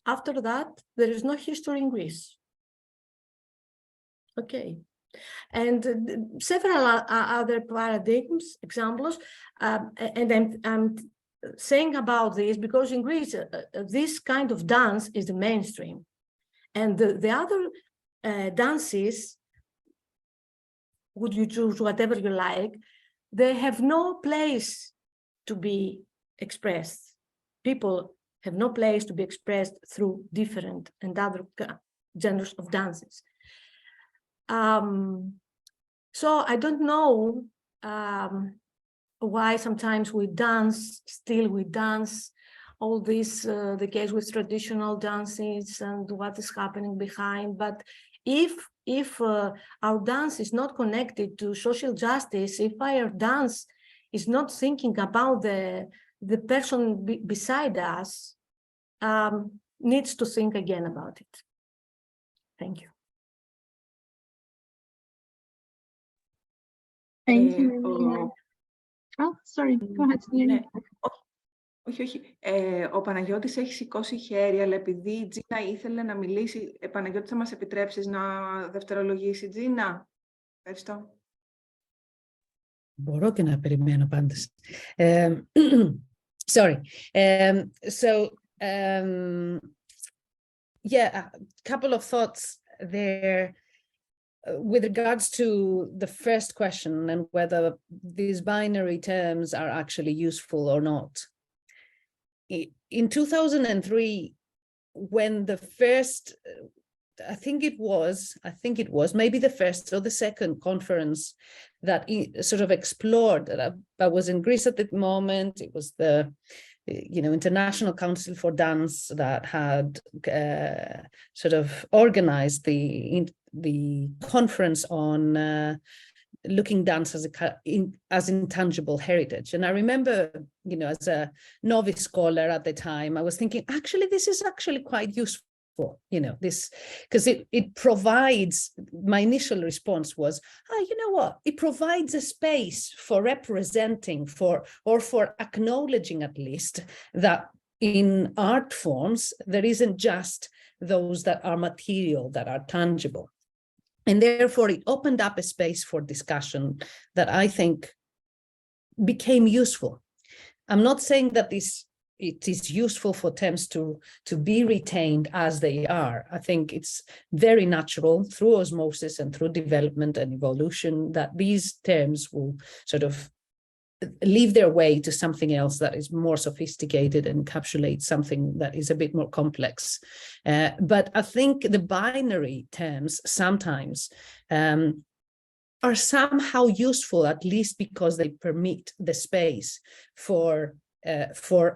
After that, there is no history in Greece. Okay. And several other paradigms, examples, and I'm saying about this because in Greece, this kind of dance is the mainstream. And the other dances, would you choose whatever you like, they have no place to be expressed. People have no place to be expressed through different and other genres of dances. So I don't know why sometimes we dance, still we dance, all this, the case with traditional dances and what is happening behind. But if our dance is not connected to social justice, if our dance is not thinking about the person beside us, needs to think again about it. Thank you. Thank you. Oh, sorry. Go ahead. Ναι. Όχι. Ο Παναγιώτης έχει σηκώσει χέρι, αλλά επειδή η Τζίνα ήθελε να μιλήσει, Παναγιώτη, θα μας επιτρέψεις να δευτερολογήσει, Τζίνα? Ευχαριστώ. Μπορώ και να περιμένω πάντως. Sorry. Yeah, a couple of thoughts there. With regards to the first question and whether these binary terms are actually useful or not. In 2003, when the first I think it was maybe the first or the second conference that sort of explored that. I was in Greece at the moment. It was the International Council for Dance that had sort of organized the conference on looking dance as intangible heritage. And I remember, as a novice scholar at the time, I was thinking, actually, this is actually quite useful. This, because it provides, my initial response was, you know what, it provides a space for representing, for acknowledging at least that in art forms, there isn't just those that are material, that are tangible. And therefore it opened up a space for discussion that I think became useful. I'm not saying that it is useful for terms to be retained as they are. I think it's very natural through osmosis and through development and evolution that these terms will sort of leave their way to something else that is more sophisticated and encapsulates something that is a bit more complex. But I think the binary terms sometimes are somehow useful, at least because they permit the space for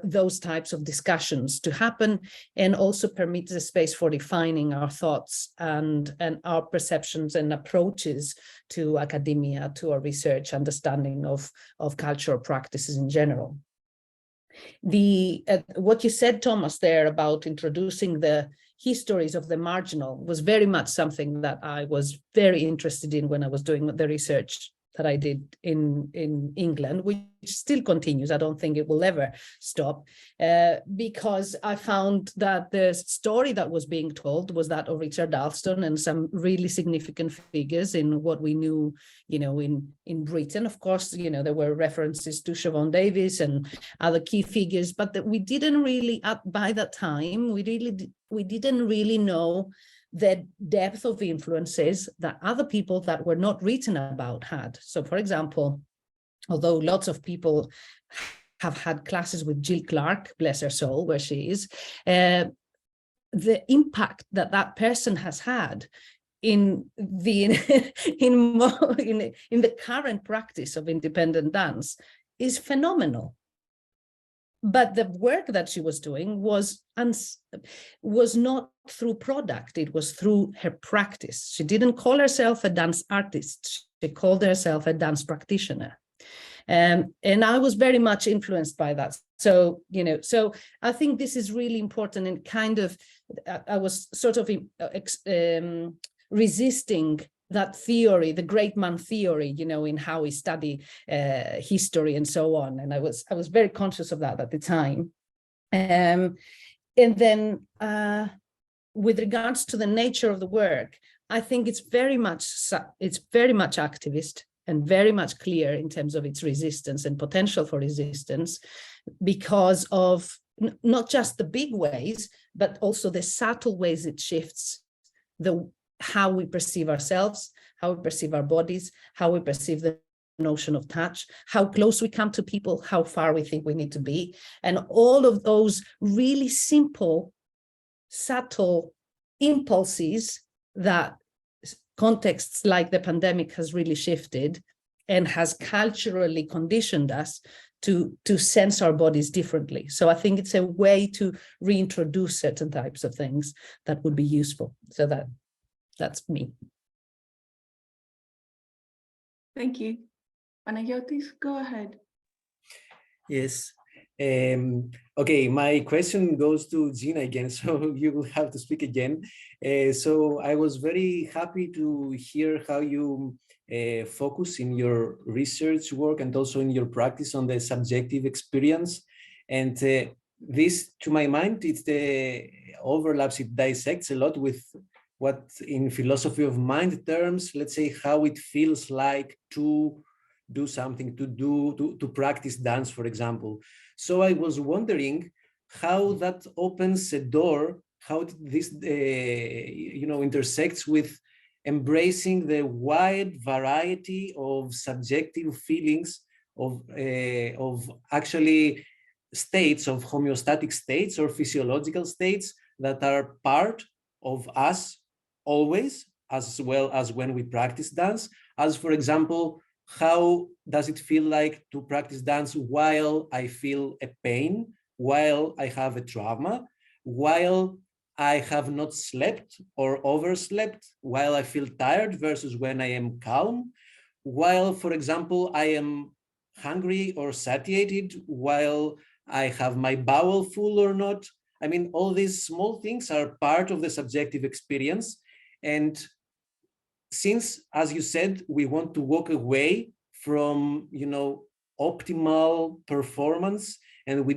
those types of discussions to happen, and also permits the space for defining our thoughts and our perceptions and approaches to academia, to our research understanding of cultural practices in general. What you said, Thomas, there about introducing the histories of the marginal was very much something that I was very interested in when I was doing the research that I did in England, which still continues. I don't think it will ever stop, because I found that the story that was being told was that of Richard Alston and some really significant figures in what we knew, in Britain. Of course, there were references to Siobhan Davis and other key figures, but that we didn't really, by that time, we didn't really know the depth of influences that other people that were not written about had. So, for example, although lots of people have had classes with Jill Clark, bless her soul, where she is, the impact that person has had in the current practice of independent dance is phenomenal. But the work that she was doing was not through product, it was through her practice. She didn't call herself a dance artist, she called herself a dance practitioner. And I was very much influenced by that. So, so I think this is really important, and kind of, I was sort of resisting that theory, the great man theory, in how we study history and so on. And I was very conscious of that at the time. And then with regards to the nature of the work, I think it's very much activist and very much clear in terms of its resistance and potential for resistance, because of not just the big ways, but also the subtle ways it shifts how we perceive ourselves, how we perceive our bodies, how we perceive the notion of touch, how close we come to people, how far we think we need to be. And all of those really simple, subtle impulses that contexts like the pandemic has really shifted and has culturally conditioned us to sense our bodies differently. So I think it's a way to reintroduce certain types of things that would be useful. So that's me. Thank you. Panagiotis, go ahead. Yes. Okay, my question goes to Gina again, so you will have to speak again. So I was very happy to hear how you focus in your research work and also in your practice on the subjective experience. And this, to my mind, it overlaps, it dissects a lot with what in philosophy of mind terms, let's say, how it feels like to do something, to practice dance, for example. So I was wondering how that opens a door, how this intersects with embracing the wide variety of subjective feelings of actually states, of homeostatic states or physiological states that are part of us always, as well as when we practice dance, as for example, how does it feel like to practice dance while I feel a pain, while I have a trauma, while I have not slept or overslept, while I feel tired versus when I am calm, while, for example, I am hungry or satiated, while I have my bowel full or not. I mean, all these small things are part of the subjective experience. And since, as you said, we want to walk away from, optimal performance, and we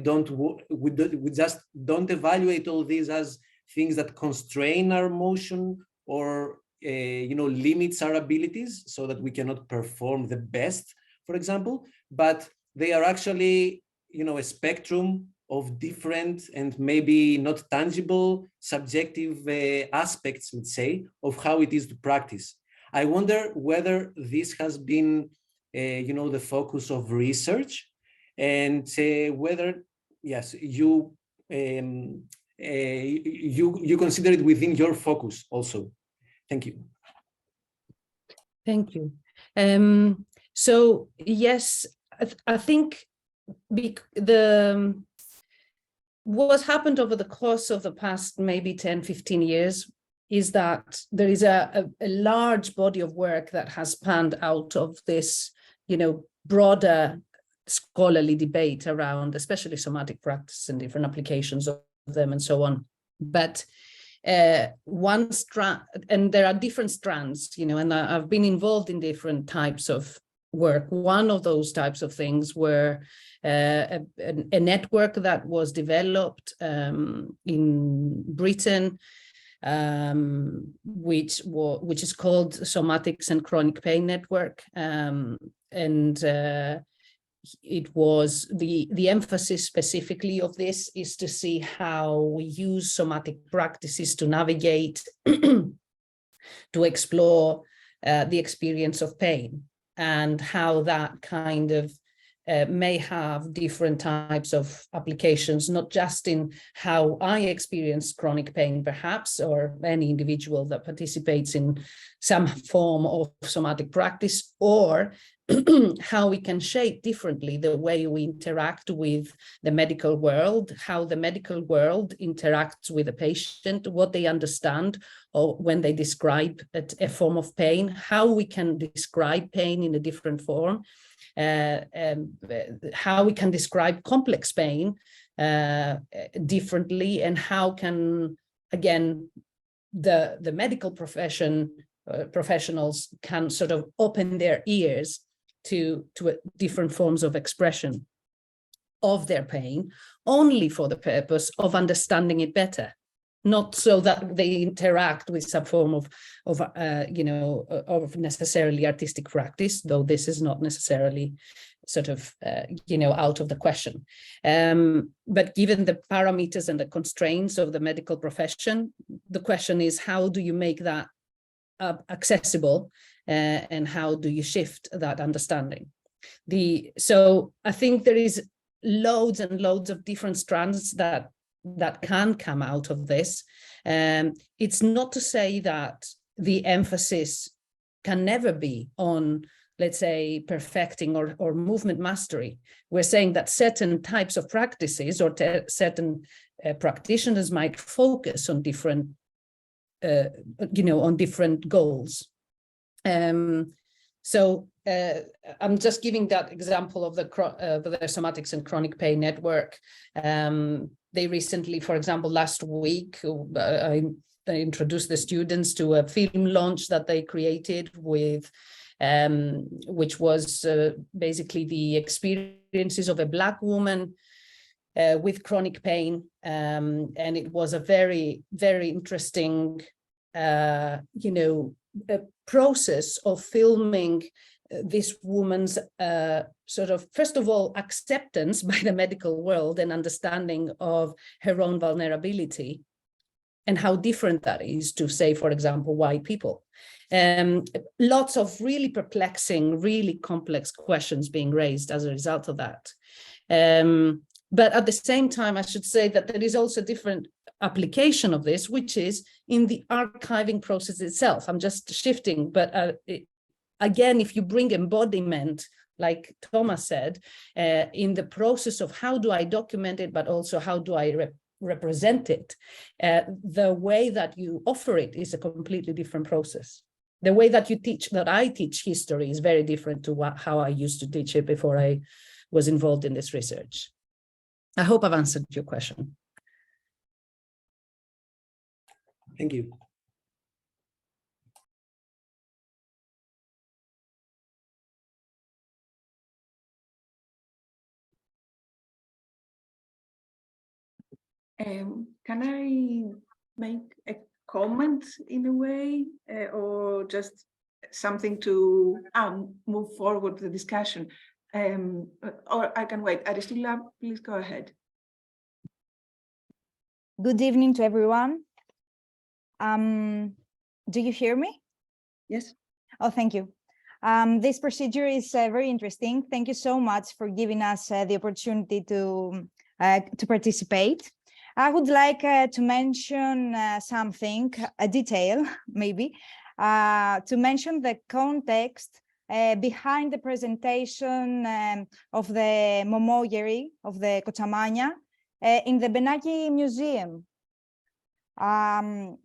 just don't evaluate all these as things that constrain our motion or limits our abilities so that we cannot perform the best, for example, but they are actually a spectrum of different and maybe not tangible subjective aspects, let's say, of how it is to practice. I wonder whether this has been the focus of research, and whether, yes, you consider it within your focus also. Thank you. Thank you. So yes, I think what happened over the course of the past maybe 10, 15 years is that there is a large body of work that has spanned out of this, broader scholarly debate around especially somatic practice and different applications of them and so on. But one strand, and there are different strands, and I've been involved in different types of work. One of those types of things were a network that was developed in Britain, which is called Somatics and Chronic Pain Network, and it was the emphasis specifically of this is to see how we use somatic practices to navigate, to explore the experience of pain, and how that kind of may have different types of applications, not just in how I experience chronic pain, perhaps, or any individual that participates in some form of somatic practice, or how we can shape differently the way we interact with the medical world, how the medical world interacts with the patient, what they understand or when they describe a form of pain, how we can describe pain in a different form, how we can describe complex pain differently, and how can, again, the medical professionals can sort of open their ears to different forms of expression of their pain, only for the purpose of understanding it better, not so that they interact with some form of necessarily artistic practice, though this is not necessarily sort of out of the question. But given the parameters and the constraints of the medical profession, the question is, how do you make that accessible, and how do you shift that understanding? So I think there is loads and loads of different strands that can come out of this. It's not to say that the emphasis can never be on, let's say, perfecting or movement mastery. We're saying that certain types of practices or certain practitioners might focus on different on different goals. So I'm just giving that example of the Somatics and Chronic Pain Network. They recently, for example, last week, I introduced the students to a film launch that they created with, which was basically the experiences of a Black woman with chronic pain, and it was a very, very interesting, a process of filming this woman's sort of, first of all, acceptance by the medical world and understanding of her own vulnerability, and how different that is to, say, for example, white people. Lots of really perplexing, really complex questions being raised as a result of that. But at the same time, I should say that there is also different application of this, which is in the archiving process itself. I'm just shifting, but again, if you bring embodiment, like Thomas said, in the process of how do I document it, but also how do I represent it, the way that you offer it is a completely different process. The way that I teach history is very different to how I used to teach it before I was involved in this research. I hope I've answered your question. Thank you. Can I make a comment in a way, or just something to move forward the discussion? Or I can wait. Aristilla, please go ahead. Good evening to everyone. Do you hear me? Yes. Oh, thank you. This procedure is very interesting. Thank you so much for giving us the opportunity to participate. I would like to mention something, a detail maybe, to mention the context behind the presentation of the Momoyeri of the Kochamanya in the Benaki Museum.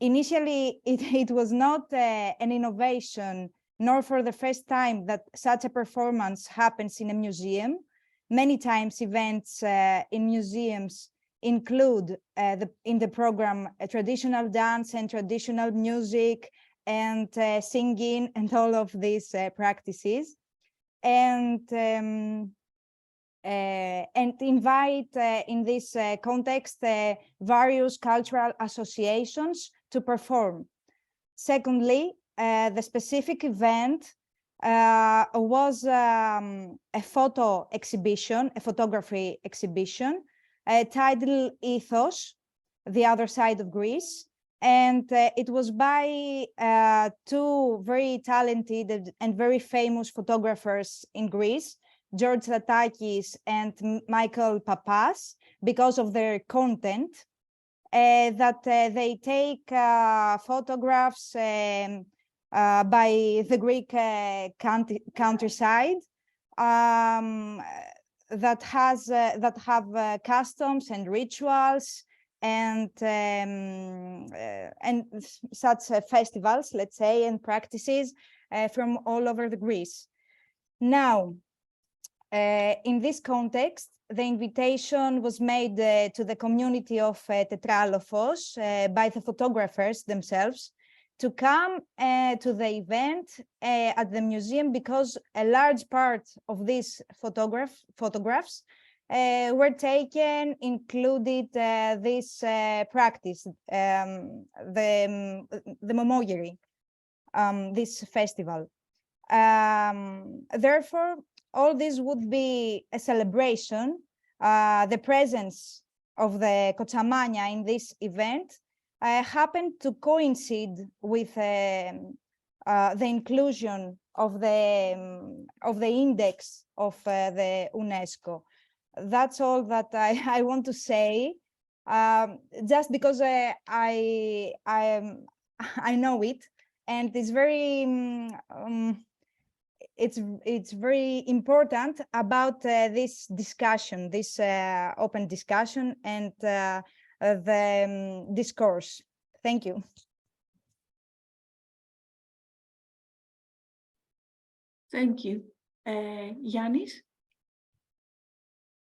Initially, it was not an innovation, nor for the first time that such a performance happens in a museum. Many times events in museums include in the program traditional dance and traditional music and singing and all of these practices, and invite in this context various cultural associations to perform. Secondly, the specific event was a photo exhibition, a photography exhibition, titled Ethos, the Other Side of Greece. And it was by two very talented and very famous photographers in Greece, George Latakis and Michael Papas, because of their content, that they take photographs by the Greek countryside that have customs and rituals and such festivals, let's say, and practices from all over the Greece. Now, in this context, the invitation was made to the community of Tetralofos by the photographers themselves to come to the event at the museum, because a large part of these photographs were taken, included this practice, the Momoyeri, this festival. Therefore, all this would be a celebration. The presence of the Kochamanya in this event happened to coincide with the inclusion of the index of the UNESCO. That's all that I want to say. Just because I know it, and it's very. It's very important about this discussion, this open discussion, and the discourse. Thank you. Thank you. Yannis?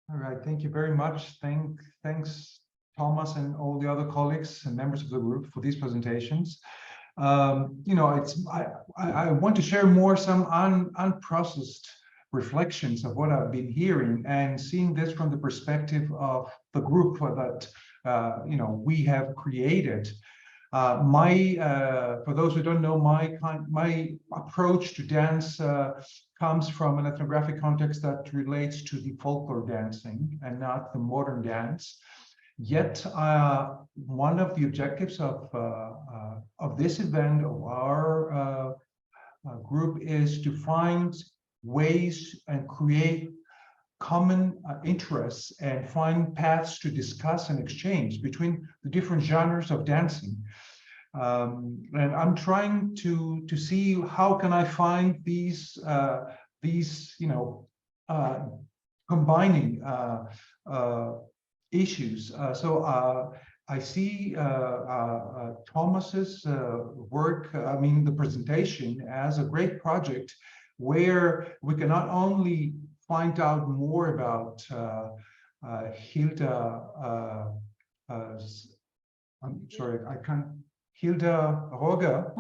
All right, thank you very much. Thanks, Thomas, and all the other colleagues and members of the group for these presentations. You know, I want to share more some unprocessed reflections of what I've been hearing, and seeing this from the perspective of the group that you know, we have created. For those who don't know, my approach to dance comes from an ethnographic context that relates to the folklore dancing and not the modern dance. Yet, one of the objectives of this event, of our group, is to find ways and create common interests and find paths to discuss and exchange between the different genres of dancing. And I'm trying to see how can I find these combining issues. I see Thomas's work, the presentation, as a great project where we can not only find out more about Hilda, I'm sorry, I can't, Hilda Roger?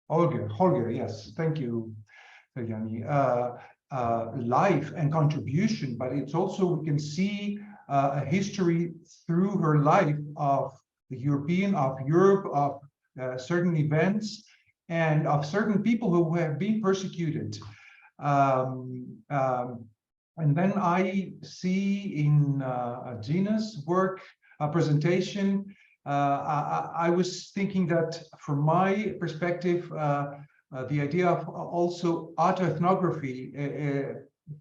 Holger, yes, thank you, Yanni. Life and contribution, but it's also, we can see a history through her life of Europe, of certain events, and of certain people who have been persecuted. And then I see in Gina's work, presentation, I was thinking that from my perspective, the idea of also autoethnography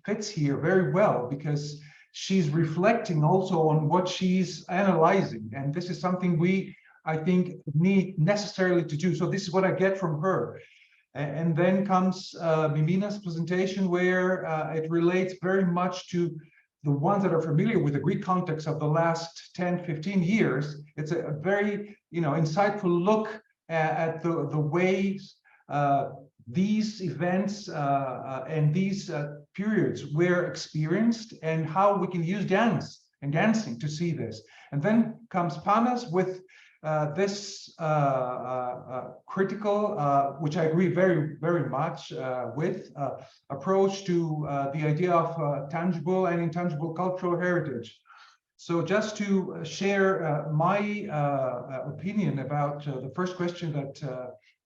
fits here very well, because she's reflecting also on what she's analyzing. And this is something we, I think, need necessarily to do. So this is what I get from her. And then comes Mimina's presentation, where it relates very much to the ones that are familiar with the Greek context of the last 10, 15 years. It's a very, insightful look at the ways these events and these periods were experienced, and how we can use dance and dancing to see this. And then comes Panas with this critical, which I agree very, very much with, approach to the idea of tangible and intangible cultural heritage. So just to share my opinion about the first question that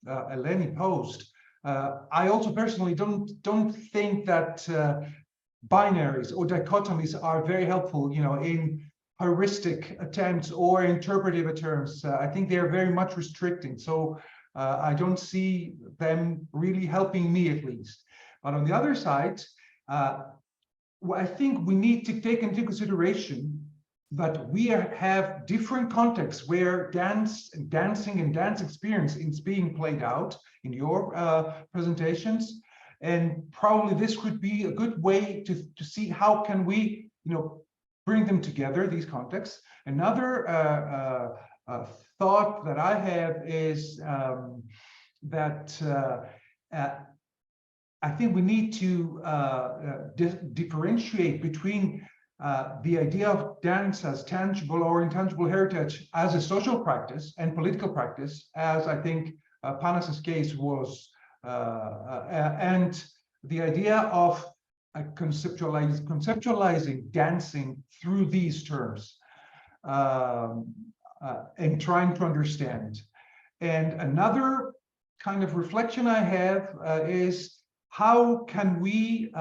Eleni posed, I also personally don't think that binaries or dichotomies are very helpful, in heuristic attempts or interpretive attempts. I think they are very much restricting. So I don't see them really helping me, at least. But on the other side, I think we need to take into consideration that we have different contexts where dancing and dance experience is being played out in your presentations. And probably this could be a good way to see how can we, bring them together, these contexts. Another thought that I have is that I think we need to differentiate between the idea of dance as tangible or intangible heritage as a social practice and political practice, as I think Panas's case was, and the idea of conceptualizing dancing through these terms and trying to understand. And another kind of reflection I have is, how can we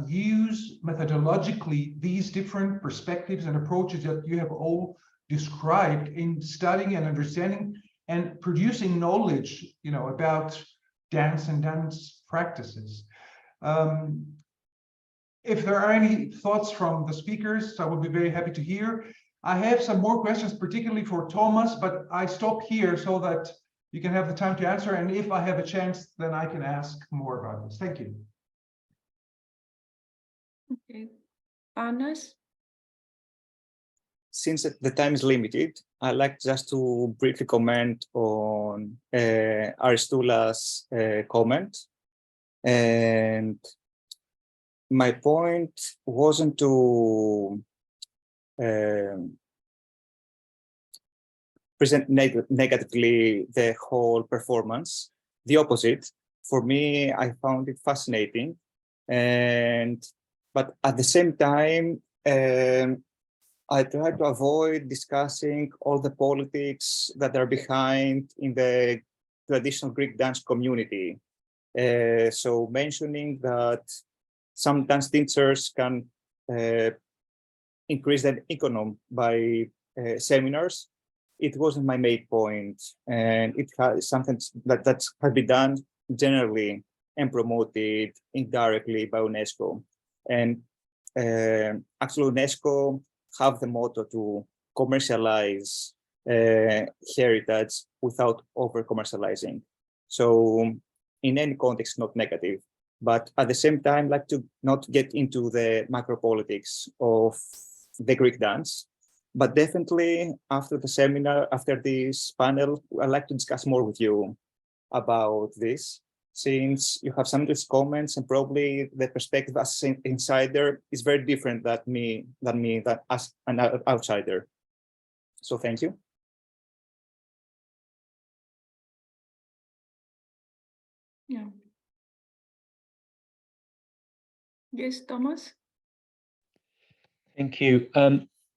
use methodologically these different perspectives and approaches that you have all described in studying and understanding and producing knowledge, about dance and dance practices. If there are any thoughts from the speakers, I would be very happy to hear. I have some more questions, particularly for Thomas, but I stop here so that you can have the time to answer. And if I have a chance, then I can ask more about this. Thank you. Okay. Panas? Since the time is limited, I'd like just to briefly comment on Aristoula's comment. And my point wasn't to present negatively the whole performance. The opposite. For me, I found it fascinating, but at the same time, I try to avoid discussing all the politics that are behind in the traditional Greek dance community. So mentioning that some dance teachers can increase their income by seminars, it wasn't my main point, and it has something that has been done generally and promoted indirectly by UNESCO. And actually UNESCO have the motto to commercialize heritage without over-commercializing. So in any context, not negative, but at the same time, like to not get into the macro politics of the Greek dance. But definitely after the seminar, after this panel, I'd like to discuss more with you about this, since you have some of these comments and probably the perspective as an insider is very different than me as an outsider. So thank you. Yeah. Yes, Thomas? Thank you.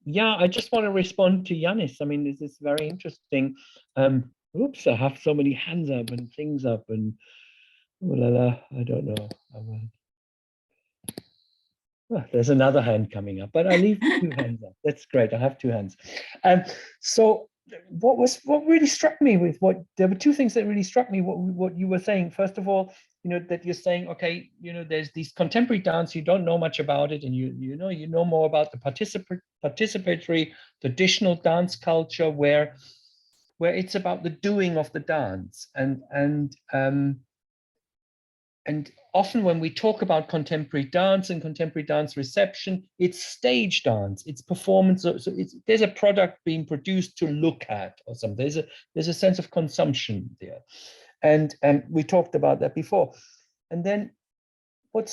Yeah, I just want to respond to Yanis. I mean, this is very interesting. Oops, I have so many hands up and things up and oh la la, I don't know. Well, there's another hand coming up, but I leave 2 hands up. That's great. I have 2 hands. So what really struck me with there were 2 things that really struck me, what you were saying. First of all, that you're saying, okay, there's these contemporary dance, you don't know much about it, and you know more about the participatory traditional dance culture where it's about the doing of the dance. And often when we talk about contemporary dance and contemporary dance reception, it's stage dance, it's performance. So there's a product being produced to look at or something. There's a sense of consumption there. And we talked about that before. And then it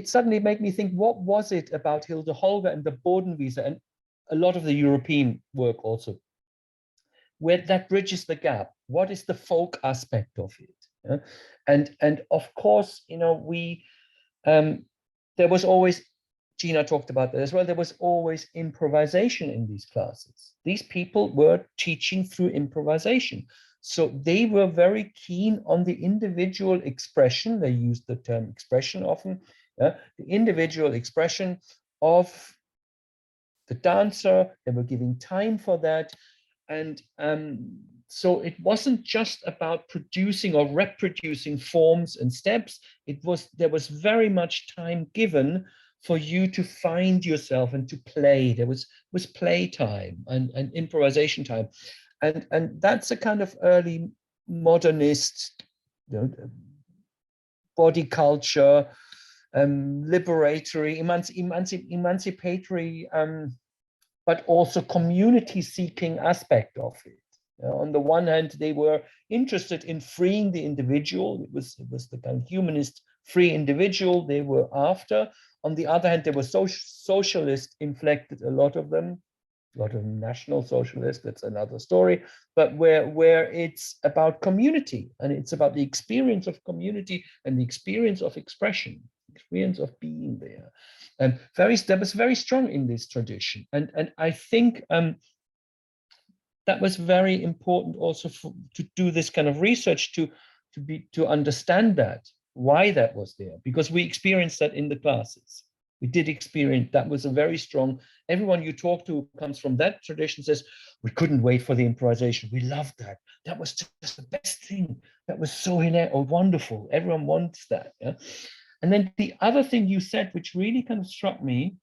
suddenly made me think, what was it about Hilde Holger and the Bodenwiese and a lot of the European work also, where that bridges the gap? What is the folk aspect of it? And of course, there was always, Gina talked about that as well, there was always improvisation in these classes. These people were teaching through improvisation. So they were very keen on the individual expression. They used the term expression often, the individual expression of the dancer. They were giving time for that. And so it wasn't just about producing or reproducing forms and steps. There was very much time given for you to find yourself and to play. There was play time and improvisation time. And that's a kind of early modernist body culture, liberatory, emancipatory, but also community-seeking aspect of it. On the one hand, they were interested in freeing the individual. It was the kind of humanist free individual they were after. On the other hand, they were socialist inflected, a lot of them national socialists, that's another story, but where it's about community, and it's about the experience of community and the experience of expression, experience of being there. And that was very strong in this tradition. And I think that was very important also to do this kind of research to understand why that was there, because we experienced that in the classes. We did experience that was a very strong, everyone you talk to comes from that tradition says, we couldn't wait for the improvisation. We loved that. That was just the best thing. That was so wonderful. Everyone wants that. Yeah? And then the other thing you said, which really kind of struck me,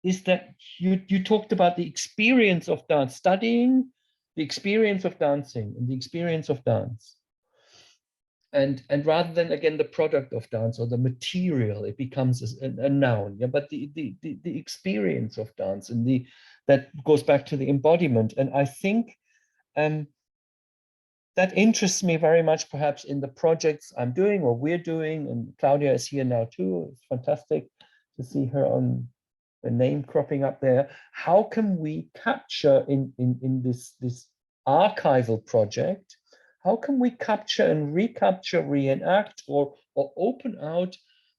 is that you talked about the experience of dance, studying the experience of dancing and the experience of dance. And rather than, again, the product of dance or the material, it becomes a noun. Yeah, but the experience of dance and that goes back to the embodiment. And I think that interests me very much, perhaps in the projects I'm doing or we're doing. And Claudia is here now too. It's fantastic to see her on the name cropping up there. How can we capture in this archival project? How can we capture and recapture, reenact, or open out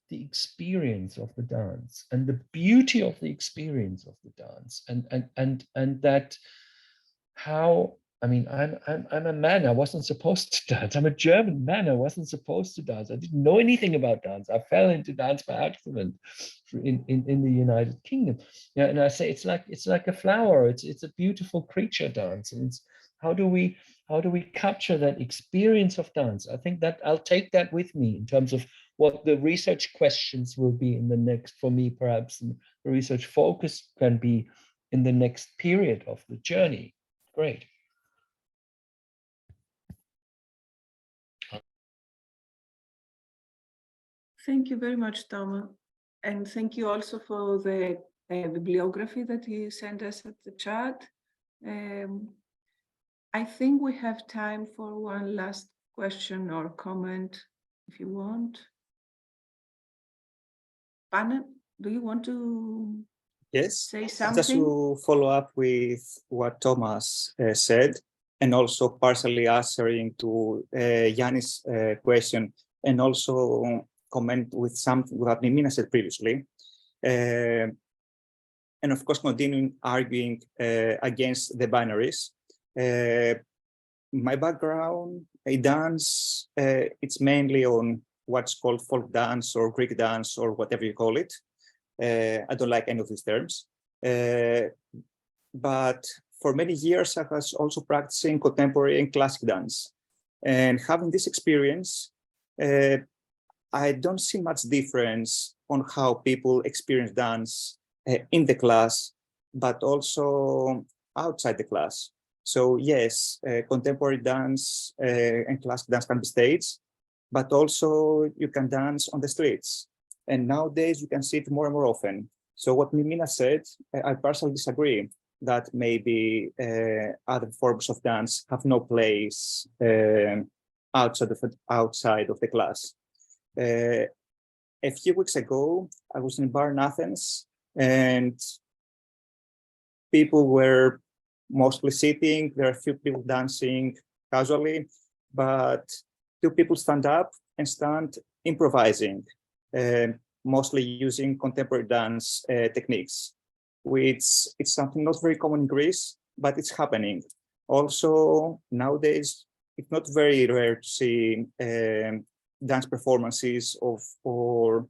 the experience of the dance and the beauty of the experience of the dance, and that how, I mean, I'm a man. I wasn't supposed to dance. I'm a German man. I wasn't supposed to dance. I didn't know anything about dance. I fell into dance by accident in the United Kingdom. Yeah, and I say it's like a flower. It's a beautiful creature dance, and it's how do we capture that experience of dance? I think that I'll take that with me in terms of what the research questions will be in the next, for me perhaps, and the research focus can be in the next period of the journey. Great. Thank you very much, Toma. And thank you also for the bibliography that you sent us at the chat. I think we have time for one last question or comment, if you want. Pane, do you want to say something? Just to follow up with what Thomas said, and also partially answering to Yanni's question, and also comment with something that Mimina said previously. And of course, continuing arguing against the binaries. My background, in dance, it's mainly on what's called folk dance or Greek dance or whatever you call it. I don't like any of these terms. But for many years, I was also practicing contemporary and classic dance. And having this experience, I don't see much difference on how people experience dance in the class, but also outside the class. So yes, contemporary dance and classic dance can be staged, but also you can dance on the streets. And nowadays you can see it more and more often. So what Mimina said, I personally disagree that maybe other forms of dance have no place outside of the class. A few weeks ago, I was in a bar in Athens and people were mostly sitting. There are a few people dancing casually, but two people stand up and start improvising, mostly using contemporary dance techniques, which it's something not very common in Greece, but it's happening. Also, nowadays, it's not very rare to see dance performances or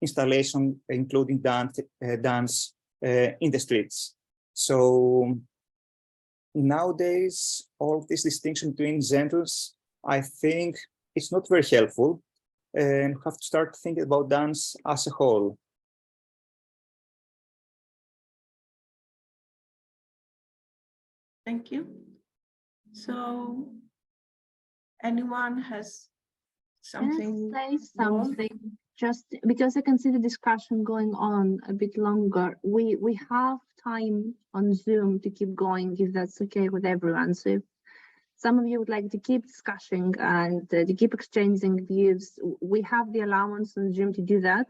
installation, including dance in the streets. So nowadays, all this distinction between genders, I think it's not very helpful, and have to start thinking about dance as a whole. Thank you. So, anyone has something? Can I say something? Just because I can see the discussion going on a bit longer. We have time on Zoom to keep going if that's okay with everyone. So if some of you would like to keep discussing and to keep exchanging views, we have the allowance on Zoom to do that.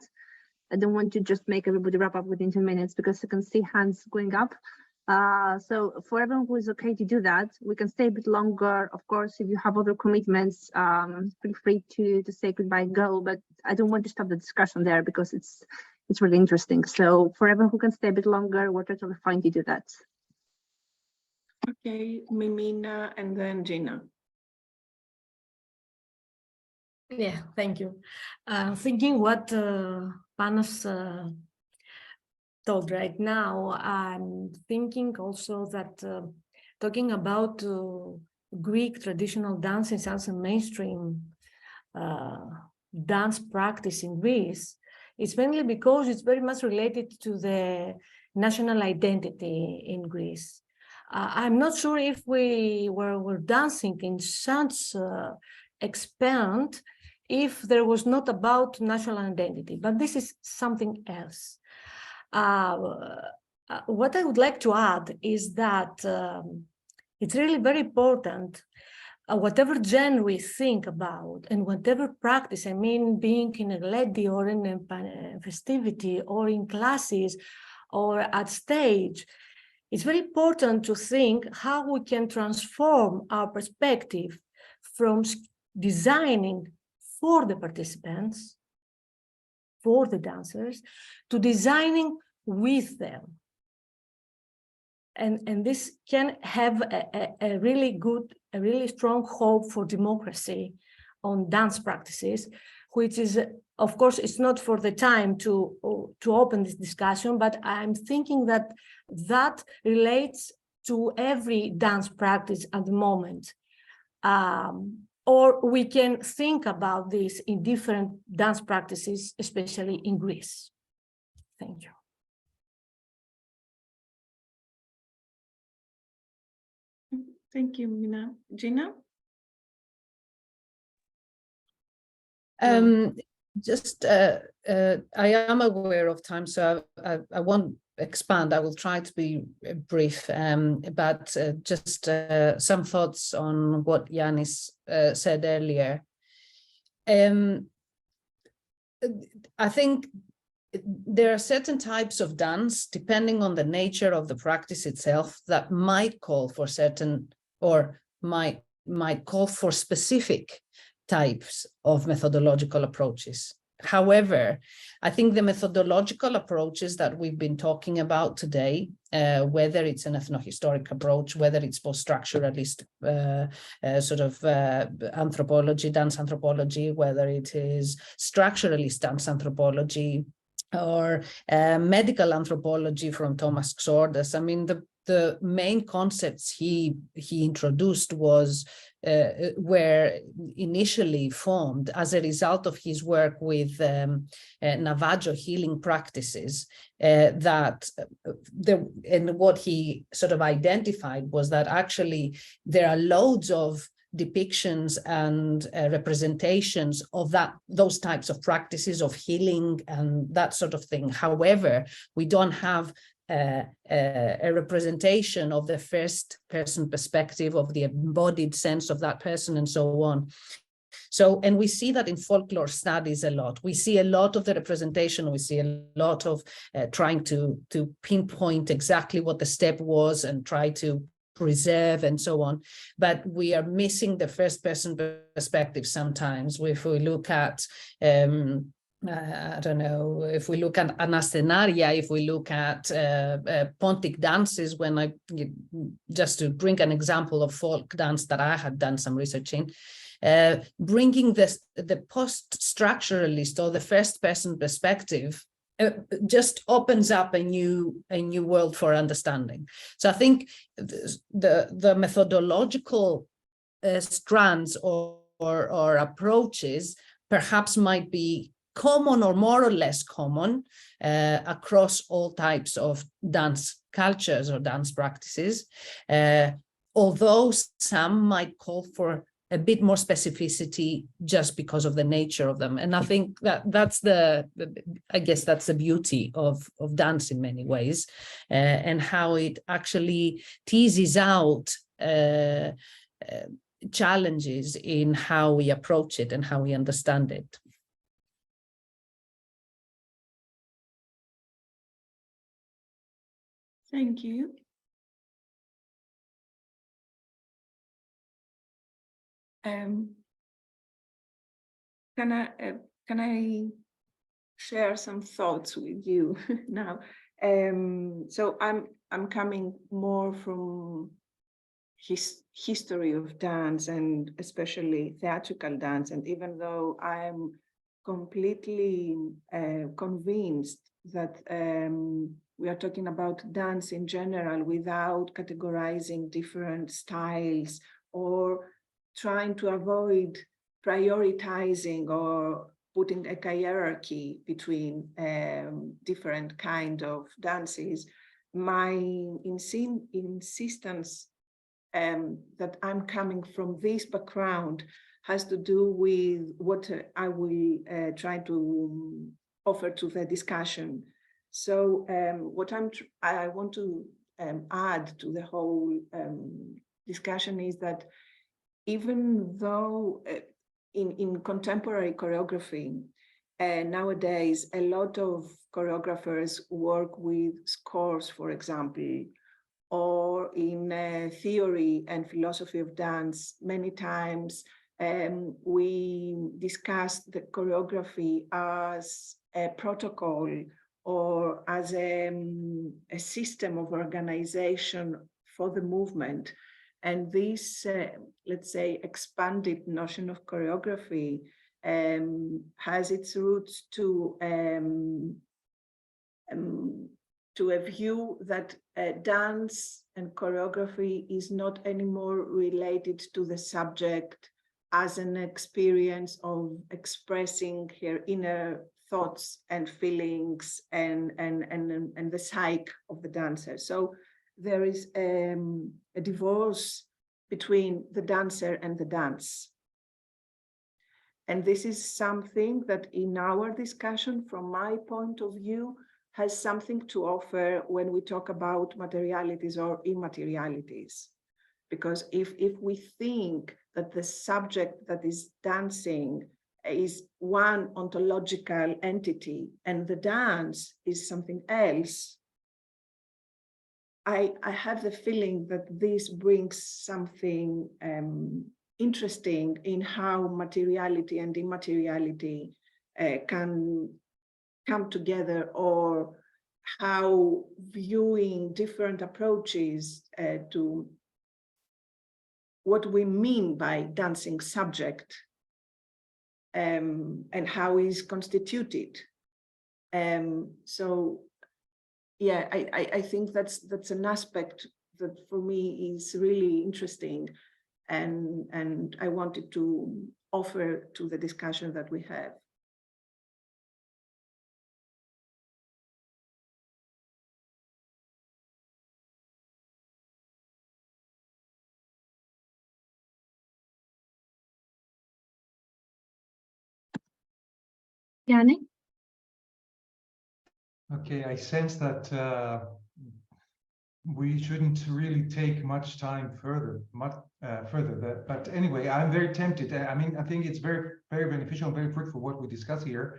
I don't want to just make everybody wrap up within 2 minutes because I can see hands going up. So for everyone who is okay to do that, we can stay a bit longer. Of course, if you have other commitments, feel free to say goodbye and go, but I don't want to stop the discussion there because it's really interesting. So for everyone who can stay a bit longer, we're totally fine to do that. Okay, Mimina and then Gina. Yeah, thank you. Thinking what Panos told right now, I'm thinking also that talking about Greek traditional dance is also mainstream dance practice in Greece. It's mainly because it's very much related to the national identity in Greece. I'm not sure if we were dancing in such extent if there was not about national identity, but this is something else. What I would like to add is that it's really very important, whatever genre we think about and whatever practice, I mean, being in a lady or in a festivity or in classes or at stage, it's very important to think how we can transform our perspective from designing for the participants, for the dancers, to designing with them. And this can have a really strong hope for democracy on dance practices, which is, of course, it's not for the time to open this discussion, but I'm thinking that that relates to every dance practice at the moment. or we can think about this in different dance practices, especially in Greece. Thank you. Thank you, Mina. Gina? I am aware of time, so I won't expand. I will try to be brief, but just some thoughts on what Yannis said earlier. I think there are certain types of dance, depending on the nature of the practice itself, that might call for certain, or might call for specific types of methodological approaches. However, I think the methodological approaches that we've been talking about today, whether it's an ethnohistoric approach, whether it's post-structuralist anthropology, dance anthropology, whether it is structuralist dance anthropology, or medical anthropology from Thomas Xordas. I mean, the main concepts he introduced were initially formed as a result of his work with Navajo healing practices. And what he sort of identified was that actually there are loads of depictions and representations of those types of practices of healing and that sort of thing. However, we don't have a representation of the first person perspective, of the embodied sense of that person, and so on. So, and we see that in folklore studies a lot. We see a lot of the representation, we see a lot of trying to pinpoint exactly what the step was and try to preserve and so on, but we are missing the first person perspective sometimes. If we look at I don't know, if we look at anastenaria, if we look at pontic dances, just to bring an example of folk dance that I had done some research in, bringing the post-structuralist or the first person perspective just opens up a new world for understanding. So I think the methodological strands or approaches perhaps might be common or more or less common across all types of dance cultures or dance practices, although some might call for a bit more specificity just because of the nature of them. And I think that's I guess that's the beauty of dance in many ways, and how it actually teases out challenges in how we approach it and how we understand it. Thank you. Can I share some thoughts with you now? So I'm coming more from history of dance, and especially theatrical dance. And even though I'm completely convinced that we are talking about dance in general without categorizing different styles or trying to avoid prioritizing or putting a hierarchy between different kind of dances, my insistence that I'm coming from this background has to do with what I will try to offer to the discussion. So what I want to add to the whole discussion is that even though in contemporary choreography, nowadays a lot of choreographers work with scores, for example, or in theory and philosophy of dance, many times we discuss the choreography as a protocol or as a system of organization for the movement. And this, let's say, expanded notion of choreography has its roots to a view that dance and choreography is not anymore related to the subject as an experience of expressing her inner thoughts and feelings and the psyche of the dancer. So there is a divorce between the dancer and the dance. And this is something that in our discussion, from my point of view, has something to offer when we talk about materialities or immaterialities. Because if we think that the subject that is dancing is one ontological entity and the dance is something else, I have the feeling that this brings something interesting in how materiality and immateriality can come together, or how viewing different approaches to what we mean by dancing subject and how is constituted. So yeah, I think that's an aspect that for me is really interesting, and I wanted to offer to the discussion that we have. Yannick? Okay, I sense that we shouldn't really take much time further. But anyway, I'm very tempted. I mean, I think it's very, very beneficial, very fruitful what we discuss here.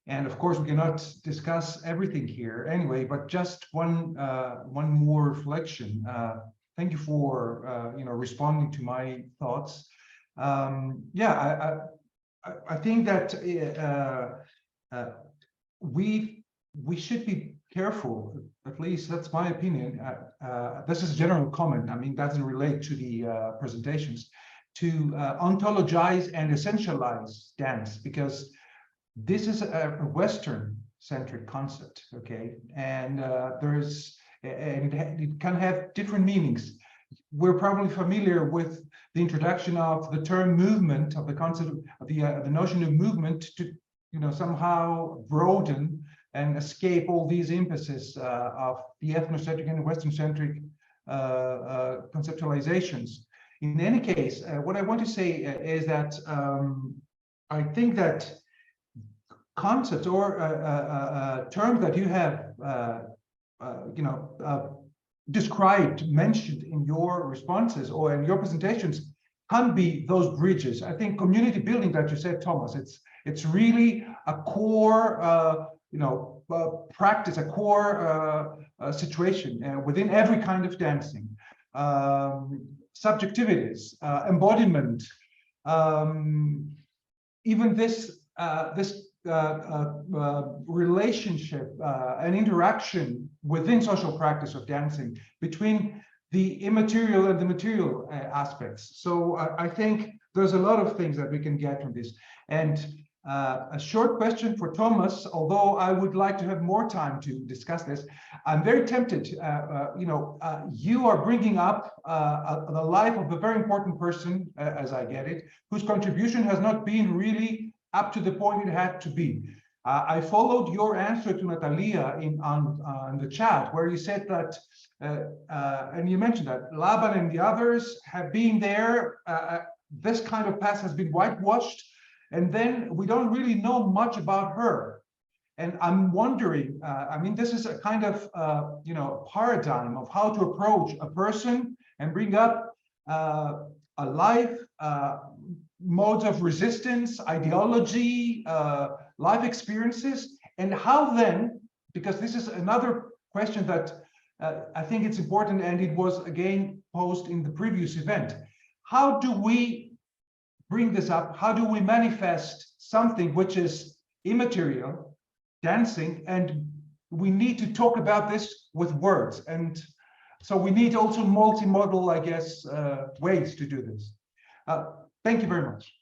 And of course, we cannot discuss everything here anyway, but just one more reflection. Thank you for responding to my thoughts. Yeah, I think that we should be careful, at least that's my opinion. This is a general comment. I mean, doesn't relate to the presentations, to ontologize and essentialize dance, because this is a Western-centric concept, okay? And it can have different meanings. We're probably familiar with the introduction of the term movement, of the concept of the notion of movement, to somehow broaden and escape all these impasses of the ethnocentric and Western-centric conceptualizations. In any case, what I want to say is that I think that concepts or terms that you have described, mentioned in your responses or in your presentations can be those bridges. I think community building that you said, Thomas, it's really a core practice, a core situation within every kind of dancing. Subjectivities, embodiment, even this relationship and interaction within social practice of dancing between the immaterial and the material aspects. So I think there's a lot of things that we can get from this. And a short question for Thomas, although I would like to have more time to discuss this. I'm very tempted, you are bringing up the life of a very important person, as I get it, whose contribution has not been really up to the point it had to be. I followed your answer to Natalia on the chat, where you said that, and you mentioned that Laban and the others have been there, this kind of past has been whitewashed, and then we don't really know much about her. And I'm wondering, I mean, this is a kind of, paradigm of how to approach a person and bring up a life, modes of resistance, ideology, life experiences, and how then, because this is another question that I think it's important, and it was again posed in the previous event. How do we bring this up? How do we manifest something which is immaterial, dancing, and we need to talk about this with words? And so we need also multimodal, I guess, ways to do this. Thank you very much.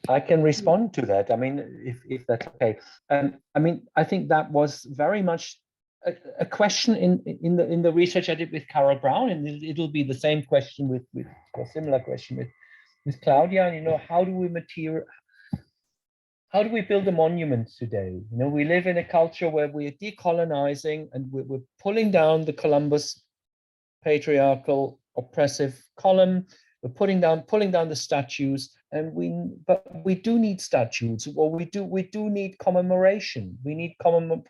I can respond to that. I mean, if that's okay. I mean, I think that was very much a question in the research I did with Carol Brown, and it'll be the same question with a similar question with Claudia. You know, how do we build a monument today? You know, we live in a culture where we're decolonizing and we're pulling down the Columbus patriarchal oppressive column. We're pulling down the statues, but we do need statues, or we do need commemoration. We need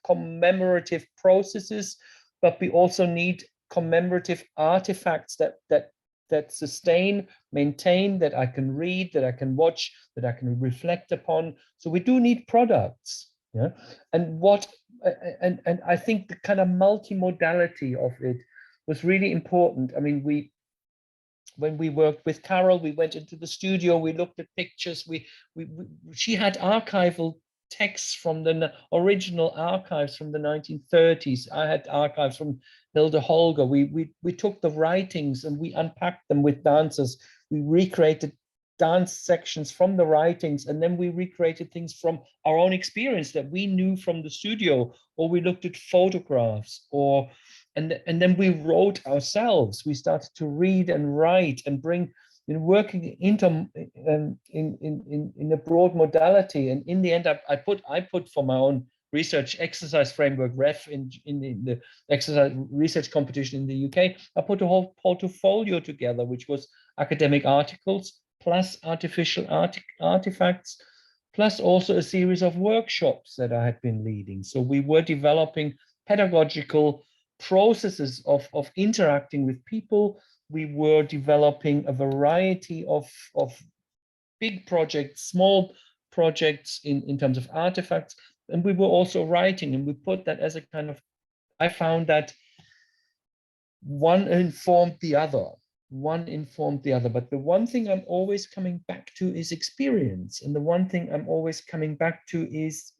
commemorative processes, but we also need commemorative artifacts that sustain, maintain, that I can read, that I can watch, that I can reflect upon. So we do need products. Yeah, and I think the kind of multimodality of it was really important. I mean, when we worked with Carol, we went into the studio, we looked at pictures, she had archival texts from the original archives from the 1930s. I had archives from Hilde Holger. We took the writings and we unpacked them with dancers. We recreated dance sections from the writings, and then we recreated things from our own experience that we knew from the studio, or we looked at photographs, and then we wrote ourselves. We started to read and write and bring, you know, working in a broad modality. And in the end, I put for my own research exercise framework ref in the exercise research competition in the UK. I put a whole portfolio together, which was academic articles plus artificial artifacts, plus also a series of workshops that I had been leading. So we were developing pedagogical processes of interacting with people. We were developing a variety of big projects, small projects in terms of artifacts, and we were also writing, and we put that as a kind of, I found that one informed the other, but the one thing I'm always coming back to is experience, and the one thing I'm always coming back to is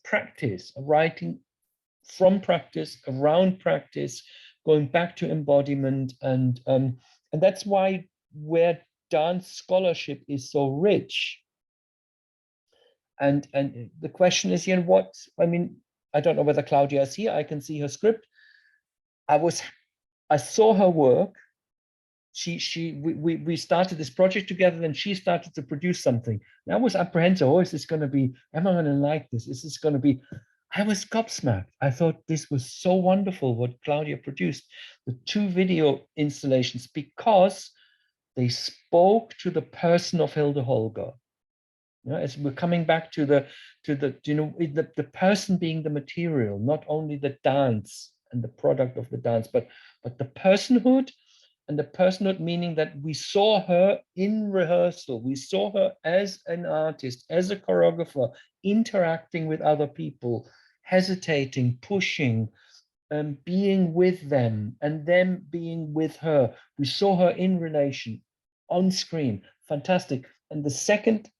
practice, writing from practice, around practice, going back to embodiment, and that's where dance scholarship is so rich. And the question is, you know, I mean, I don't know whether Claudia is here. I can see her script. I saw her work. We started this project together, and she started to produce something. And I was apprehensive. Oh, is this going to be? Am I going to like this? Is this going to be? I was gobsmacked. I thought this was so wonderful what Claudia produced, the 2 video installations, because they spoke to the person of Hilde Holger. You know, as we're coming back to the you know, the person being the material, not only the dance and the product of the dance, but the personhood. And the personhood meaning that we saw her in rehearsal. We saw her as an artist, as a choreographer, interacting with other people, hesitating, pushing, being with them, and them being with her. We saw her in relation, on screen, fantastic. And the second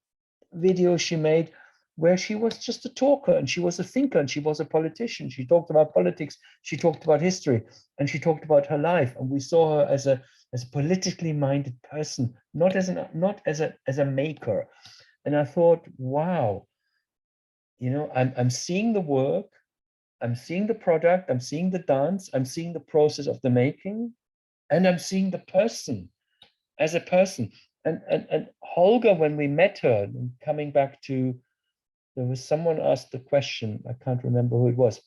video she made, where she was just a talker, and she was a thinker, and she was a politician. She talked about politics, she talked about history, and she talked about her life. And we saw her as a politically minded person, not as a maker. And I thought, wow, you know, I'm seeing the work, I'm seeing the product, I'm seeing the dance, I'm seeing the process of the making, and I'm seeing the person as a person. And Holger, when we met her, coming back to, there was someone asked the question, I can't remember who it was,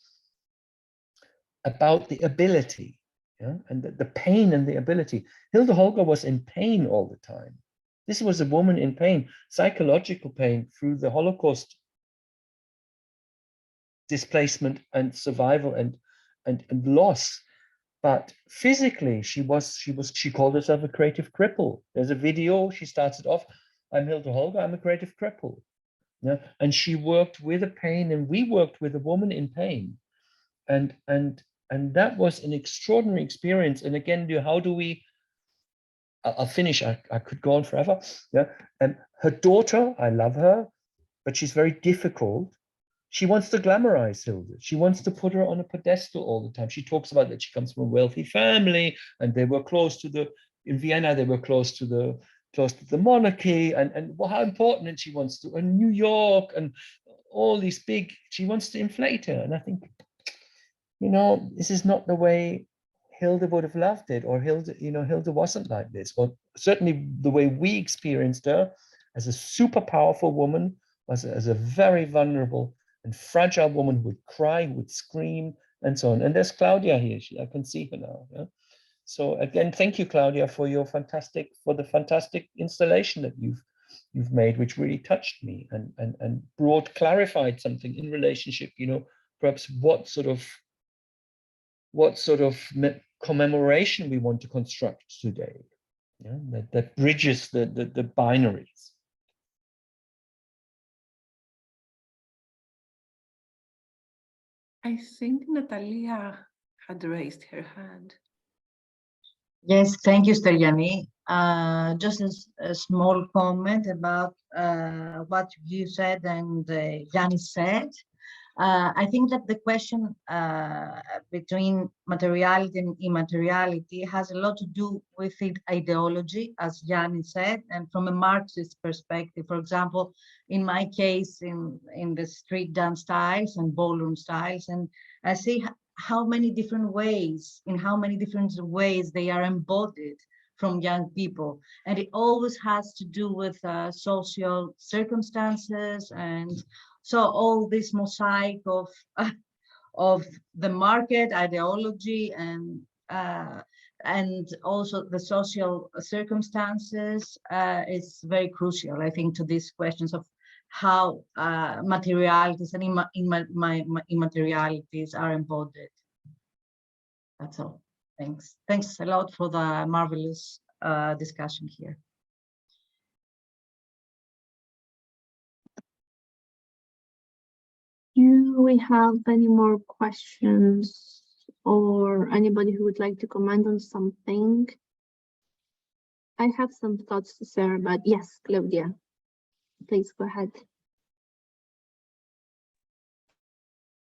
about the ability, yeah, and the pain and the ability. Hilde Holger was in pain all the time. This was a woman in pain, psychological pain through the Holocaust displacement and survival and loss. But physically, she called herself a creative cripple. There's a video, she starts it off, I'm Hilde Holger, I'm a creative cripple. Yeah? And she worked with a pain, and we worked with a woman in pain. And that was an extraordinary experience. And again, how do we, I'll finish, I could go on forever. Yeah. And her daughter, I love her, but she's very difficult. She wants to glamorize Hilde. She wants to put her on a pedestal all the time. She talks about that she comes from a wealthy family, and they were close to in Vienna, they were close to close to the monarchy, and how important, and she wants to, and New York, and all these big, she wants to inflate her. And I think, you know, this is not the way Hilda would have loved it, or Hilda wasn't like this. Or certainly the way we experienced her as a super powerful woman, as a very vulnerable and fragile woman who would cry, who would scream, and so on. And there's Claudia here. I can see her now. Yeah? So again, thank you, Claudia, for the fantastic installation that you've made, which really touched me and clarified something in relationship. You know, perhaps what sort of commemoration we want to construct today. Yeah? That bridges the binaries. I think Natalia had raised her hand. Yes, thank you, Stergiani. Just a small comment about what you said and Yanni said. I think that the question between materiality and immateriality has a lot to do with ideology, as Yanni said, and from a Marxist perspective. For example, in my case, in the street dance styles and ballroom styles, and I see how many different ways, they are embodied from young people. And it always has to do with social circumstances, and so all this mosaic of the market ideology and also the social circumstances is very crucial, I think, to these questions of how materialities and immaterialities are embodied. That's all. Thanks. Thanks a lot for the marvelous discussion here. Do we have any more questions, or anybody who would like to comment on something? I have some thoughts to share, but yes, Claudia, please go ahead.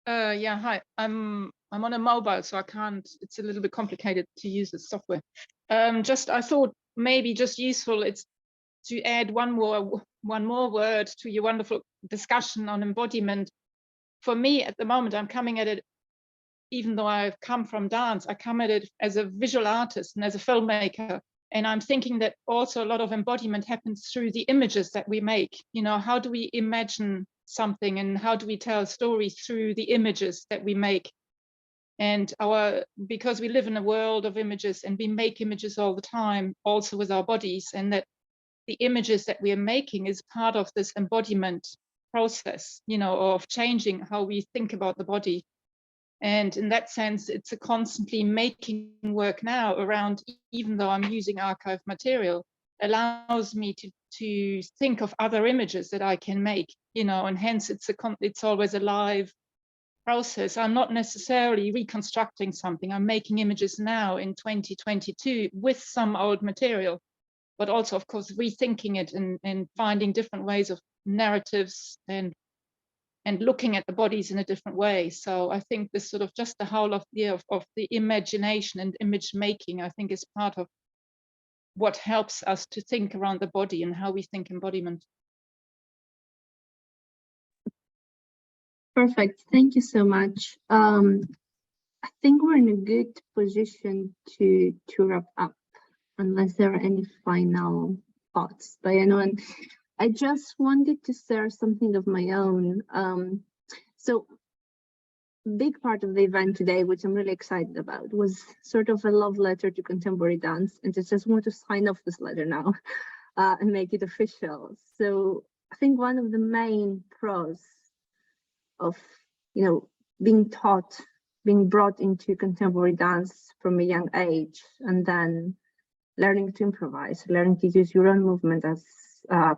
Yeah, hi. I'm on a mobile, so I can't. It's a little bit complicated to use the software. I thought maybe just useful it's to add one more word to your wonderful discussion on embodiment. For me, at the moment, I'm coming at it, even though I've come from dance, I come at it as a visual artist and as a filmmaker. And I'm thinking that also a lot of embodiment happens through the images that we make. You know, how do we imagine something, and how do we tell stories through the images that we make? And because we live in a world of images, and we make images all the time, also with our bodies, and that the images that we are making is part of this embodiment process, you know, of changing how we think about the body. And in that sense, it's a constantly making work now around, even though I'm using archive material, allows me to think of other images that I can make, you know, and hence it's always a live process. I'm not necessarily reconstructing something. I'm making images now in 2022 with some old material, but also, of course, rethinking it and finding different ways of narratives and looking at the bodies in a different way. So I think this sort of just the whole of the imagination and image making, I think, is part of what helps us to think around the body and how we think embodiment. Perfect. Thank you so much. I think we're in a good position to wrap up, unless there are any final thoughts by anyone. I just wanted to share something of my own. So big part of the event today, which I'm really excited about, was sort of a love letter to contemporary dance, and I just want to sign off this letter now and make it official. So I think one of the main pros of, you know, being brought into contemporary dance from a young age, and then learning to improvise, learning to use your own movement as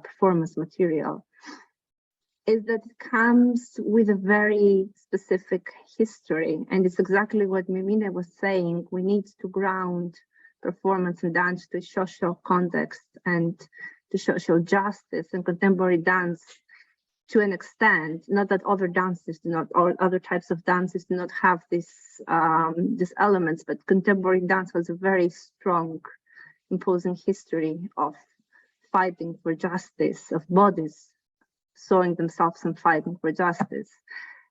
performance material, is that it comes with a very specific history. And it's exactly what Mimina was saying. We need to ground performance and dance to social context and to social justice, and contemporary dance to an extent, not that other dances do not, or other types of dances do not have these elements, but contemporary dance has a very strong, imposing history of fighting for justice, of bodies sewing themselves and fighting for justice.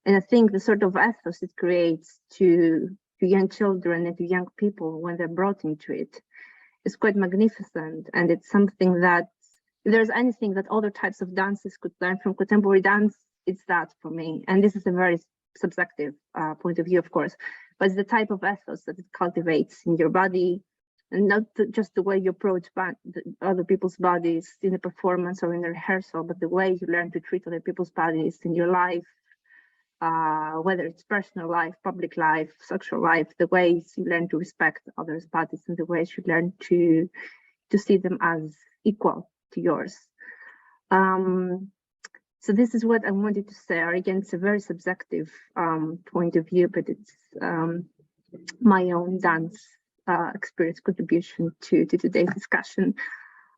And I think the sort of ethos it creates to young children and to young people when they're brought into it is quite magnificent. And it's something that, if there's anything that other types of dances could learn from contemporary dance, it's that for me. And this is a very subjective point of view, of course, but it's the type of ethos that it cultivates in your body, and not just the way you approach other people's bodies in a performance or in a rehearsal, but the way you learn to treat other people's bodies in your life, whether it's personal life, public life, social life, the ways you learn to respect others' bodies and the ways you learn to see them as equal to yours. So this is what I wanted to say. Again, it's a very subjective point of view, but it's my own dance experience contribution to today's discussion.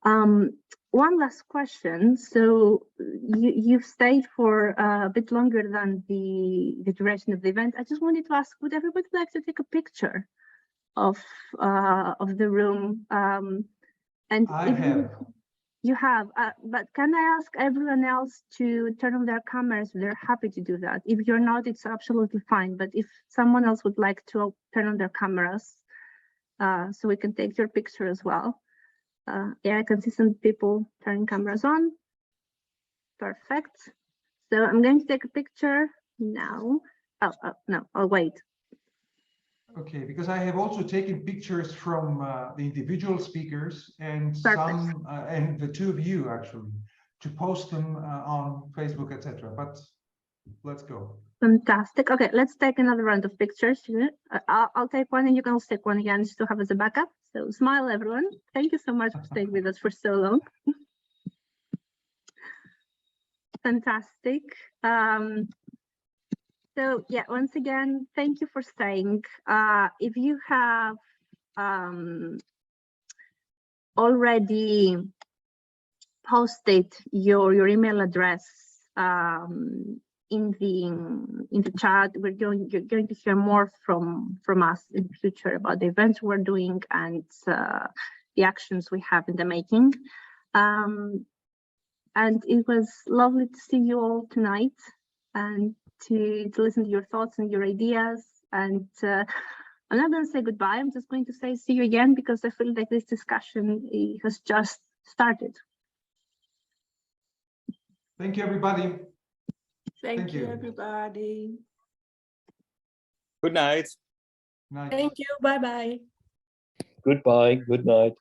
One last question. So you've stayed for a bit longer than the duration of the event. I just wanted to ask, would everybody like to take a picture of the room? And I have. You have, but can I ask everyone else to turn on their cameras? They're happy to do that. If you're not, it's absolutely fine. But if someone else would like to turn on their cameras, so we can take your picture as well. Yeah, I can see some people turning cameras on. Perfect. So I'm going to take a picture now. Oh, no, I'll wait. Okay, because I have also taken pictures from the individual speakers and Perfect. some, and the two of you actually, to post them on Facebook, etc. But let's go. Fantastic. Okay, let's take another round of pictures. I'll take one and you can also take one again just to have as a backup. So smile, everyone. Thank you so much for staying with us for so long. Fantastic. So yeah, once again, thank you for staying. If you have already posted your email address in the chat, you're going to hear more from us in the future about the events we're doing and the actions we have in the making. And it was lovely to see you all tonight and to listen to your thoughts and your ideas. And I'm not going to say goodbye. I'm just going to say see you again, because I feel like this discussion has just started. Thank you, everybody. Thank you, everybody. Good night. Night. Thank you. Bye-bye. Goodbye. Good night.